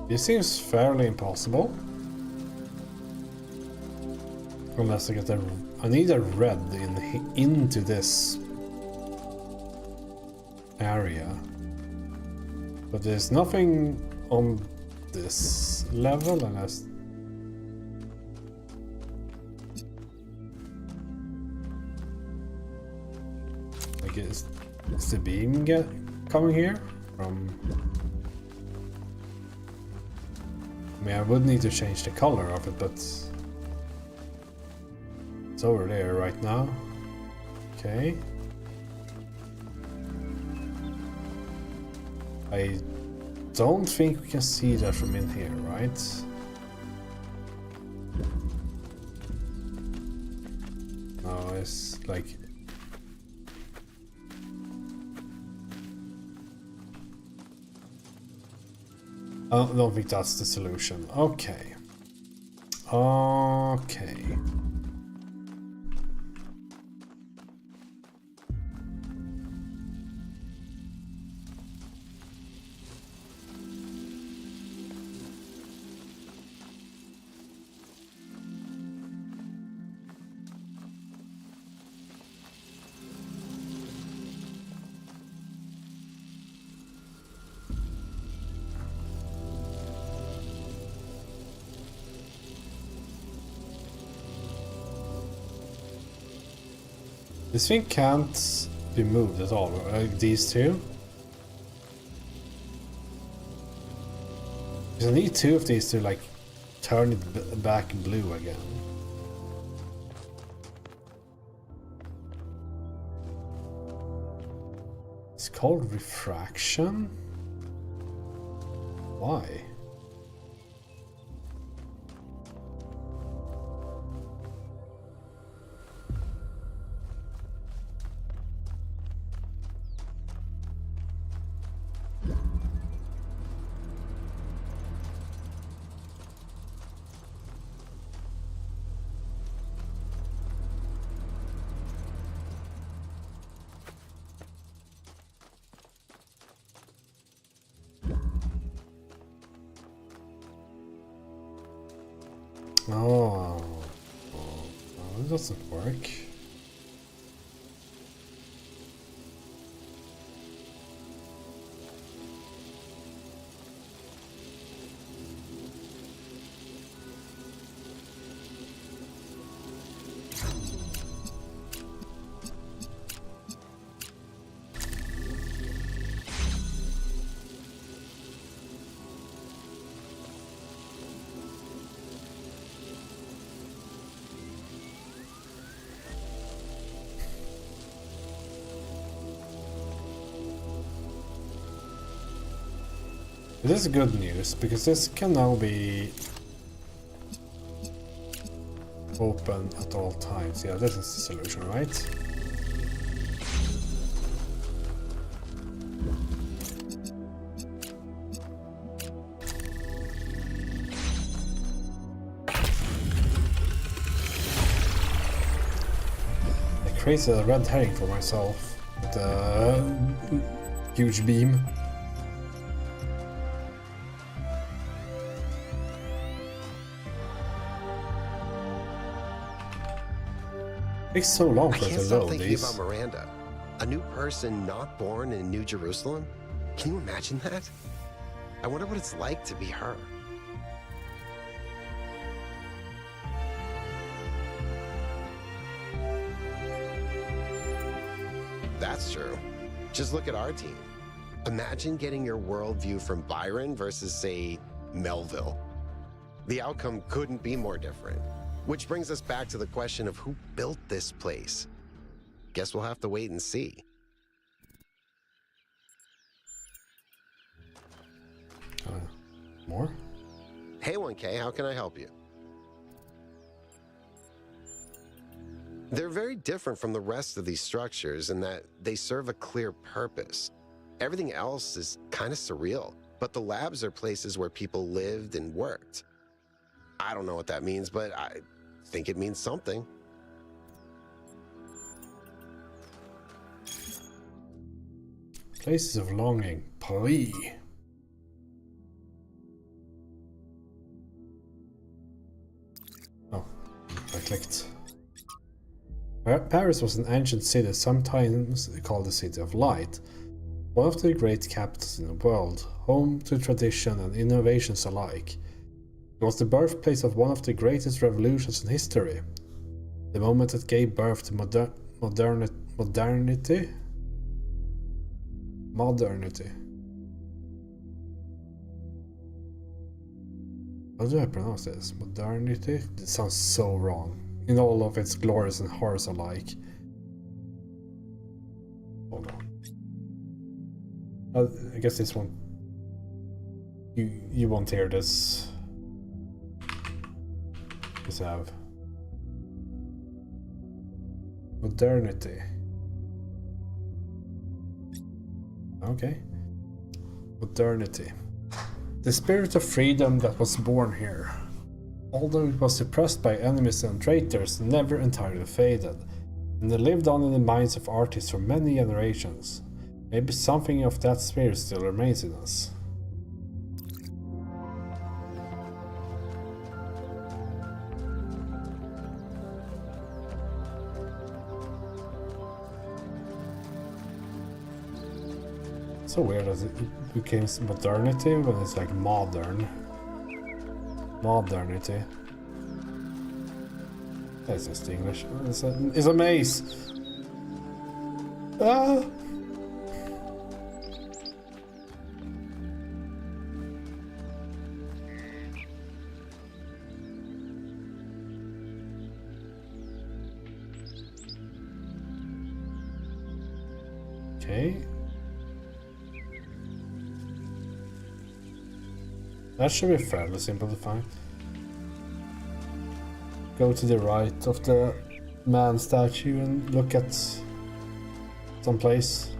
This seems fairly impossible. Unless I get a... I need a red into this area. But there's nothing on this level unless... Like is the beam coming here from... I mean, I would need to change the color of it, but it's over there right now. Okay. I don't think we can see that from in here, right? No, it's like... I don't think that's the solution. Okay. Okay. This thing can't be moved at all, like these two. Because I need two of these to like turn it back blue again. It's called refraction? Why? Oh, it doesn't work. This is good news, because this can now be open at all times. Yeah, this is the solution, right? I created a red herring for myself with a huge beam. Takes so long I for it can't to stop load thinking these. about Miranda. A new person not born in New Jerusalem? Can you imagine that? I wonder what it's like to be her. That's true. Just look at our team. Imagine getting your worldview from Byron versus, say, Melville. The outcome couldn't be more different. Which brings us back to the question of who built this place. Guess we'll have to wait and see. More? Hey 1K, how can I help you? They're very different from the rest of these structures in that they serve a clear purpose. Everything else is kind of surreal, but the labs are places where people lived and worked. I don't know what that means, but I think it means something. Places of longing. Paris. Oh, I clicked. Paris was an ancient city, sometimes called the City of Light, one of the great capitals in the world, home to tradition and innovations alike. It was the birthplace of one of the greatest revolutions in history, the moment that gave birth to modernity. How do I pronounce this? Modernity? It sounds so wrong. In all of its glories and horrors alike. Hold on. I guess this one. You won't hear this. Just have modernity. Okay. Modernity. The spirit of freedom that was born here, although it was suppressed by enemies and traitors, never entirely faded, and it lived on in the minds of artists for many generations. Maybe something of that spirit still remains in us. So weird as it became modernity when it's like modern. Modernity. That's just English. It's a maze. Ah! Okay. That should be fairly simple to find. Go to the right of the man statue and look at some place.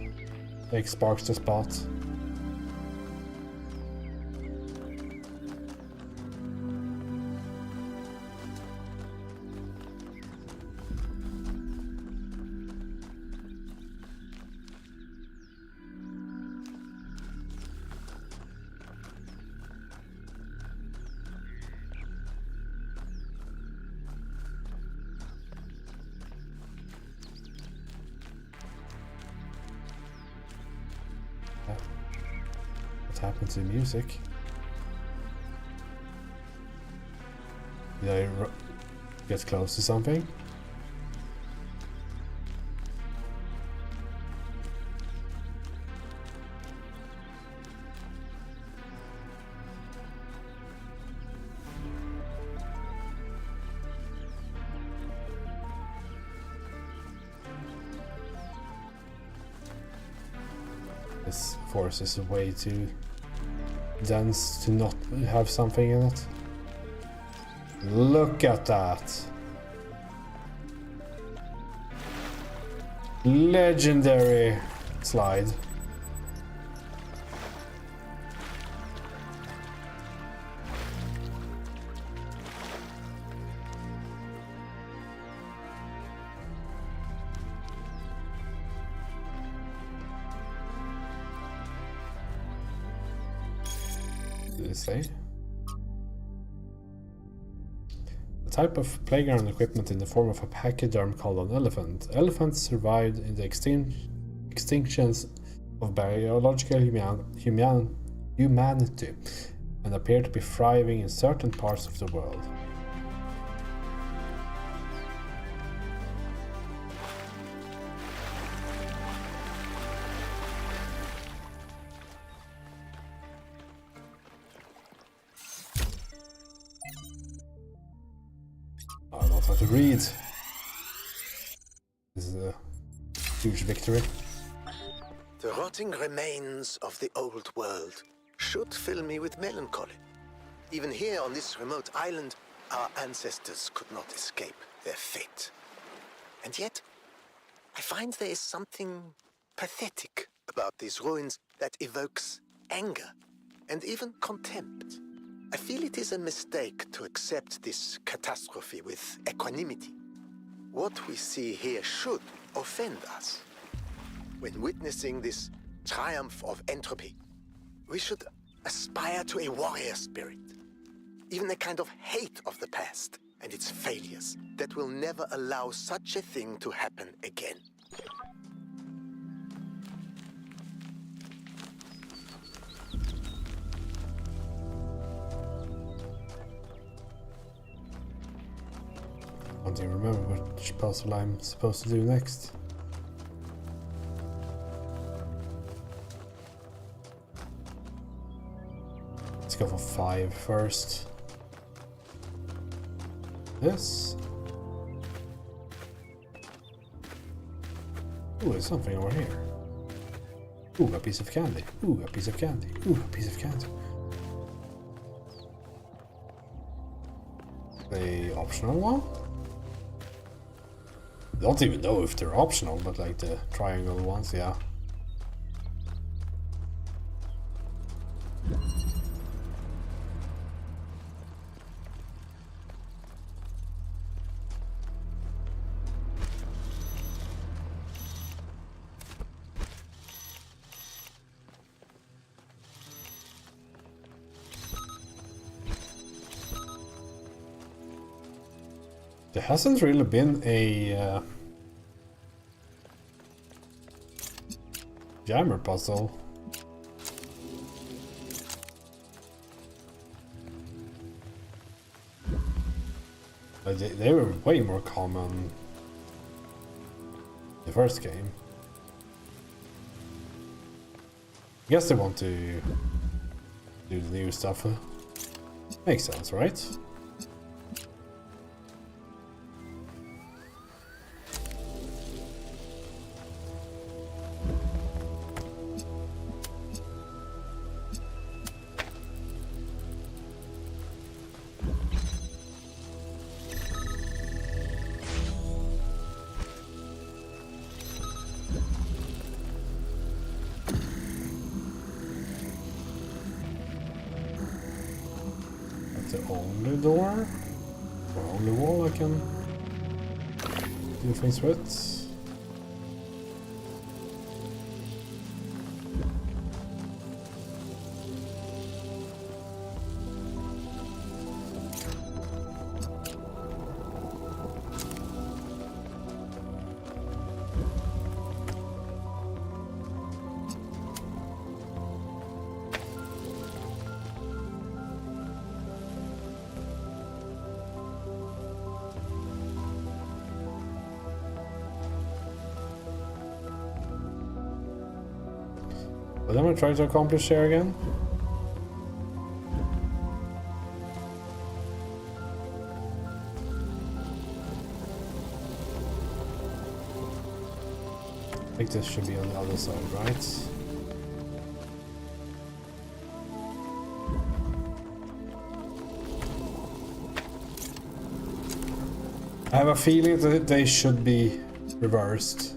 Like sparks the spot. What happened to the music? Did I get close to something? This force is way too dense to not have something in it. Look at that. Legendary slide. Did it say? A type of playground equipment in the form of a pachyderm called an elephant. Elephants survived in the extinctions of biological humanity and appear to be thriving in certain parts of the world. I don't have to read. This is a huge victory. The rotting remains of the old world should fill me with melancholy. Even here on this remote island, our ancestors could not escape their fate. And yet, I find there is something pathetic about these ruins that evokes anger and even contempt. I feel it is a mistake to accept this catastrophe with equanimity. What we see here should offend us. When witnessing this triumph of entropy, we should aspire to a warrior spirit, even a kind of hate of the past and its failures that will never allow such a thing to happen again. I don't even remember which puzzle I'm supposed to do next. Let's go for 5 first. This. Ooh, there's something over here. Ooh, a piece of candy. Ooh, a piece of candy. Ooh, a piece of candy. The optional one? I don't even know if they're optional, but like the triangle ones, yeah. There hasn't really been a jammer puzzle. They were way more common the first game. I guess they want to do the new stuff. Makes sense, right? The only door or only wall I can do things with. What am I trying to accomplish here again? I think this should be on the other side, right? I have a feeling that they should be reversed.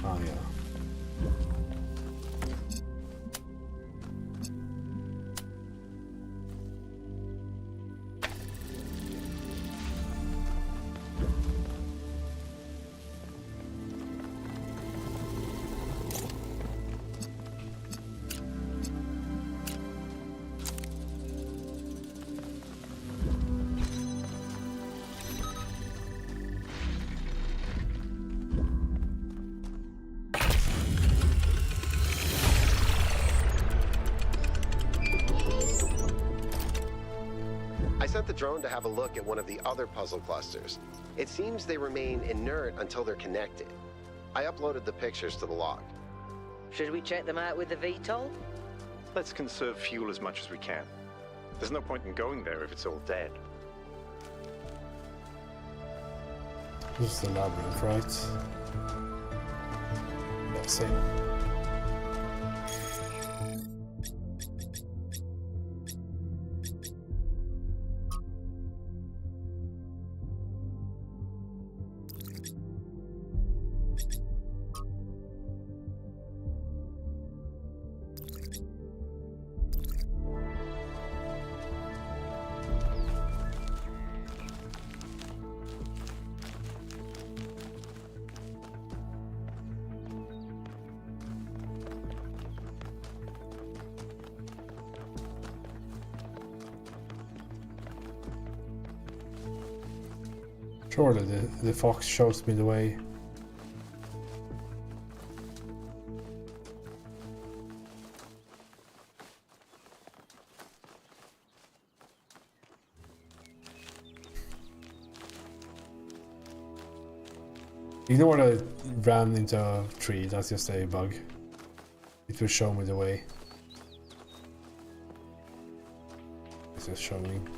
Oh yeah. I sent the drone to have a look at one of the other puzzle clusters. It seems they remain inert until they're connected. I uploaded the pictures to the log. Should we check them out with the VTOL? Let's conserve fuel as much as we can. There's no point in going there if it's all dead. This is the labyrinth, right? Yeah, same. Surely the fox shows me the way. Ignore that I ran into a tree, that's just a bug. It will show me the way. It's just showing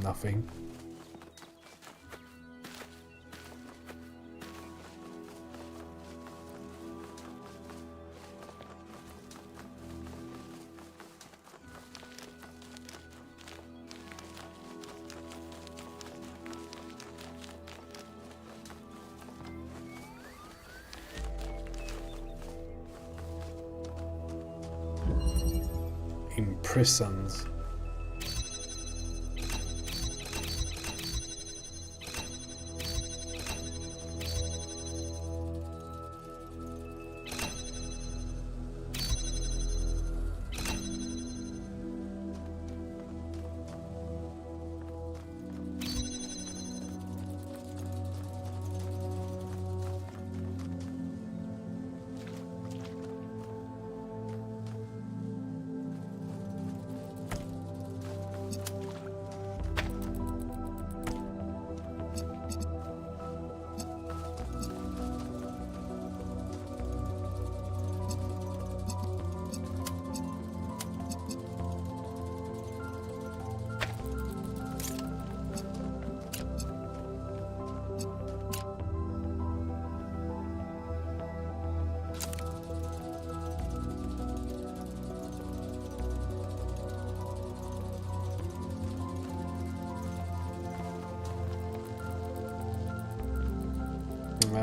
nothing. Imprisoned.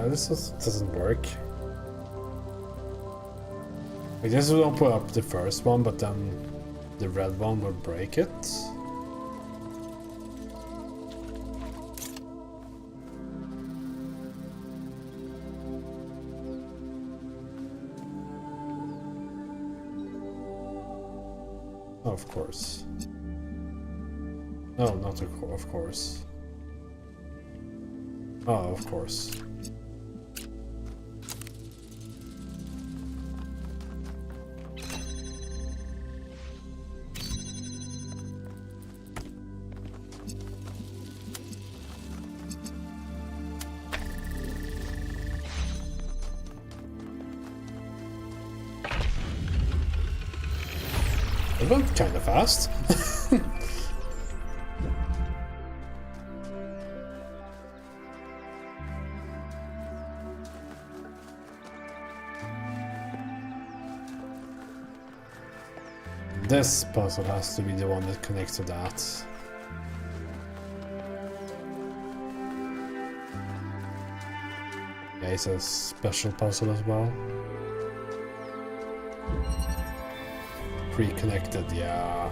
This doesn't work. I guess we'll put up the first one, but then the red one will break it. Oh, of course. No, not of course. Oh, of course. It went kind of fast. this puzzle has to be the one that connects to that. Yeah, it's a special puzzle as well. Pre-connected, yeah.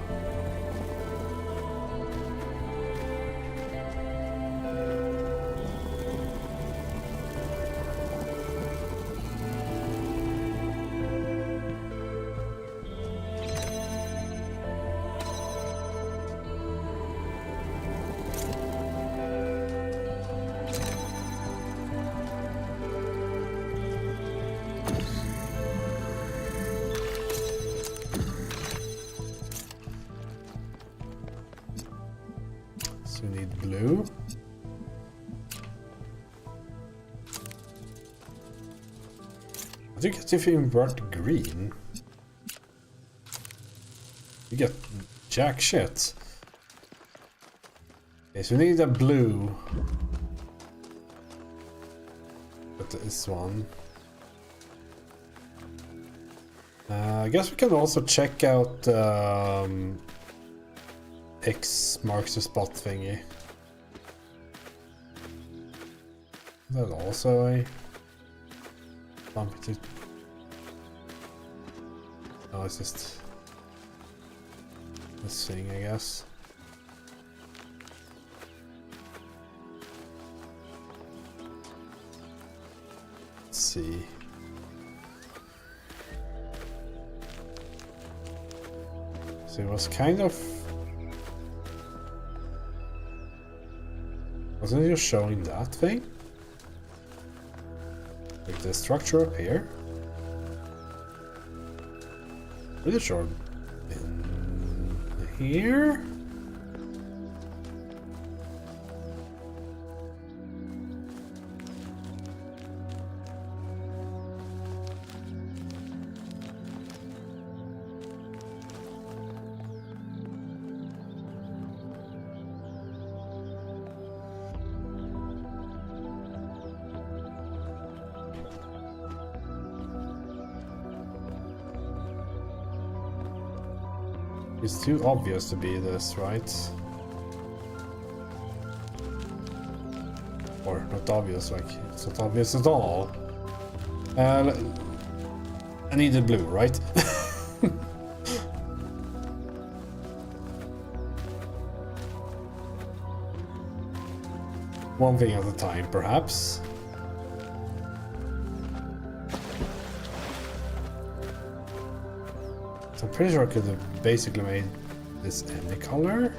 So we need blue. I think if you invert green, you get jack shit. Okay, so we need a blue. But this one. I guess we can also check out X marks the spot thingy. Is that also a bump it? No, it's just this thing, I guess. Let's see. So it was kind of... Wasn't it just showing that thing? Like the structure up here? Pretty sure in here? It's too obvious to be this, right? Or not obvious, like it's not obvious at all. I needed blue, right? One thing at a time, perhaps. I'm pretty sure I could have basically made this any color.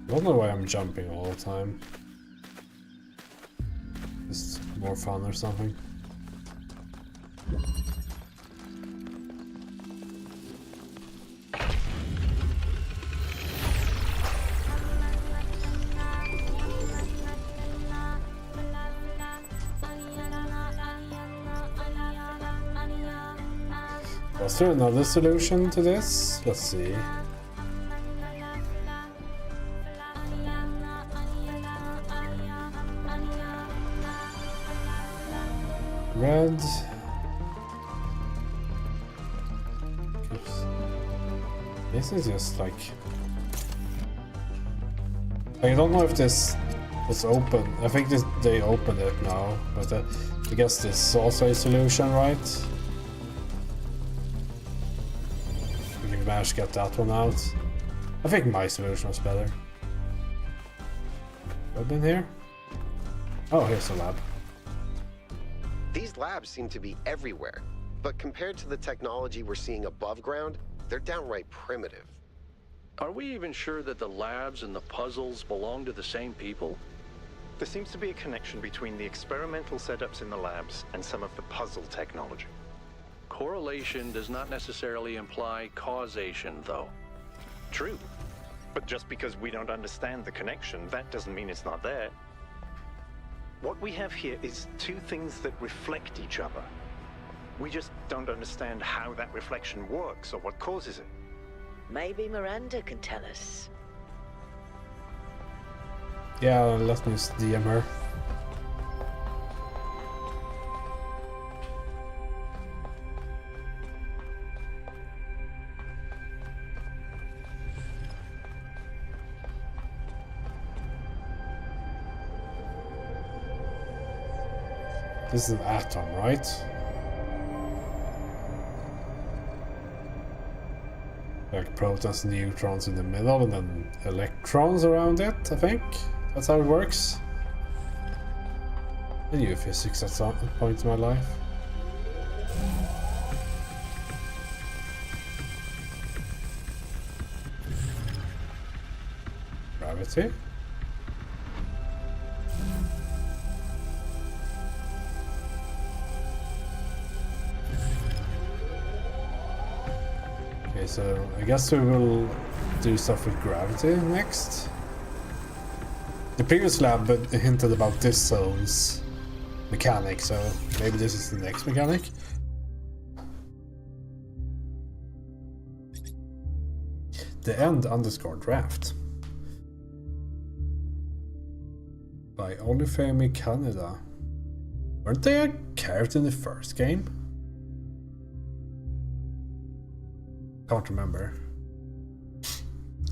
I don't know why I'm jumping all the time. Just more fun or something. Was there another solution to this? Let's see. Red. This is just like... I don't know if this It's open. I think they opened it now, but I guess this is also a solution, right? We managed to get that one out. I think my solution was better. I've been here. Oh, here's a lab. These labs seem to be everywhere, but compared to the technology we're seeing above ground, they're downright primitive. Are we even sure that the labs and the puzzles belong to the same people? There seems to be a connection between the experimental setups in the labs and some of the puzzle technology. Correlation does not necessarily imply causation, though. True. But just because we don't understand the connection, that doesn't mean it's not there. What we have here is two things that reflect each other. We just don't understand how that reflection works or what causes it. Maybe Miranda can tell us. Yeah, let me DM her. This is an atom, right? Like protons and neutrons in the middle and then electrons around it, I think. That's how it works. I knew physics at some point in my life. Gravity. Okay, so I guess we will do stuff with gravity next. The previous lab hinted about this zone's mechanic, so maybe this is the next mechanic. The End _ Draft by Olufemi Canada. Weren't they a character in the first game? Can't remember.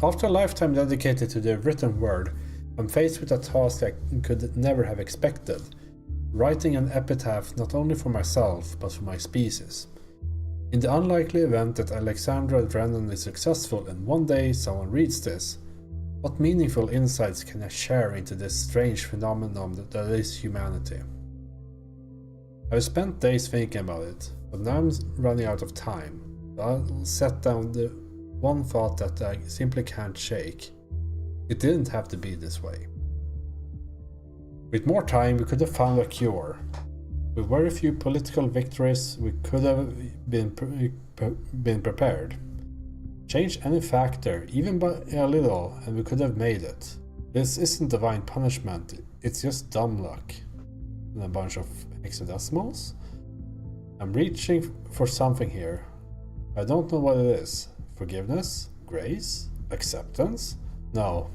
After a lifetime dedicated to the written word, I'm faced with a task I could never have expected. Writing an epitaph not only for myself, but for my species. In the unlikely event that Alexandra Drennan is successful and one day someone reads this, what meaningful insights can I share into this strange phenomenon that is humanity? I've spent days thinking about it, but now I'm running out of time. I'll set down the one thought that I simply can't shake. It didn't have to be this way. With more time, we could have found a cure. With very few political victories, we could have been prepared. Change any factor, even by a little, and we could have made it. This isn't divine punishment, it's just dumb luck. And a bunch of hexadecimals? I'm reaching for something here. I don't know what it is. Forgiveness? Grace? Acceptance? No.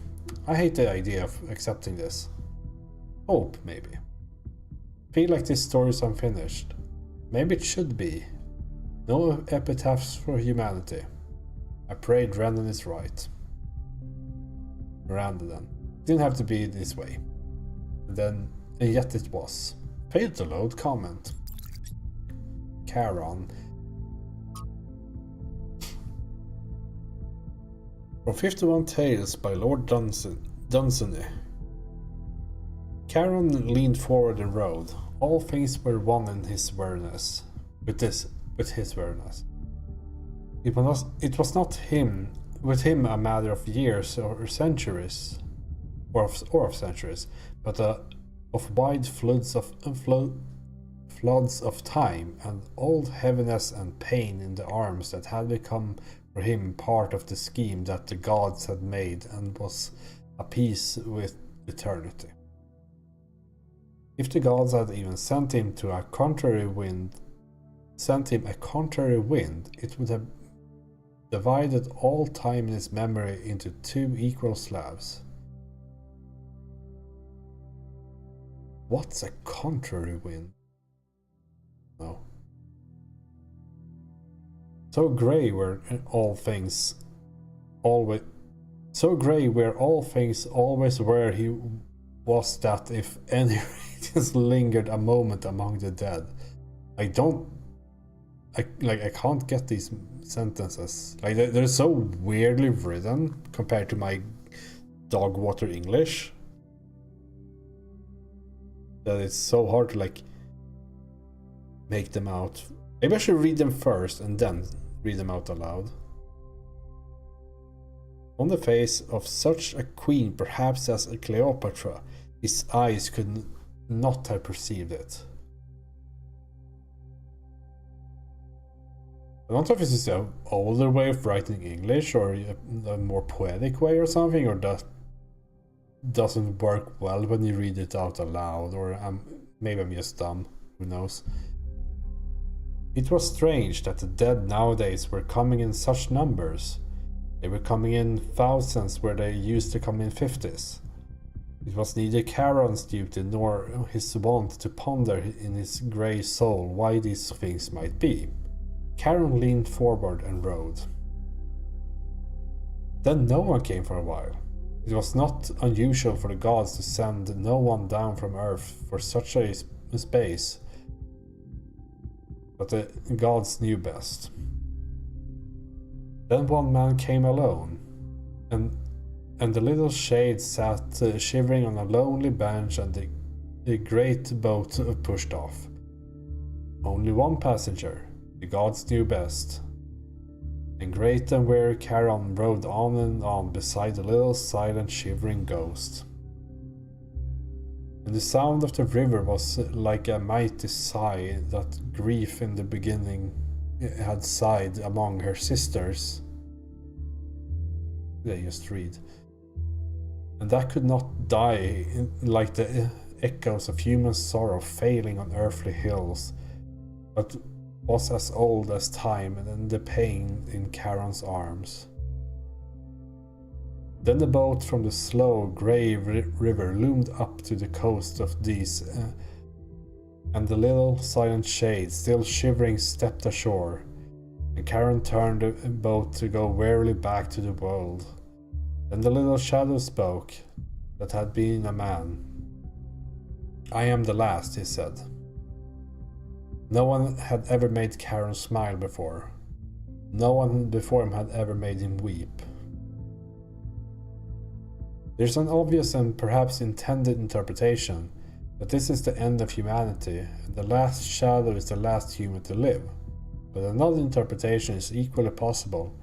I hate the idea of accepting this. Hope, maybe. Feel like this story is unfinished. Maybe it should be. No epitaphs for humanity. I pray Drennan is right. Miranda then. It didn't have to be this way. And yet it was. Failed to load comment. Charon. From 51 Tales by Lord Dunsany. Charon leaned forward and rode. All things were one in his awareness. With his awareness. It was not him, with him a matter of years or centuries, or of centuries, but of wide floods of time and old heaviness and pain in the arms that had become for him part of the scheme that the gods had made and was a piece with eternity. If the gods had even sent him a contrary wind, it would have divided all time in his memory into two equal slabs. What's a contrary wind? No. So grey were all things always were he was that if any radiance lingered a moment among the dead. I can't get these sentences. Like they're so weirdly written compared to my dog water English that it's so hard to like make them out. Maybe I should read them first and then read them out aloud. On the face of such a queen, perhaps as a Cleopatra, his eyes could not have perceived it. I don't know if this is an older way of writing English or a more poetic way or something, or that doesn't work well when you read it out aloud, or maybe I'm just dumb, who knows. It was strange that the dead nowadays were coming in such numbers. They were coming in thousands where they used to come in 50s. It was neither Charon's duty nor his want to ponder in his grey soul why these things might be. Charon leaned forward and rode. Then no one came for a while. It was not unusual for the gods to send no one down from Earth for such a space, but the gods knew best. Then one man came alone, and the little shade sat shivering on a lonely bench, and the great boat pushed off. Only one passenger, the gods knew best. And great and weary Charon rode on and on beside the little silent shivering ghost. And the sound of the river was like a mighty sigh that grief in the beginning had sighed among her sisters. They just read. And that could not die like the echoes of human sorrow failing on earthly hills, but was as old as time and the pain in Charon's arms. Then the boat from the slow, grey river loomed up to the coast of these, and the little silent shade, still shivering, stepped ashore, and Charon turned the boat to go wearily back to the world. Then the little shadow spoke, that had been a man. "I am the last," he said. No one had ever made Charon smile before. No one before him had ever made him weep. There's an obvious and perhaps intended interpretation that this is the end of humanity, and the last shadow is the last human to live. But another interpretation is equally possible,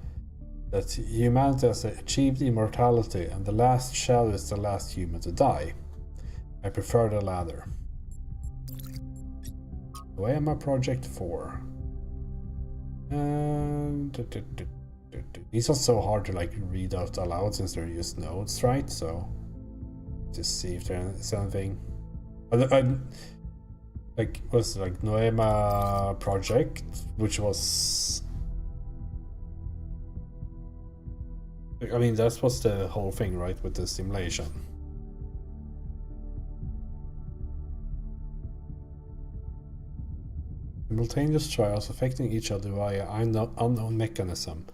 that humanity has achieved immortality, and the last shadow is the last human to die. I prefer the latter. Why am I project 4? These are so hard to like read out aloud since they're just notes, right? So just see if there's anything. I like was like Noema project, which was, I mean, that was the whole thing, right, with the simulation. Simultaneous trials affecting each other via unknown mechanism.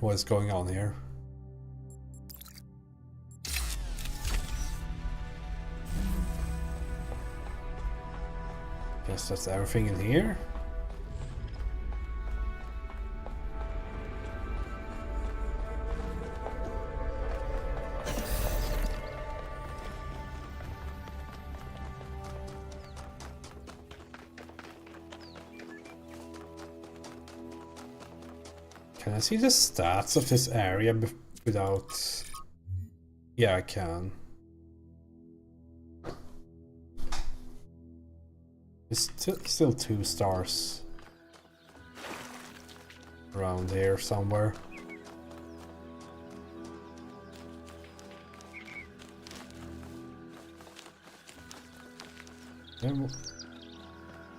What is going on here? Guess that's everything in here. Can I see the stats of this area without... Yeah, I can. It's still 2 stars around here somewhere.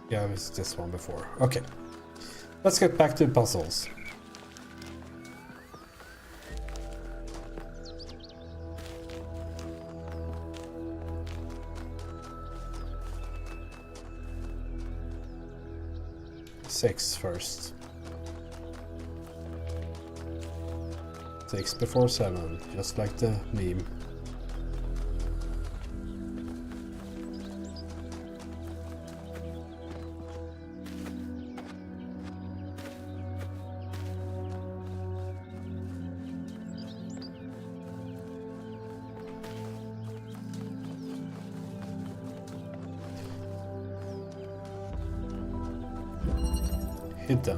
Yeah, it was this one before. Okay, let's get back to puzzles. Six first. 6 before 7, just like the meme. hidden.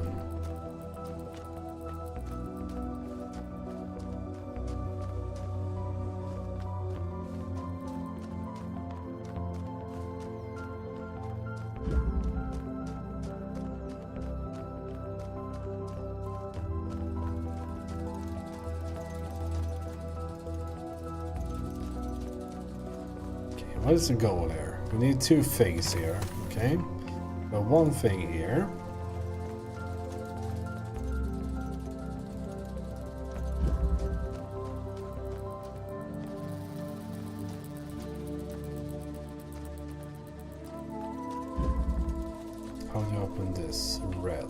What is the goal here? We need 2 things here, okay? But 1 thing here. How do you open this? Red.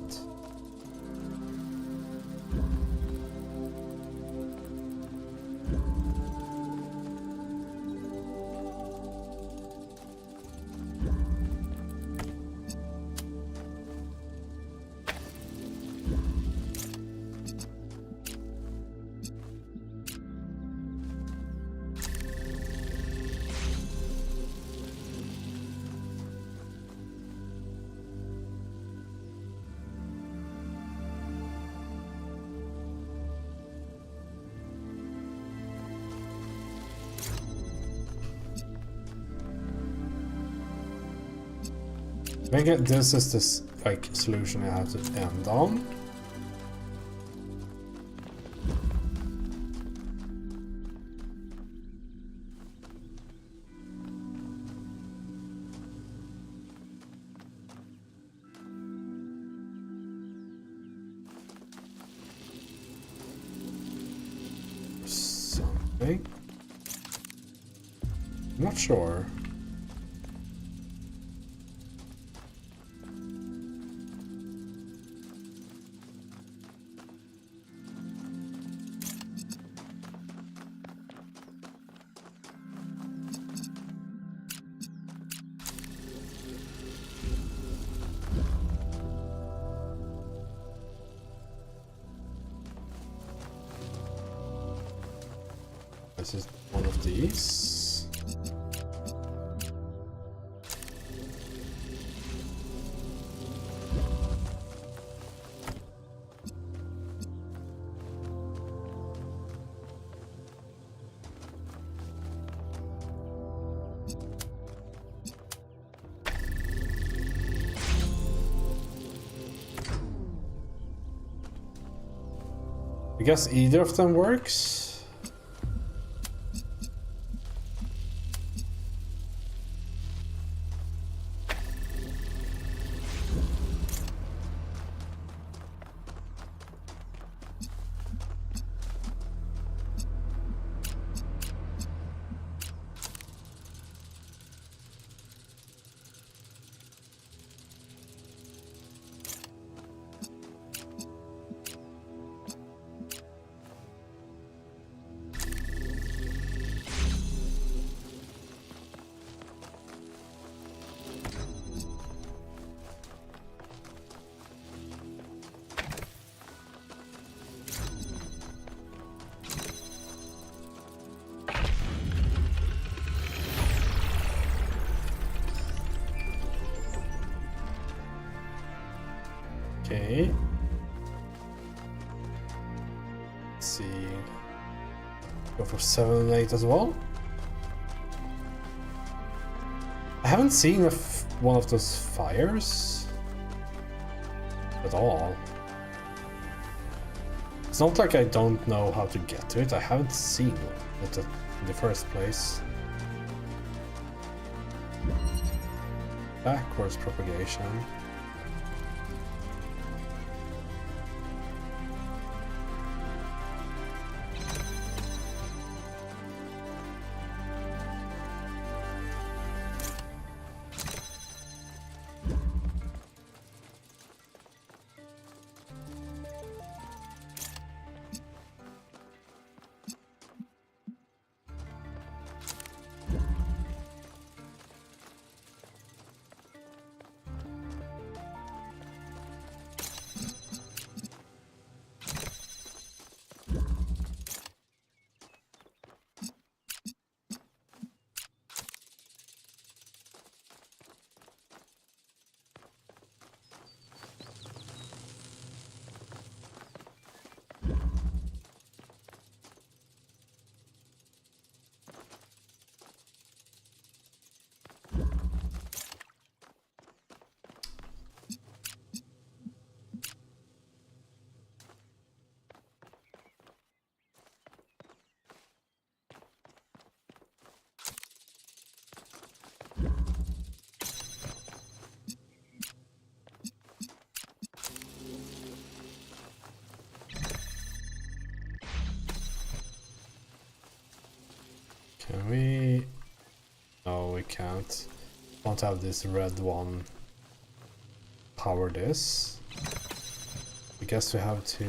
I get this is this like solution I have to end on. Something. I'm not sure. This is one of these. I guess either of them works. Okay. Let's see. Go for 7 and 8 as well. I haven't seen one of those fires at all. It's not like I don't know how to get to it. I haven't seen it in the first place. Backwards propagation. can't. Want to have this red one power this. I guess we have to...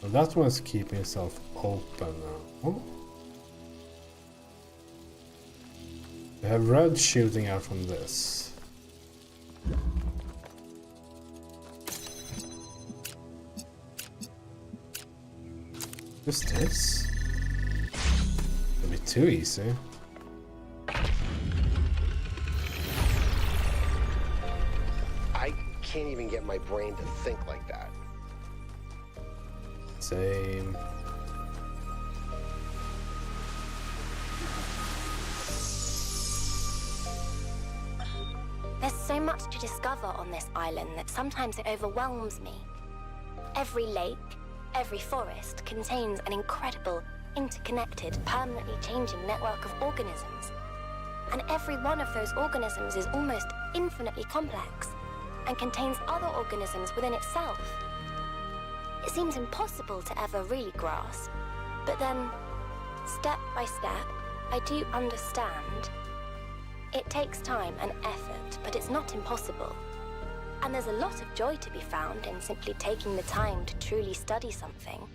Well, that one's keeping itself open now. Oh. We have red shooting out from this. What's this? It'll be too easy. I can't even get my brain to think like that. Same. There's so much to discover on this island that sometimes it overwhelms me. Every lake, every forest contains an incredible, interconnected, permanently changing network of organisms. And every one of those organisms is almost infinitely complex and contains other organisms within itself. It seems impossible to ever really grasp. But then, step by step, I do understand. It takes time and effort, but it's not impossible. And there's a lot of joy to be found in simply taking the time to truly study something.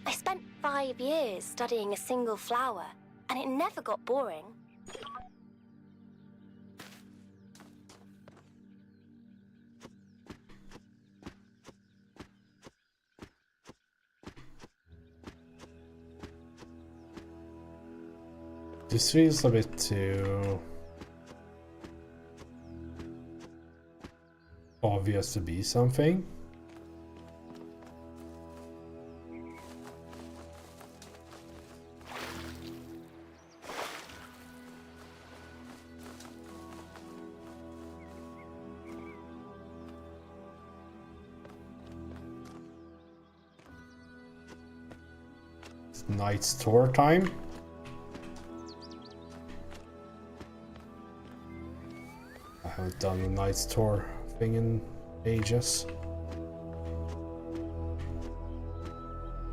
I spent 5 years studying a single flower, and it never got boring. This feels a bit too obvious to be something. It's Knight's Tour time. I haven't done the Knight's Tour thing in ages.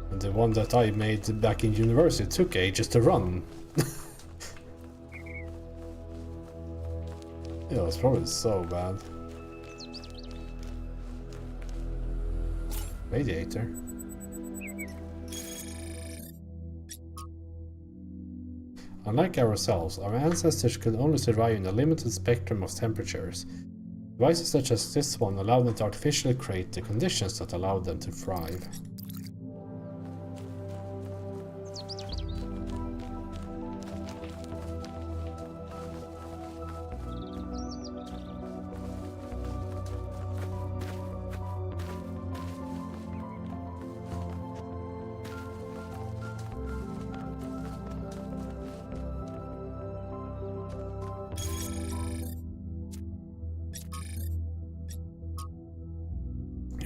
And the one that I made back in university took ages to run. Yeah, it's probably so bad. Radiator. Unlike ourselves, our ancestors could only survive in a limited spectrum of temperatures. Devices such as this one allow them to artificially create the conditions that allow them to thrive.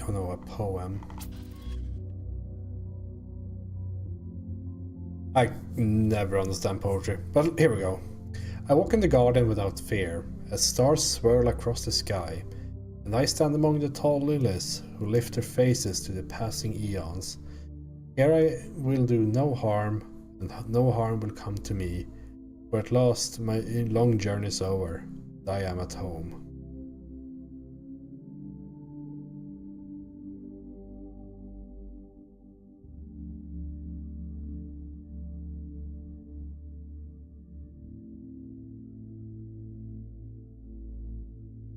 Oh no, a poem. I never understand poetry, but here we go. I walk in the garden without fear, as stars swirl across the sky, and I stand among the tall lilies who lift their faces to the passing eons. Here I will do no harm, and no harm will come to me, for at last my long journey is over, and I am at home.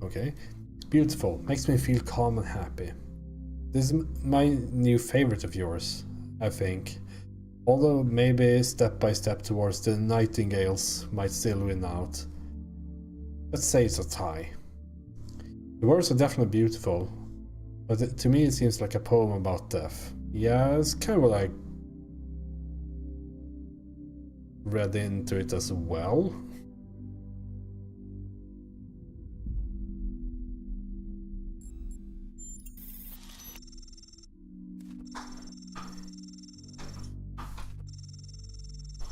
Okay, beautiful, makes me feel calm and happy. This is my new favorite of yours, I think. Although maybe step by step towards the nightingales might still win out. Let's say it's a tie. The words are definitely beautiful, but to me it seems like a poem about death. Yeah, it's kind of what I read into it as well.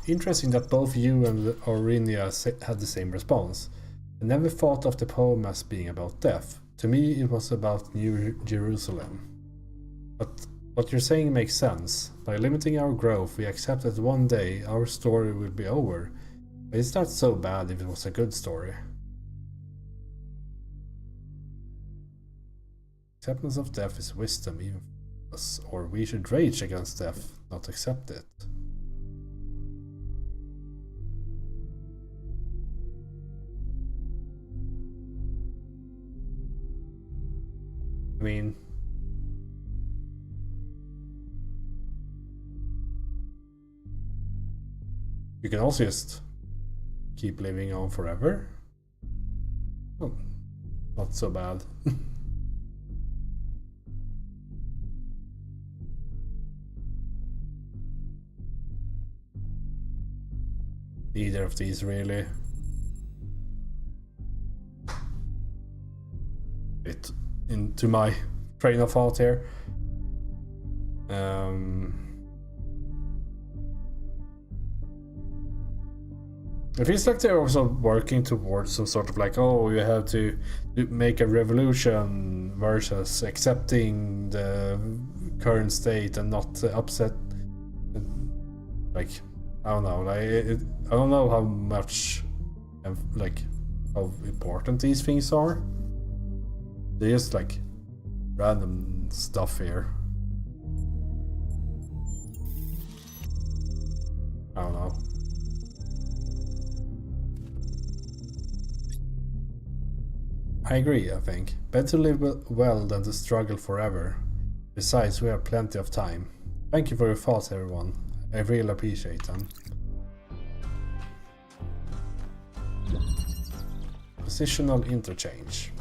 Interesting that both you and Aurinia had the same response. I never thought of the poem as being about death. To me it was about New Jerusalem. But What you're saying makes sense. By limiting our growth, we accept that one day our story will be over. But it's not so bad if it was a good story. Acceptance of death is wisdom, even for us, or we should rage against death, not accept it. I mean, you can also just keep living on forever. Oh, not so bad. Neither of these really. Bit into my train of thought here. It feels like they're also working towards some sort of like, oh, you have to make a revolution versus accepting the current state and not upset. Like, I don't know. Like, I don't know how much, like, how important these things are. They're just like random stuff here. I don't know. I agree, I think. Better to live well than to struggle forever. Besides, we have plenty of time. Thank you for your thoughts, everyone. I really appreciate them. Positional interchange.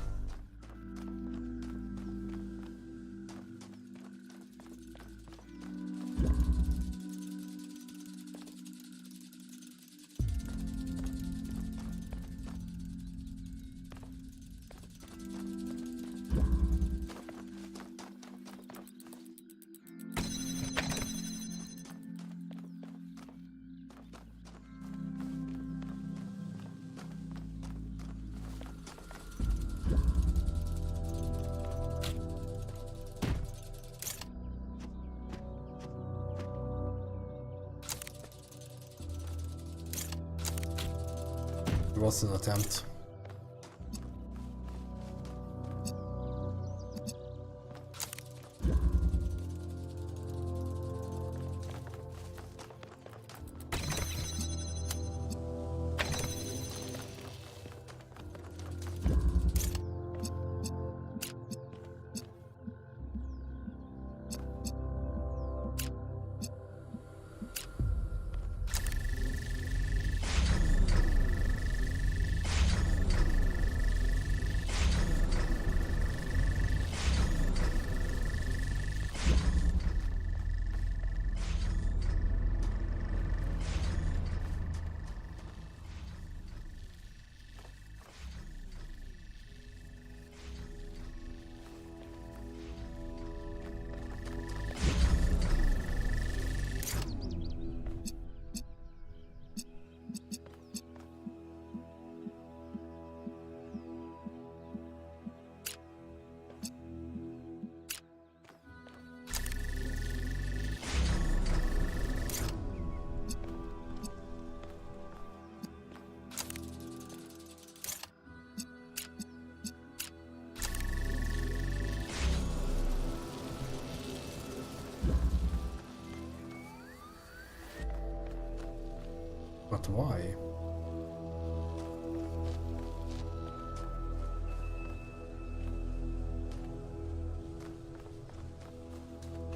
It was an attempt. But why?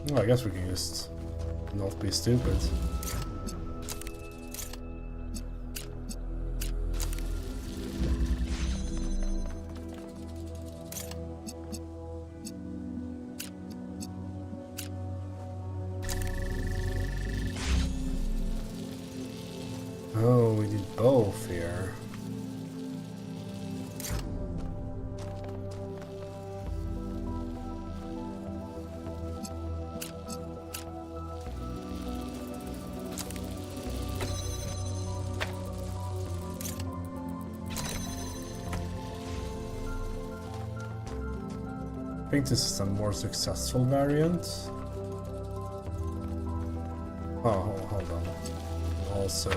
Well, I guess we can just not be stupid. Oh, we did both here. I think this is a more successful variant. Oh, hold on. Also,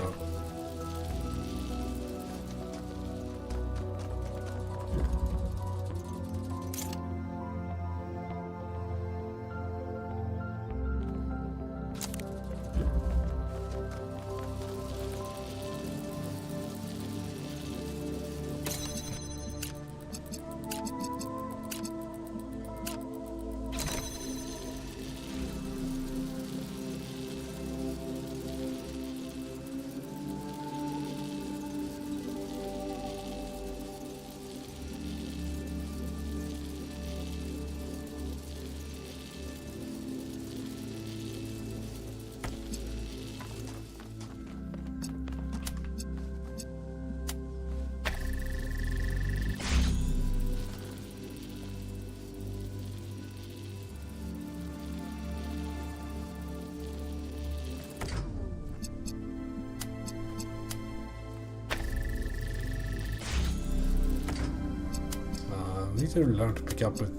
need to learn to pick up with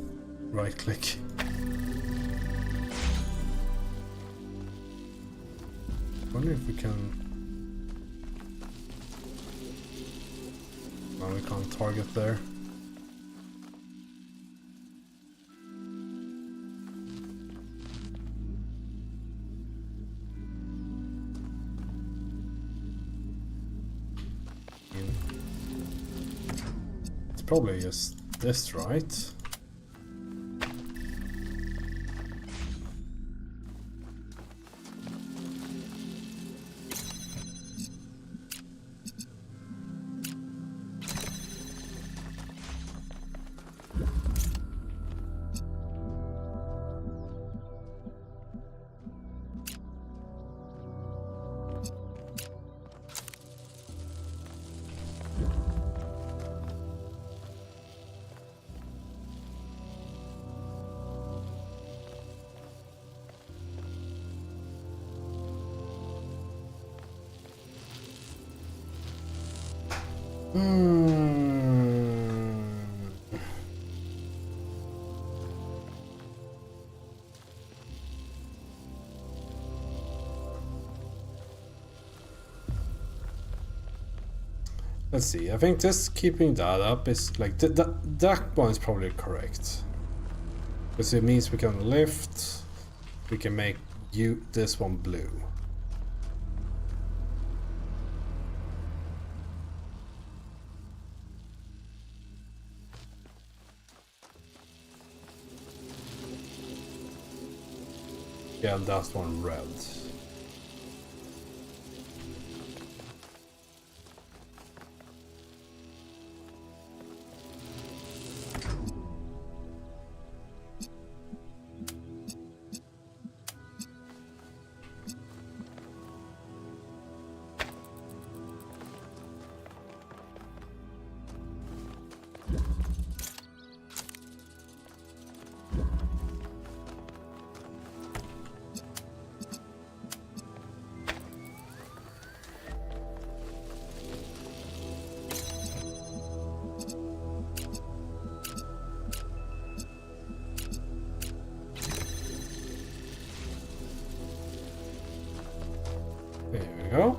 right click. Wonder if we can. No, we can't target there. It's probably just this, right? Let's see, I think just keeping that up is like, that one is probably correct. Because it means we can lift, we can make this one blue. Yeah, and that one red. There we go.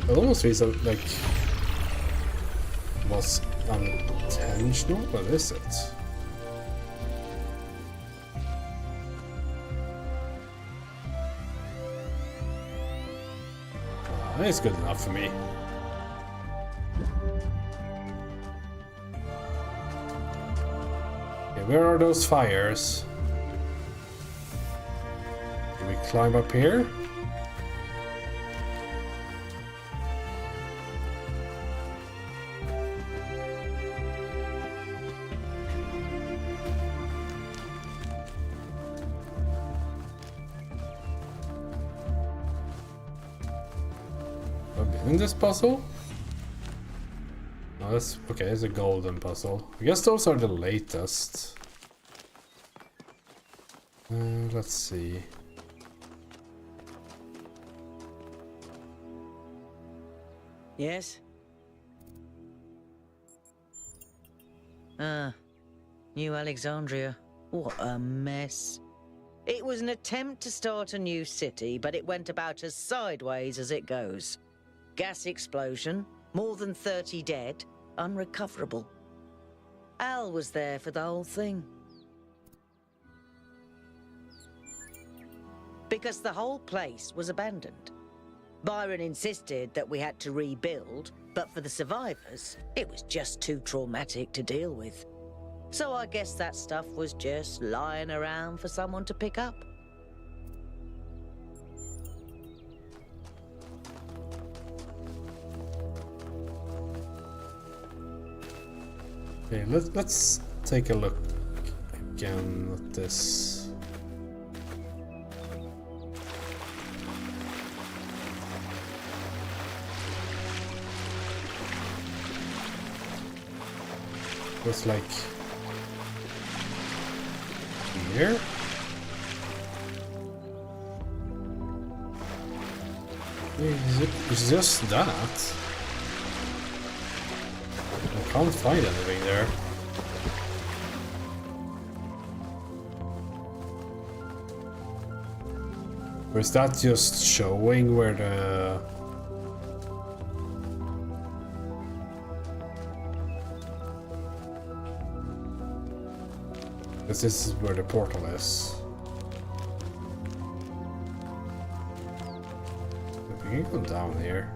It almost feels like was unintentional. What is it? It's good enough for me. Okay, where are those fires? Can we climb up here? In this puzzle? No, that's okay, it's a golden puzzle. I guess those are the latest. Let's see. Yes? New Alexandria. What a mess. It was an attempt to start a new city, but it went about as sideways as it goes. Gas explosion, more than 30 dead, unrecoverable. Al was there for the whole thing. Because the whole place was abandoned. Byron insisted that we had to rebuild, but for the survivors, it was just too traumatic to deal with. So I guess that stuff was just lying around for someone to pick up. Okay, let's take a look again at this. It's like here. It's just that. I can't find anything there. Or is that just showing where the... This is where the portal is. We can go down here.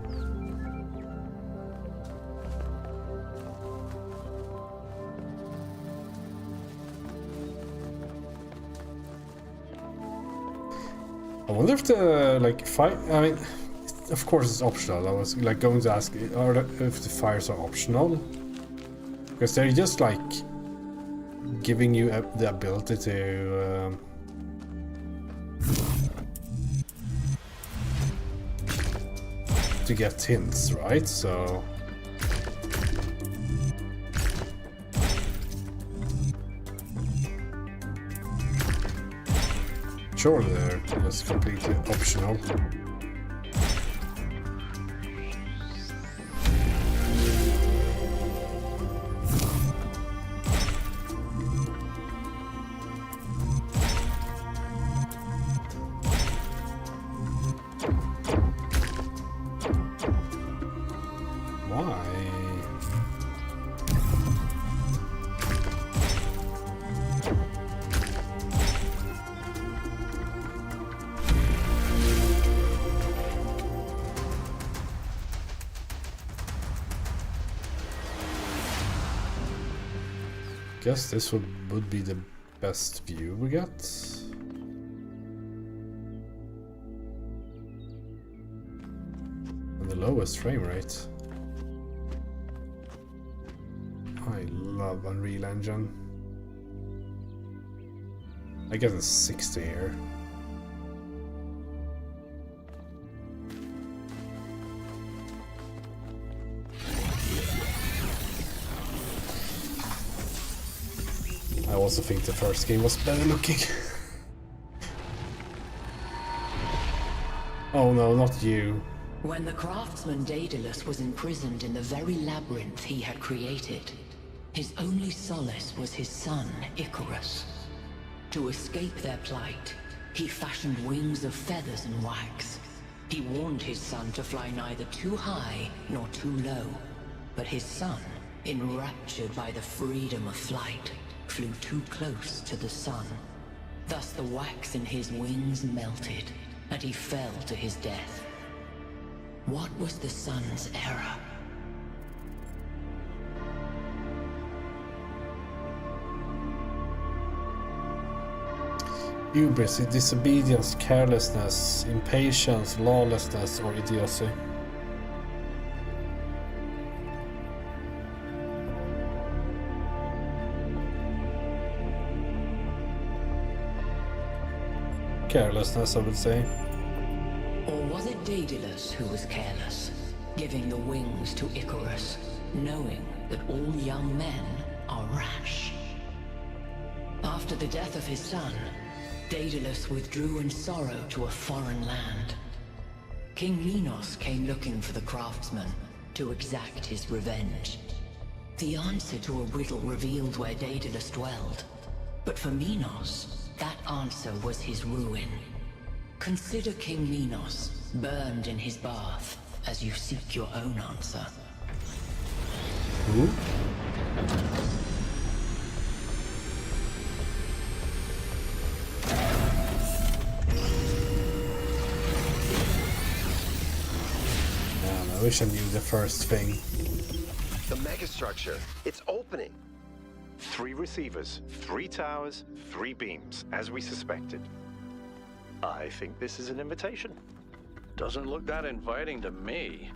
I wonder if the like fight. I mean, of course it's optional. I was like going to ask, if the fires are optional, because they're just like giving you the ability to get hints, right? So surely they're just completely optional. Guess this would be the best view we get. And the lowest frame rate. I love Unreal Engine. I guess it's 60 here. I also think the first game was better looking. Oh no, not you. When the craftsman Daedalus was imprisoned in the very labyrinth he had created, his only solace was his son, Icarus. To escape their plight, he fashioned wings of feathers and wax. He warned his son to fly neither too high nor too low, but his son, enraptured by the freedom of flight, flew too close to the sun. Thus the wax in his wings melted, and he fell to his death. What was the sun's error? Hubris, disobedience, carelessness, impatience, lawlessness, or idiocy. Carelessness, I would say. Or was it Daedalus who was careless, giving the wings to Icarus, knowing that all young men are rash? After the death of his son, Daedalus withdrew in sorrow to a foreign land. King Minos came looking for the craftsman to exact his revenge. The answer to a riddle revealed where Daedalus dwelled, but for Minos, That answer was his ruin. Consider King Minos, burned in his bath, as you seek your own answer. Who? I wish I knew the first thing. The megastructure. It's opening. 3 receivers, 3 towers, 3 beams, as we suspected. I think this is an invitation. Doesn't look that inviting to me.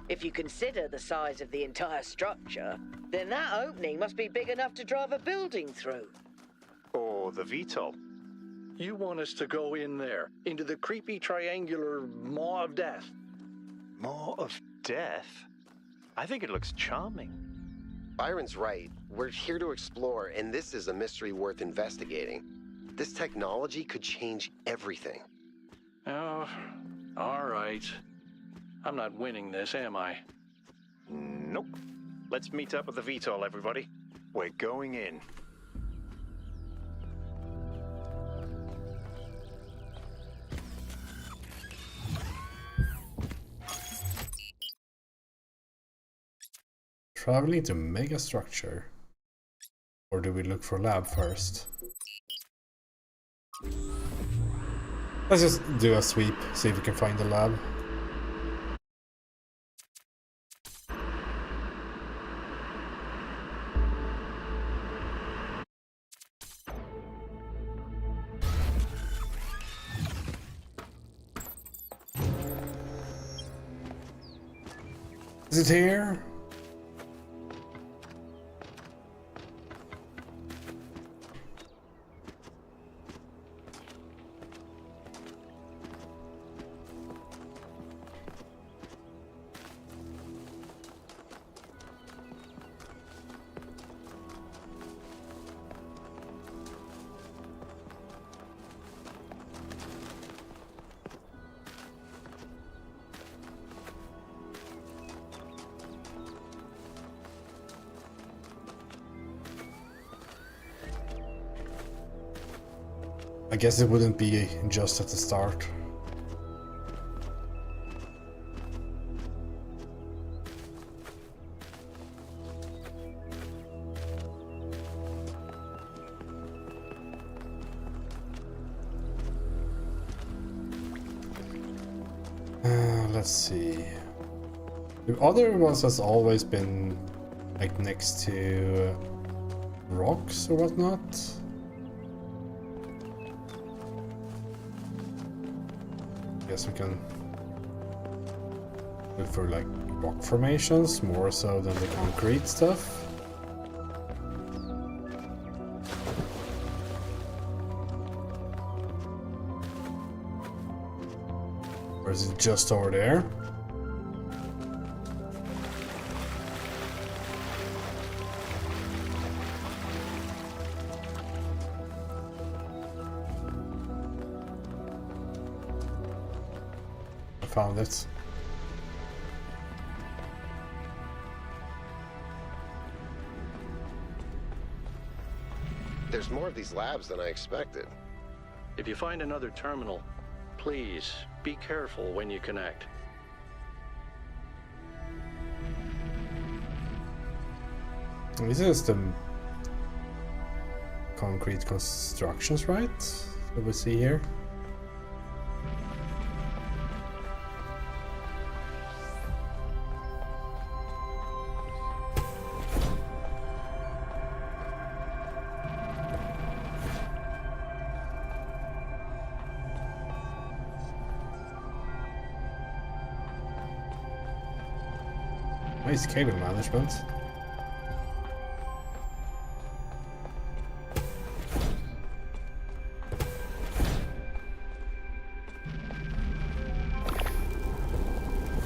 If you consider the size of the entire structure, then that opening must be big enough to drive a building through. Or the VTOL. You want us to go in there, into the creepy triangular maw of death? More of death? I think it looks charming. Byron's right. We're here to explore, and this is a mystery worth investigating. This technology could change everything. Oh, all right. I'm not winning this, am I? Nope. Let's meet up with the VTOL, everybody. We're going in. Traveling to megastructure. Or do we look for lab first? Let's just do a sweep, see if we can find the lab. Is it here? I guess it wouldn't be just at the start. Let's see. The other ones has always been like next to rocks or whatnot. Guess we can look for like rock formations more so than the concrete stuff. Or is it just over there? Found it. There's more of these labs than I expected. If you find another terminal, please be careful when you connect. This is the concrete constructions, right? That we see here. Nice cable management.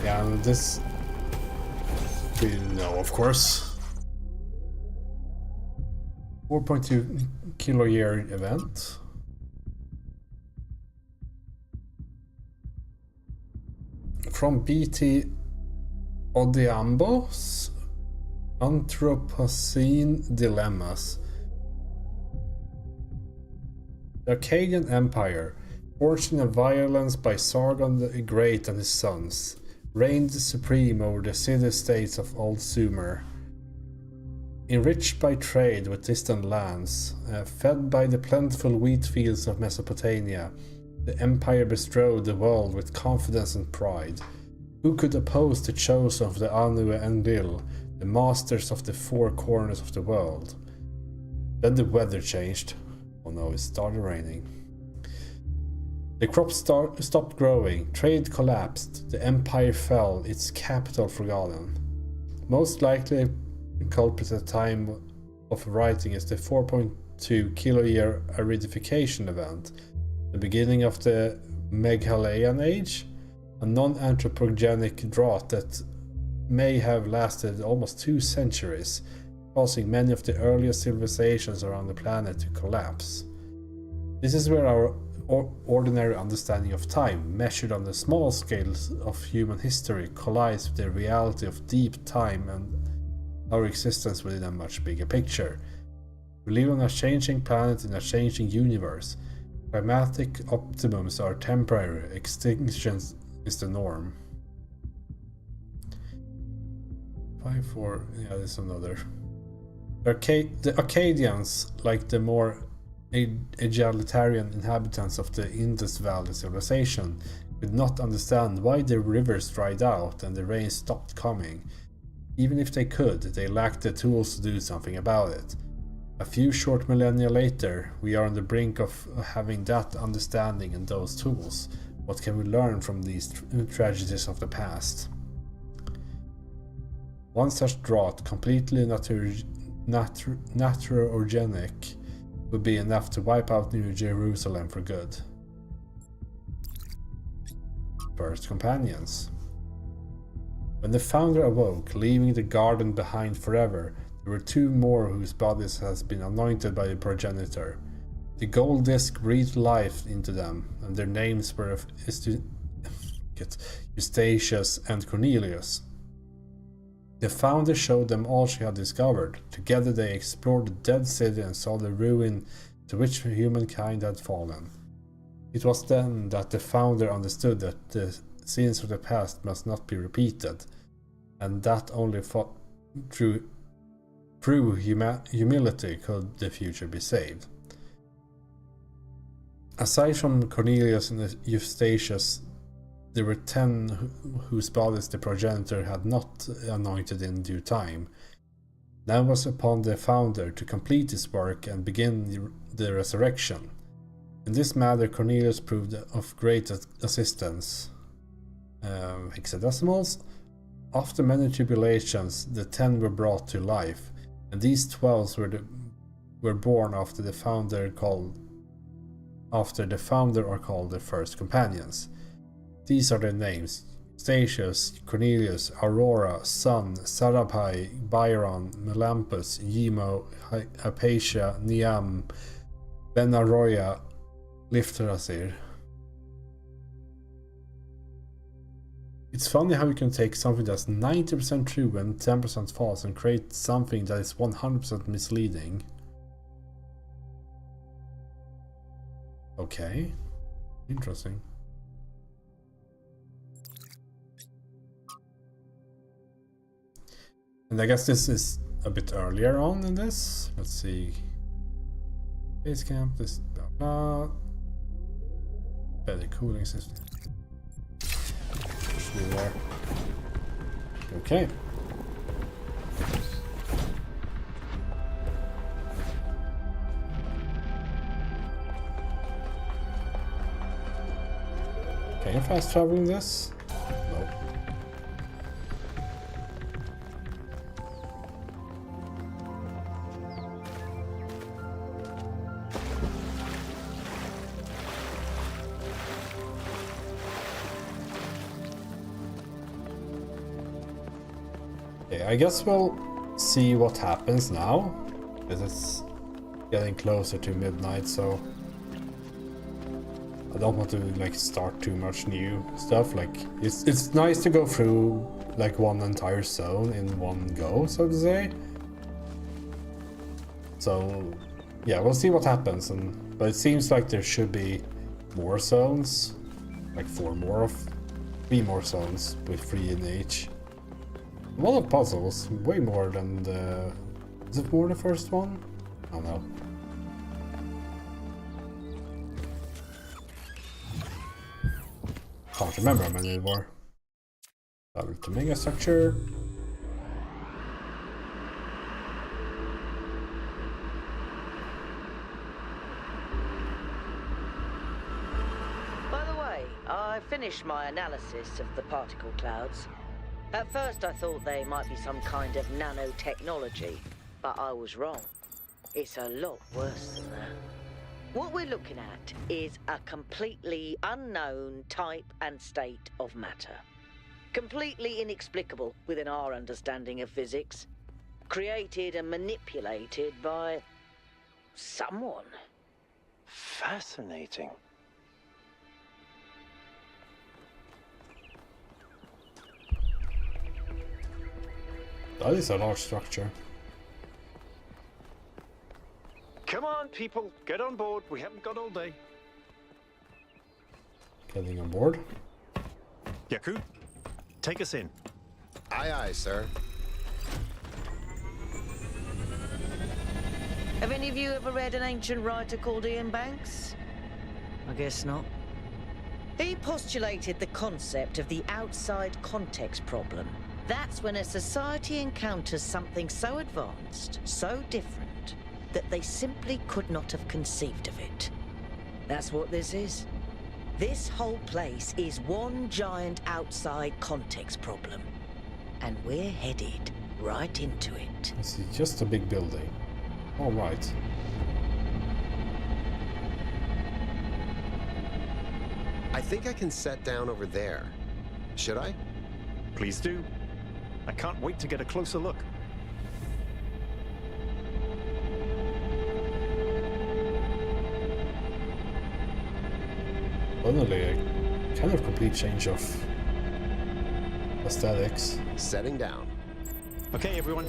Yeah, and this we know, of course. 4.2 kilo year event. From BT Odiambos, Anthropocene Dilemmas. The Akkadian Empire, forged in violence by Sargon the Great and his sons, reigned supreme over the city-states of Old Sumer. Enriched by trade with distant lands, fed by the plentiful wheat fields of Mesopotamia, the empire bestrode the world with confidence and pride. Who could oppose the chosen of the Anu and Enlil, the masters of the four corners of the world? Then the weather changed. Oh no, it started raining. The crops stopped growing, trade collapsed, the empire fell, its capital forgotten. Most likely culprit at the time of writing is the 4.2 kiloyear aridification event, the beginning of the Meghalayan Age, a non-anthropogenic drought that may have lasted almost 2 centuries, causing many of the earliest civilizations around the planet to collapse. This is where our ordinary understanding of time, measured on the small scales of human history, collides with the reality of deep time and our existence within a much bigger picture. We live on a changing planet in a changing universe. Climatic optimums are temporary, extinction is the norm. 5-4, yeah, there's another. The Akkadians, like the more egalitarian inhabitants of the Indus Valley civilization, could not understand why the rivers dried out and the rain stopped coming. Even if they could, they lacked the tools to do something about it. A few short millennia later, we are on the brink of having that understanding and those tools. What can we learn from these tragedies of the past? One such drought, completely naturogenic, would be enough to wipe out New Jerusalem for good. First companions. When the founder awoke, leaving the garden behind forever, there were 2 more whose bodies has been anointed by the progenitor. The gold disc breathed life into them, and their names were Eustachius and Cornelius. The founder showed them all she had discovered. Together they explored the dead city and saw the ruin to which humankind had fallen. It was then that the founder understood that the sins of the past must not be repeated, and that only through humility could the future be saved. Aside from Cornelius and Eustachius, there were 10 whose bodies the progenitor had not anointed in due time. Now was upon the founder to complete his work and begin the resurrection. In this matter, Cornelius proved of great assistance. Hexadecimals. After many tribulations, the 10 were brought to life, and these 12 were born after the founder are called the first companions. These are their names: Eustachius, Cornelius, Aurora, Sun, Sarabhai, Byron, Melampus, Yimo, Hypatia, Niam, Benaroya, Liftrasir. It's funny how you can take something that's 90% true and 10% false and create something that is 100% misleading. Okay, interesting. And I guess this is a bit earlier on in this. Let's see. Base camp, this blah blah. Better cooling system. Push me there. Okay. Can you fast travel in this? No. Okay, I guess we'll see what happens now, because it's getting closer to midnight, so I don't want to like start too much new stuff. Like it's nice to go through like one entire zone in one go, so to say. So yeah, we'll see what happens, and But it seems like there should be more zones, like 3 more zones with 3 in each. A lot of puzzles, way more than the... Is it more the first one? I don't know. Can't remember how many there were. Travel to mega structure. By the way, I finished my analysis of the particle clouds. At first I thought they might be some kind of nanotechnology, but I was wrong. It's a lot worse than that. What we're looking at is a completely unknown type and state of matter. Completely inexplicable within our understanding of physics. Created and manipulated by... someone. Fascinating. That is a large structure. Come on, people, get on board. We haven't got all day. Getting on board. Yakut, take us in. Aye, aye, sir. Have any of you ever read an ancient writer called Ian Banks? I guess not. He postulated the concept of the outside context problem. That's when a society encounters something so advanced, so different, that they simply could not have conceived of it. That's what this is. This whole place is one giant outside context problem. And we're headed right into it. This is just a big building. All right. I think I can set down over there. Should I? Please do. I can't wait to get a closer look. Suddenly a kind of complete change of aesthetics. Setting down. Okay, everyone.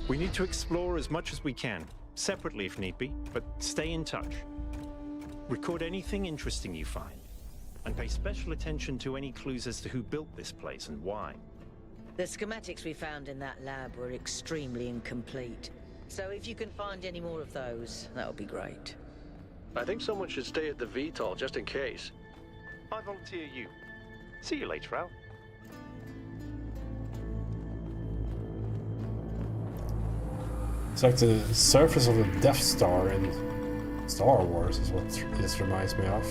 We need to explore as much as we can, separately if need be, but stay in touch. Record anything interesting you find, and pay special attention to any clues as to who built this place and why. The schematics we found in that lab were extremely incomplete. So if you can find any more of those, that would be great. I think someone should stay at the VTOL just in case. I volunteer you. See you later, Al. It's like the surface of the Death Star in Star Wars is what this reminds me of.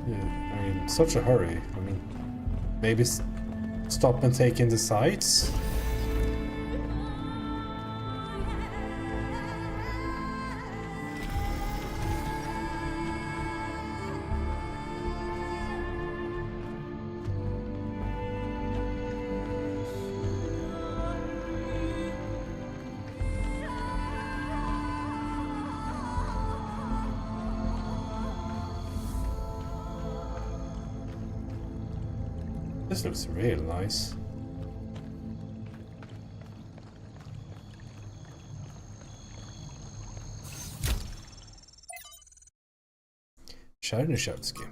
Yeah, I mean, such a hurry. I mean, maybe stop and take in the sights. This looks real nice. Chernyshevsky.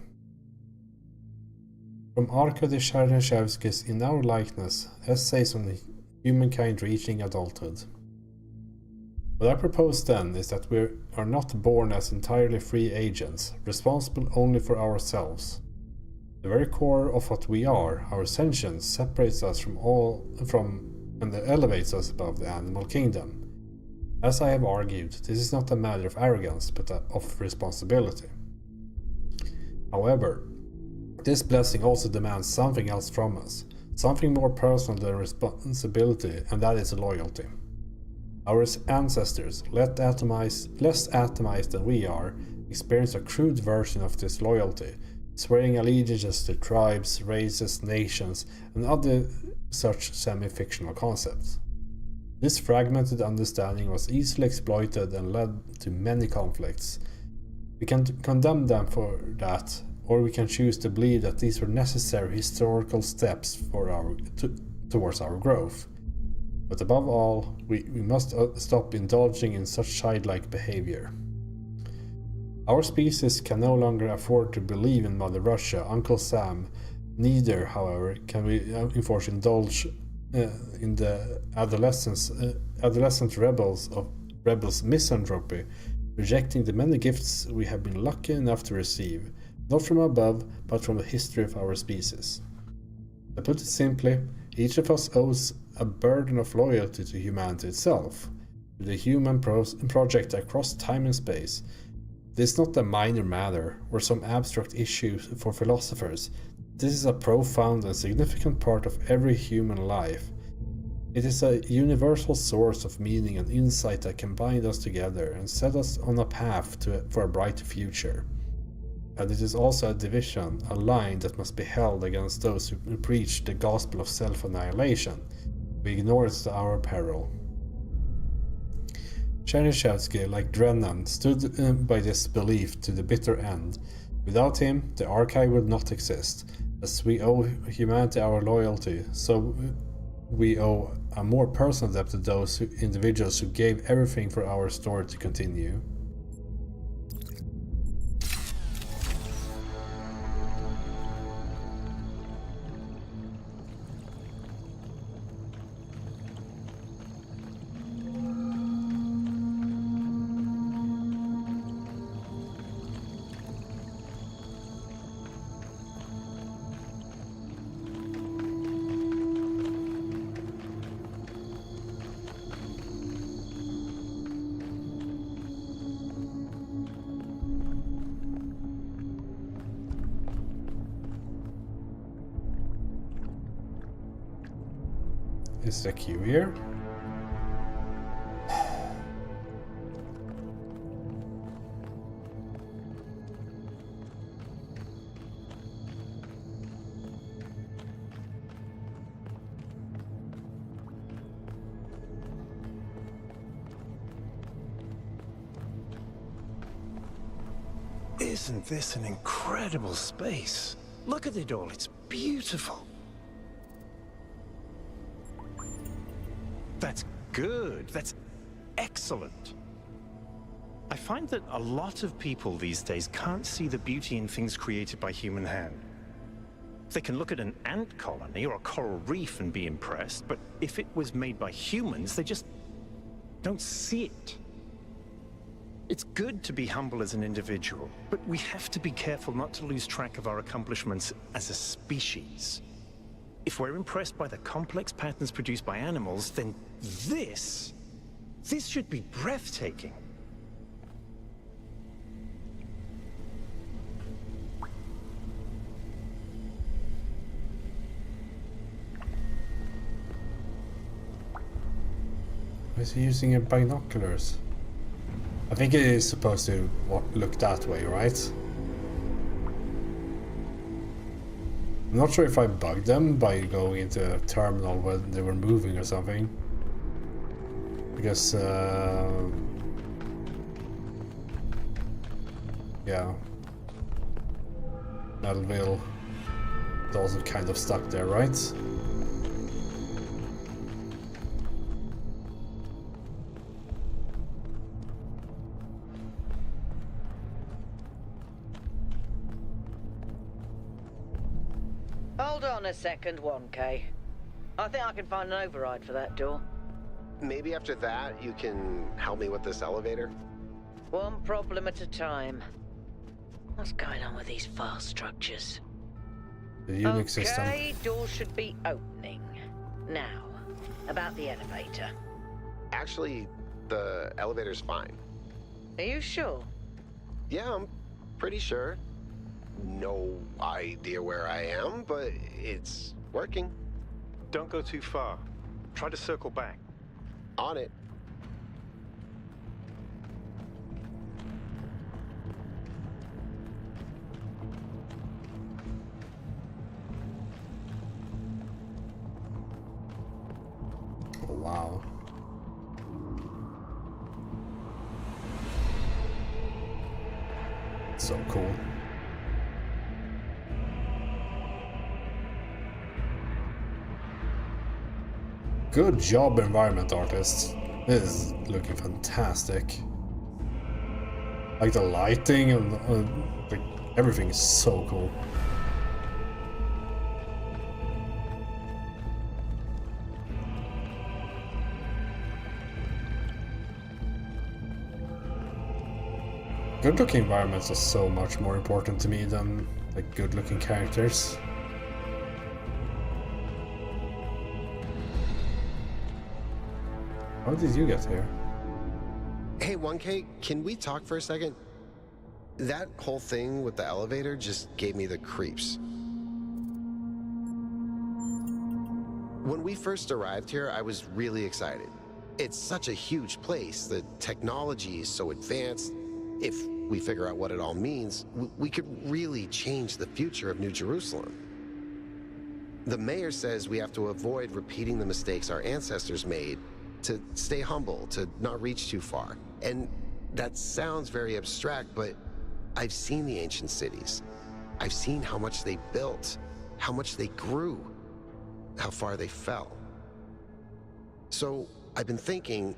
From Arkady Chernyshevsky's In Our Likeness, Essays on Humankind Reaching Adulthood. What I propose then is that we are not born as entirely free agents, responsible only for ourselves. The very core of what we are, our sentience, separates us from and elevates us above the animal kingdom. As I have argued, this is not a matter of arrogance, but of responsibility. However, this blessing also demands something else from us, something more personal than responsibility, and that is loyalty. Our ancestors, less atomized than we are, experienced a crude version of this loyalty, swearing allegiances to tribes, races, nations, and other such semi-fictional concepts. This fragmented understanding was easily exploited and led to many conflicts, We can condemn them for that, or we can choose to believe that these were necessary historical steps for towards our growth. But above all, we must stop indulging in such childlike behavior. Our species can no longer afford to believe in Mother Russia, Uncle Sam. Neither, however, can we indulge in the adolescent rebels' misanthropy, rejecting the many gifts we have been lucky enough to receive, not from above, but from the history of our species. To put it simply, each of us owes a burden of loyalty to humanity itself, to the human project across time and space. This is not a minor matter or some abstract issue for philosophers. This is a profound and significant part of every human life. It is a universal source of meaning and insight that can bind us together and set us on a path for a brighter future. And it is also a division, a line that must be held against those who preach the gospel of self-annihilation. We ignore it to our peril. Chernyshevsky, like Drennan, stood by this belief to the bitter end. Without him, the archive would not exist. As we owe humanity our loyalty, so we owe a more personal debt to those individuals who gave everything for our story to continue. Is there a queue here? Isn't this an incredible space? Look at it all, it's beautiful. That's good. That's excellent. I find that a lot of people these days can't see the beauty in things created by human hand. They can look at an ant colony or a coral reef and be impressed, but if it was made by humans, they just don't see it. It's good to be humble as an individual, but we have to be careful not to lose track of our accomplishments as a species. If we're impressed by the complex patterns produced by animals, then this should be breathtaking. Why is he using binoculars? I think it is supposed to look that way, right? I'm not sure if I bugged them by going into a terminal when they were moving or something. Because, yeah. Melville is also kind of stuck there, right? Hold on a second, 1K. I think I can find an override for that door. Maybe after that, you can help me with this elevator? One problem at a time. What's going on with these fast structures? The Unix system. Okay, door should be opening. Now, about the elevator. Actually, the elevator's fine. Are you sure? Yeah, I'm pretty sure. No idea where I am, but it's working. Don't go too far. Try to circle back. On it. Oh, wow. So cool. Good job, environment artists. This is looking fantastic. Like the lighting and like everything is so cool. Good-looking environments are so much more important to me than like good-looking characters. How did you get here? Hey, 1K, can we talk for a second? That whole thing with the elevator just gave me the creeps. When we first arrived here, I was really excited. It's such a huge place. The technology is so advanced. If we figure out what it all means, we could really change the future of New Jerusalem. The mayor says we have to avoid repeating the mistakes our ancestors made, to stay humble, to not reach too far. And that sounds very abstract, but I've seen the ancient cities. I've seen how much they built, how much they grew, how far they fell. So I've been thinking,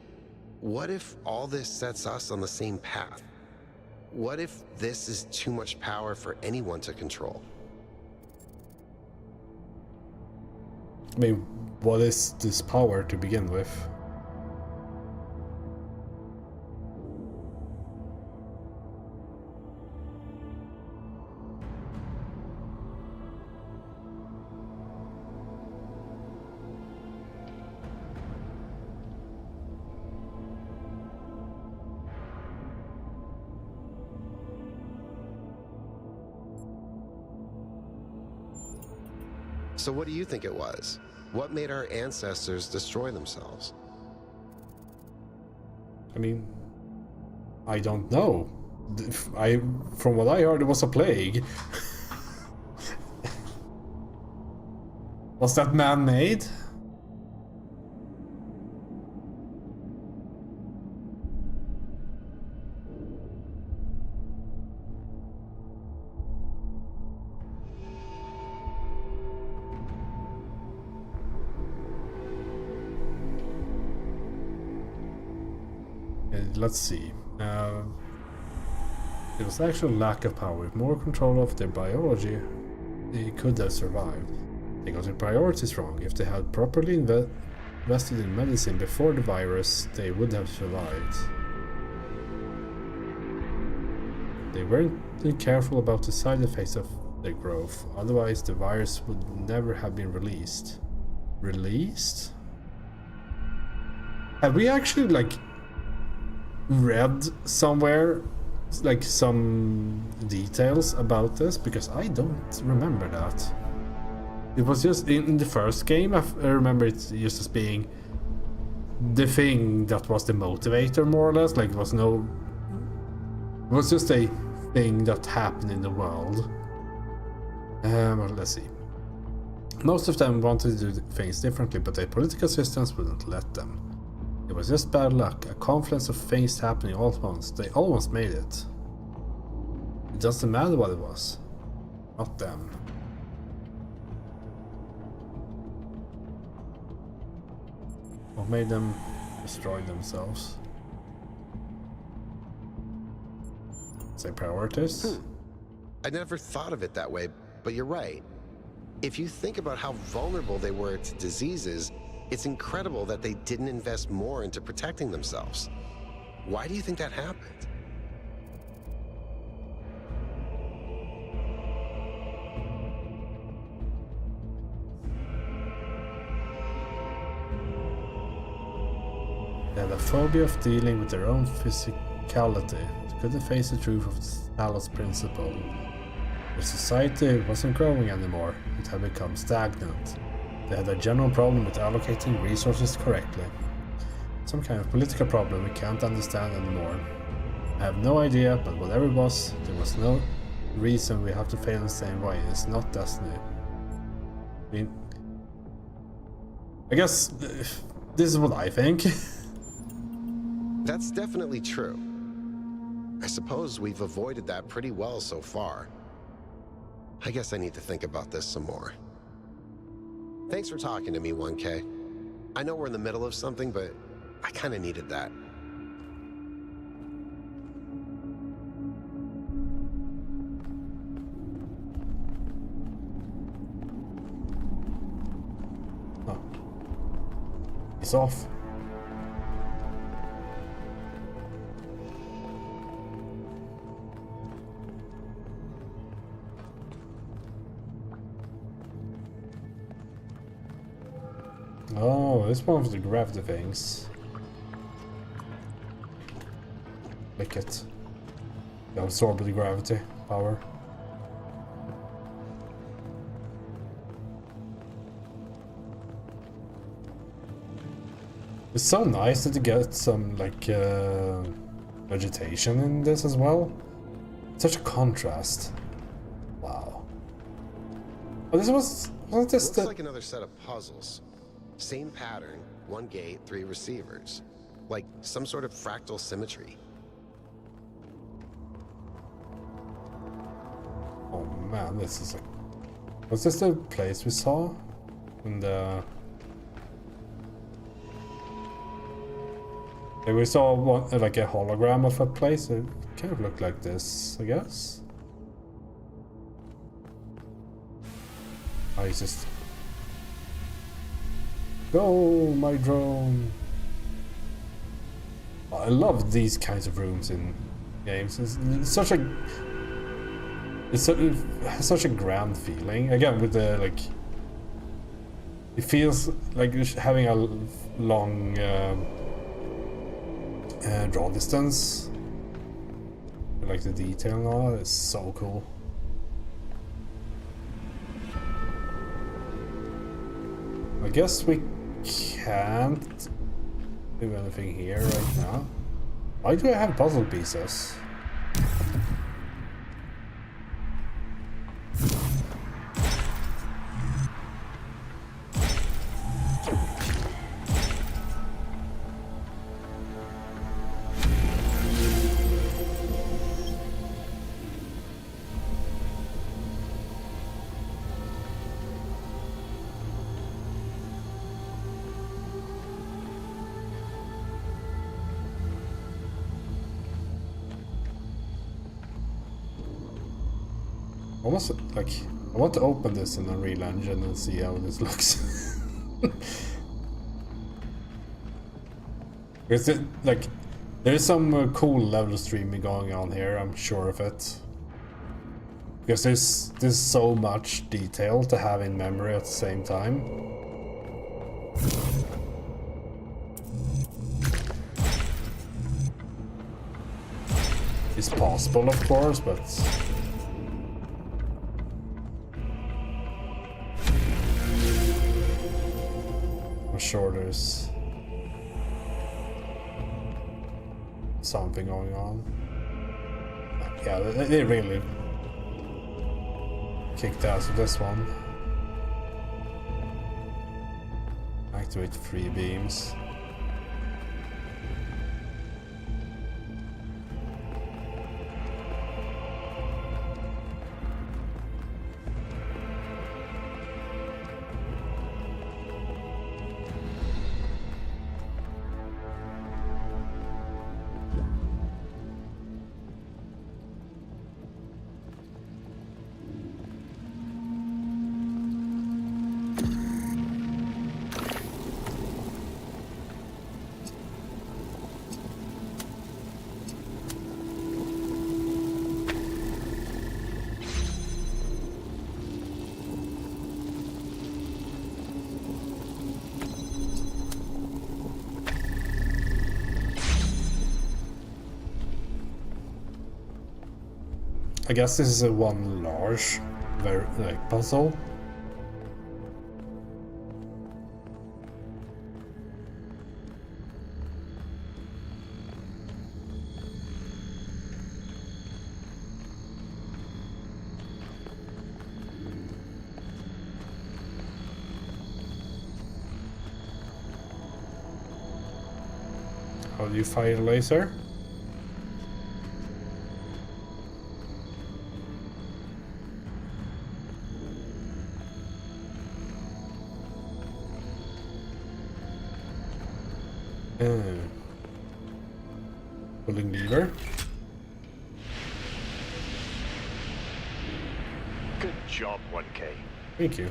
what if all this sets us on the same path? What if this is too much power for anyone to control? I mean, what is this power to begin with? So what do you think it was? What made our ancestors destroy themselves? I mean, I don't know. From what I heard, it was a plague. Was that man-made? Let's see. It was actual lack of power. With more control of their biology, they could have survived. They got their priorities wrong. If they had properly invested in medicine before the virus, they would have survived. They weren't careful about the side effects of their growth. Otherwise, the virus would never have been released. Released? Have we actually, like, read somewhere like some details about this? Because I don't remember that. It was just in the first game, I remember it just as being the thing that was the motivator, more or less. Like it was just a thing that happened in the world. Well, let's see. Most of them wanted to do things differently, but their political systems wouldn't let them. It was just bad luck, a confluence of things happening all at once. They almost made it. It doesn't matter what it was. Not them. What made them destroy themselves? Say priorities? I never thought of it that way, but you're right. If you think about how vulnerable they were to diseases, it's incredible that they didn't invest more into protecting themselves. Why do you think that happened? They had a phobia of dealing with their own physicality. They couldn't face the truth of the Talos principle. Their society wasn't growing anymore. It had become stagnant. They had a general problem with allocating resources correctly. Some kind of political problem we can't understand anymore. I have no idea, but whatever it was, there was no reason we have to fail the same way. It's not destiny. I mean, I guess this is what I think. That's definitely true. I suppose we've avoided that pretty well so far. I guess I need to think about this some more. Thanks for talking to me, 1K. I know we're in the middle of something, but I kind of needed that. Oh. He's off. Oh, this one of the gravity things. Like it. They absorb the gravity power. It's so nice that you get some like vegetation in this as well. Such a contrast. Wow. Oh, this wasn't this Looks the... like another set of puzzles. Same pattern, 1 gate, 3 receivers. Like some sort of fractal symmetry. Oh man, this is like... Was this the place we saw? In the... Like we saw one, like a hologram of a place. It kind of looked like this, I guess. I just... Go, my drone! I love these kinds of rooms in games. It's such a... it has such a grand feeling. Again, with the, like... It feels like having a long draw distance. I like the detail now. It's so cool. I guess we can't do anything here right now. Why do I have puzzle pieces? Almost like I want to open this in Unreal Engine and see how this looks. Because like there's some cool level streaming going on here, I'm sure of it. Because there's so much detail to have in memory at the same time. It's possible, of course, but I'm sure there's something going on. Yeah, they really kicked ass with this one. Activate 3 beams. I guess this is a one large, very like puzzle. How do you fire a laser? Pulling lever. Good job, 1K. Thank you.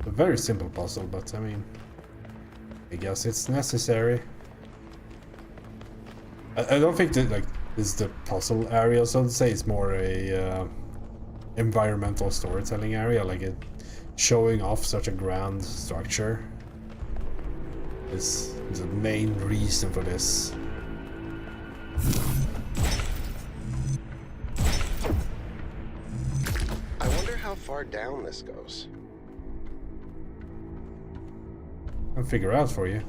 A very simple puzzle, but I mean, I guess it's necessary. I don't think that like this is the puzzle area, so to say. It's more a environmental storytelling area, like it showing off such a grand structure is the main reason for this. I wonder how far down this goes. I'll figure out for you.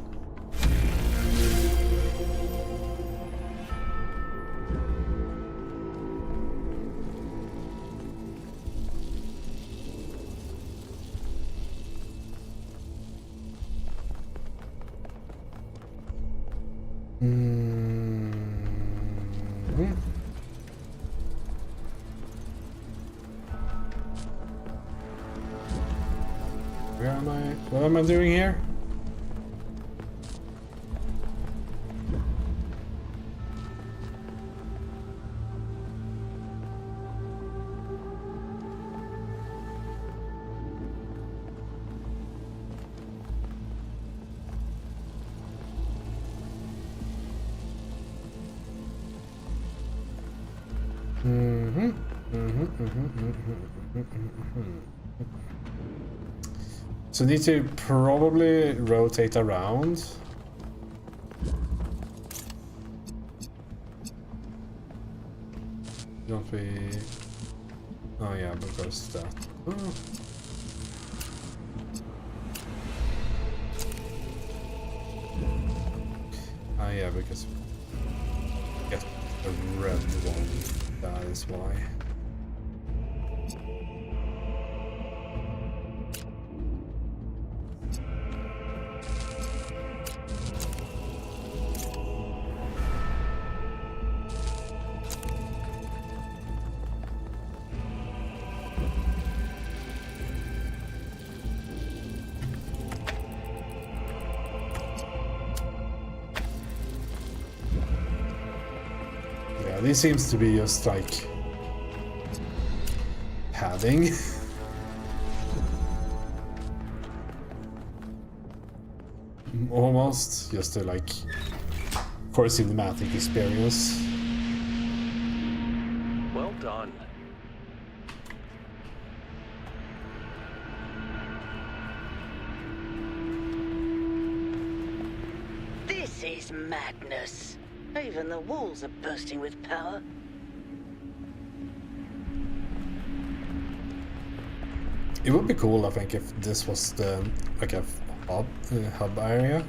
Where am I? What am I doing here? So need to probably rotate around. Don't we? Oh yeah, because that. Oh. Ah yeah, because get the red one. That is why. Yeah, this seems to be just like padding. Almost just to like for a cinematic experience. Well done. This is madness. Even the walls are bursting with power. It would be cool, I think, if this was the like a hub area,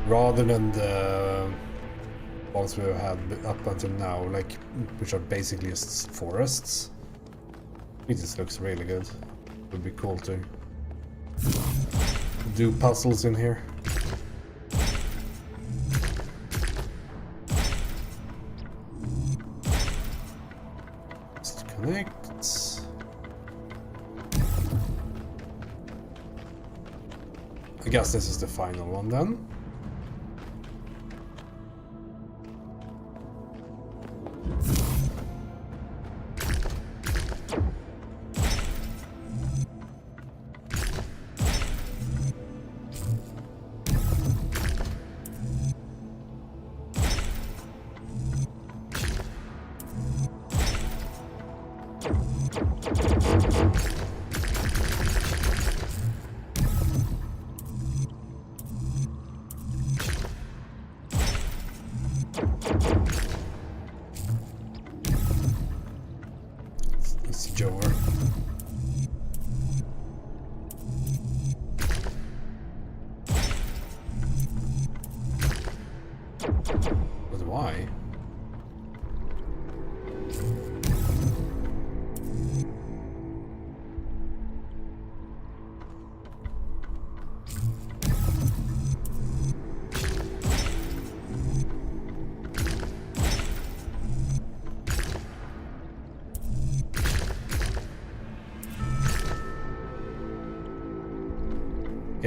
rather than the ones we've had up until now, like which are basically just forests. It just looks really good. It would be cool to do puzzles in here. Just connect. I guess this is the final one then. It's Joer. But why?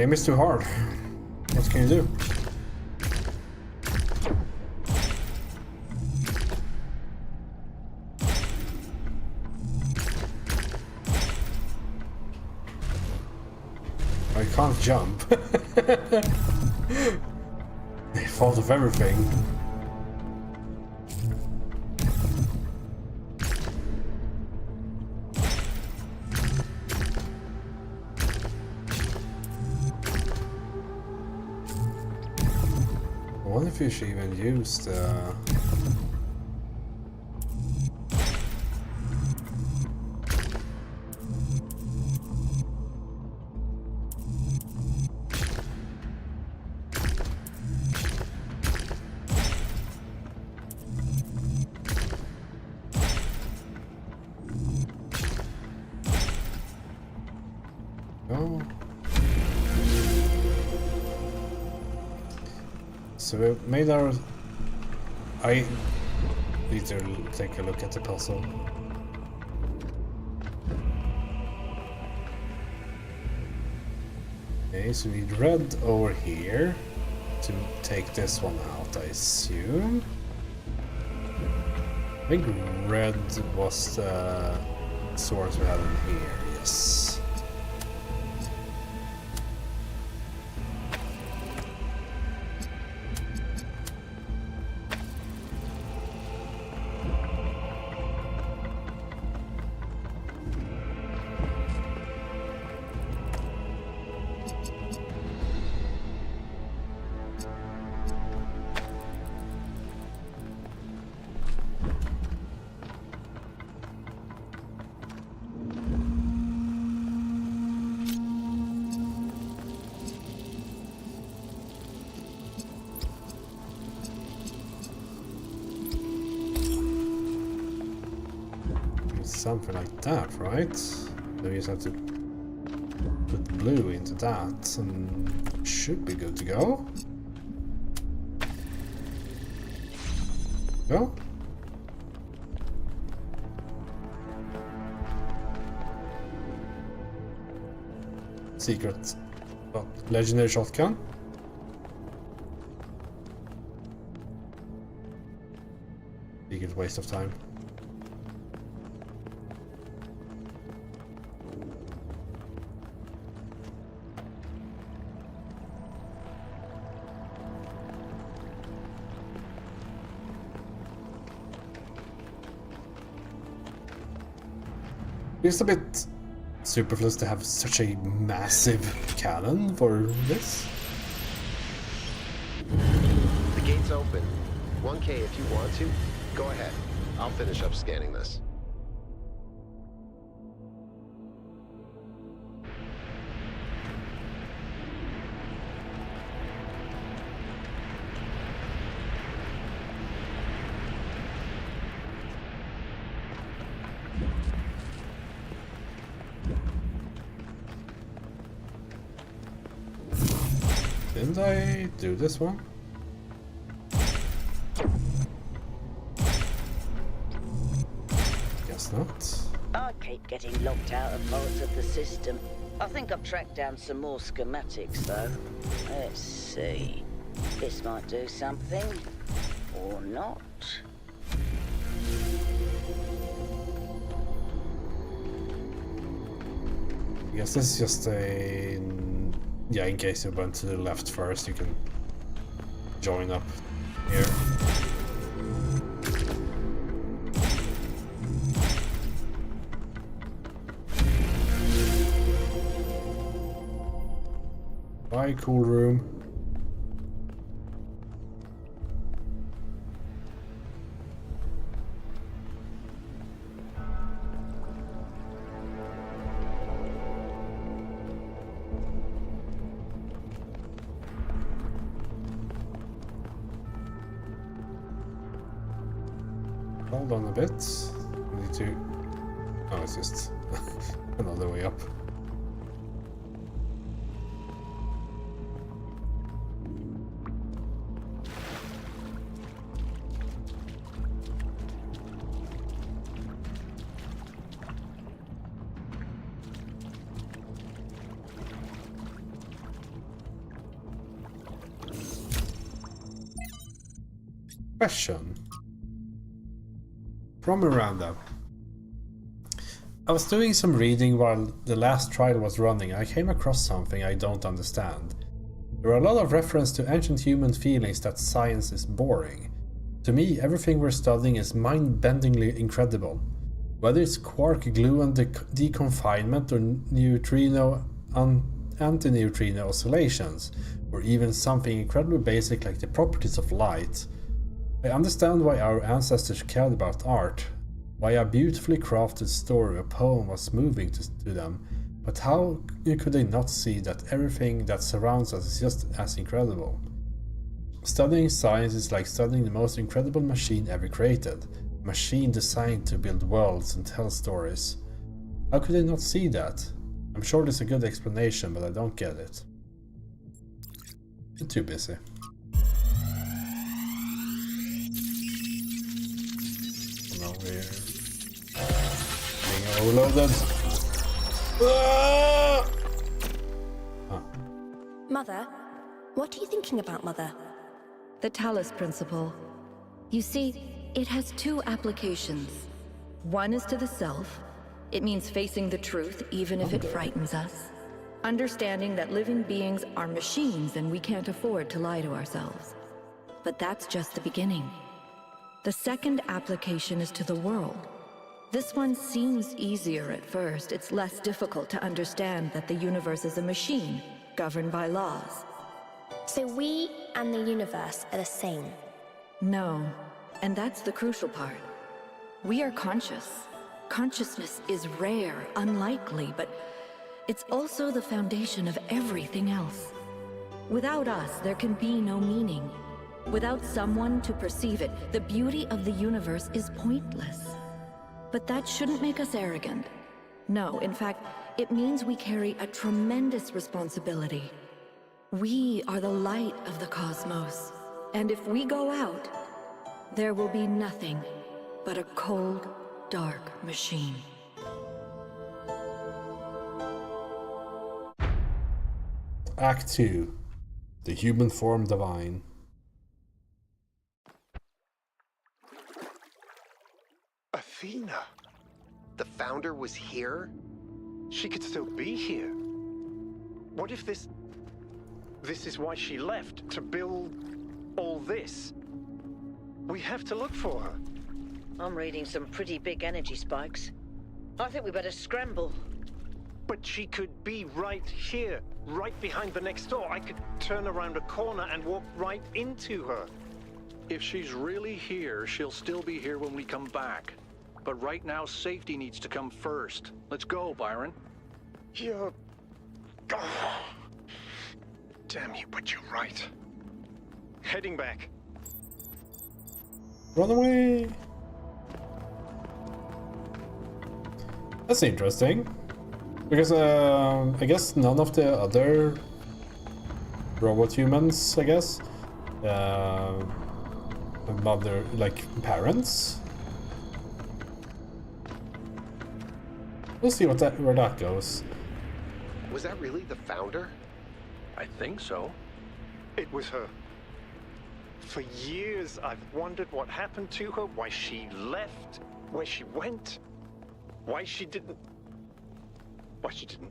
Game is too hard. What can you do? I can't jump. They thought of everything. I wonder if you should even use the... Oh. So we made our... I need to take a look at the puzzle. Okay, so we need red over here to take this one out, I assume. I think red was the source we had in here, yes. Something like that, right? Then we just have to put blue into that and should be good to go. Go. Secret. Oh, legendary shotgun. Secret waste of time. It's a bit superfluous to have such a massive cannon for this. The gate's open. 1K if you want to. Go ahead. I'll finish up scanning this. Didn't I do this one? Guess not. I keep getting locked out of parts of the system. I think I've tracked down some more schematics, though. Let's see. This might do something. Or not. I guess this is just a... Yeah, in case you went to the left first, you can join up here. Bye, cool room. Hold on a bit. We need to... Oh, it's just another way up. Question. From Miranda. I was doing some reading while the last trial was running and I came across something I don't understand. There are a lot of reference to ancient human feelings that science is boring. To me, everything we're studying is mind-bendingly incredible. Whether it's quark glue and deconfinement or neutrino antineutrino oscillations, or even something incredibly basic like the properties of light. I understand why our ancestors cared about art, why a beautifully crafted story or poem was moving to them, but how could they not see that everything that surrounds us is just as incredible? Studying science is like studying the most incredible machine ever created, a machine designed to build worlds and tell stories. How could they not see that? I'm sure there's a good explanation, but I don't get it. I'm too busy. No, we're being overloaded. Ah! Mother, what are you thinking about, Mother? The Talos principle. You see, it has two applications. One is to the self. It means facing the truth even if it frightens us. Understanding that living beings are machines and we can't afford to lie to ourselves. But that's just the beginning. The second application is to the world. This one seems easier at first. It's less difficult to understand that the universe is a machine, governed by laws. So we and the universe are the same? No, and that's the crucial part. We are conscious. Consciousness is rare, unlikely, but it's also the foundation of everything else. Without us, there can be no meaning. Without someone to perceive it, the beauty of the universe is pointless. But that shouldn't make us arrogant. No, in fact, it means we carry a tremendous responsibility. We are the light of the cosmos. And if we go out, there will be nothing but a cold, dark machine. Act 2. The Human Form Divine. Athena! The founder was here? She could still be here. What if this is why she left, to build all this? We have to look for her. I'm reading some pretty big energy spikes. I think we better scramble. But she could be right here, right behind the next door. I could turn around a corner and walk right into her. If she's really here, she'll still be here when we come back. But right now, safety needs to come first. Let's go, Byron. You're... Oh. Damn you, but you're right. Heading back. Run away! That's interesting. Because I guess none of the other robot humans, I guess, mother, like parents. We'll see where that goes. Was that really the founder? I think so. It was her. For years, I've wondered what happened to her, why she left, where she went, why she didn't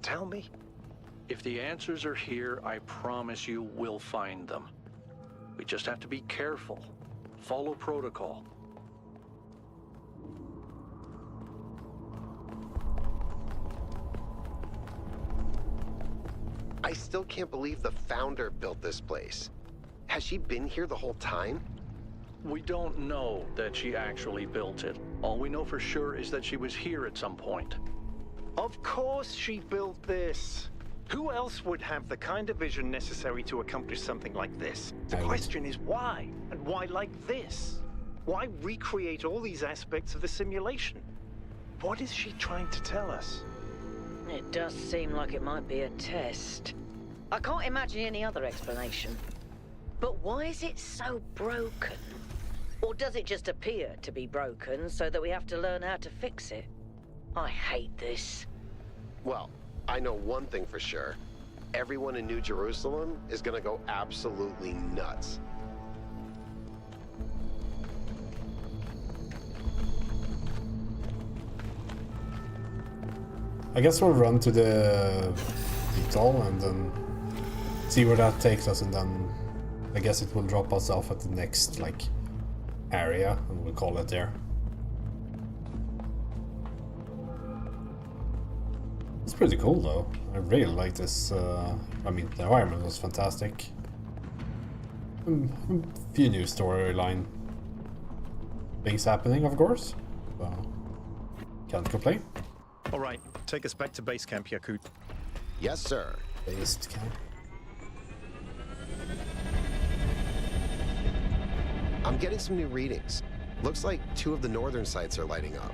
tell me. If the answers are here, I promise you we'll find them. We just have to be careful. Follow protocol. I still can't believe the founder built this place. Has she been here the whole time? We don't know that she actually built it. All we know for sure is that she was here at some point. Of course she built this. Who else would have the kind of vision necessary to accomplish something like this? The question is why? And why like this? Why recreate all these aspects of the simulation? What is she trying to tell us? It does seem like it might be a test. I can't imagine any other explanation. But why is it so broken? Or does it just appear to be broken so that we have to learn how to fix it? I hate this. Well, I know one thing for sure. Everyone in New Jerusalem is gonna go absolutely nuts. I guess we'll run to the Deepdal and then see where that takes us, and then I guess it will drop us off at the next, like, area, and we'll call it there. It's pretty cool though. I really like this. I mean, the environment was fantastic. A few new storyline things happening, of course. So, can't complain. All right, take us back to base camp, Yakut. Yes, sir. Base camp. I'm getting some new readings. Looks like 2 of the northern sites are lighting up.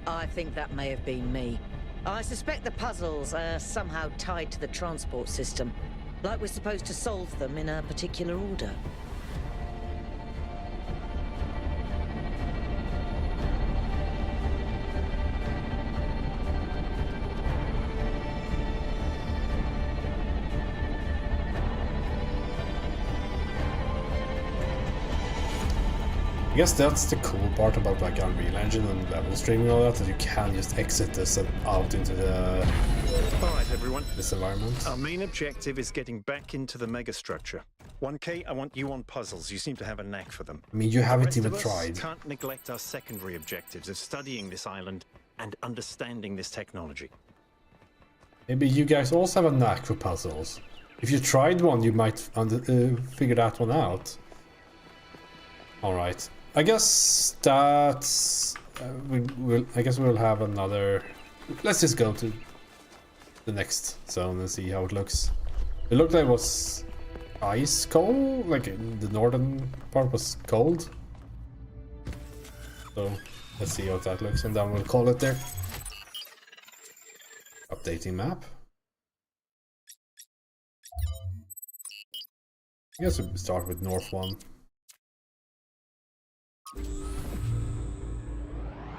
I think that may have been me. I suspect the puzzles are somehow tied to the transport system, like we're supposed to solve them in a particular order. I guess that's the cool part about like Unreal Engine and level streaming and all that you can just exit this and out into the All right, everyone. this environment. Our main objective is getting back into the megastructure. 1K, I want you on puzzles. You seem to have a knack for them. I mean, you The haven't rest even of us tried. Can't neglect our secondary objectives of studying this island and understanding this technology. Maybe you guys also have a knack for puzzles. If you tried one, you might figure that one out. Alright. I guess that's... I guess we'll have another... Let's just go to the next zone and see how it looks. It looked like it was ice cold, like the northern part was cold. So let's see how that looks and then we'll call it there. Updating map. I guess we'll start with North 1.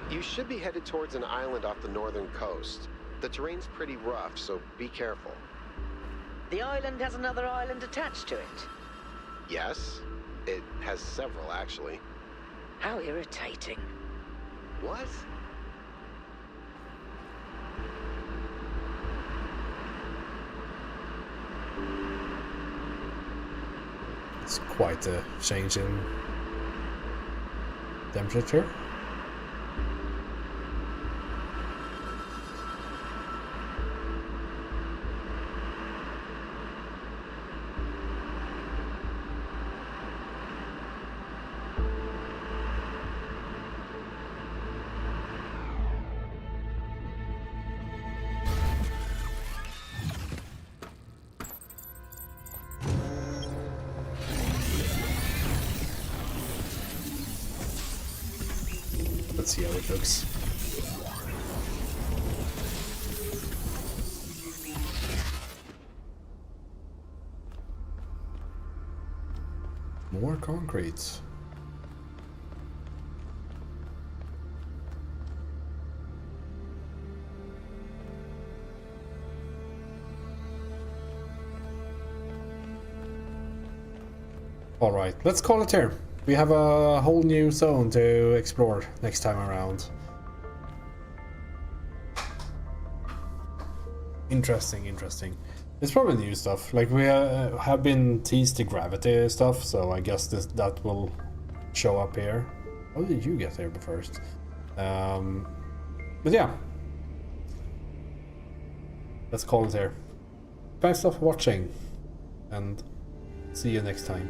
You should be headed towards an island off the northern coast. The terrain's pretty rough, so be careful. The island has another island attached to it. Yes, it has several, actually. How irritating. What? It's quite a change in temperature. Let's see how it looks. More concrete. All right, let's call it here. We have a whole new zone to explore next time around. Interesting, interesting. It's probably new stuff. Like we have been teased the gravity stuff, so I guess that will show up here. How did you get there first? But yeah, let's call it here. Thanks for watching, and see you next time.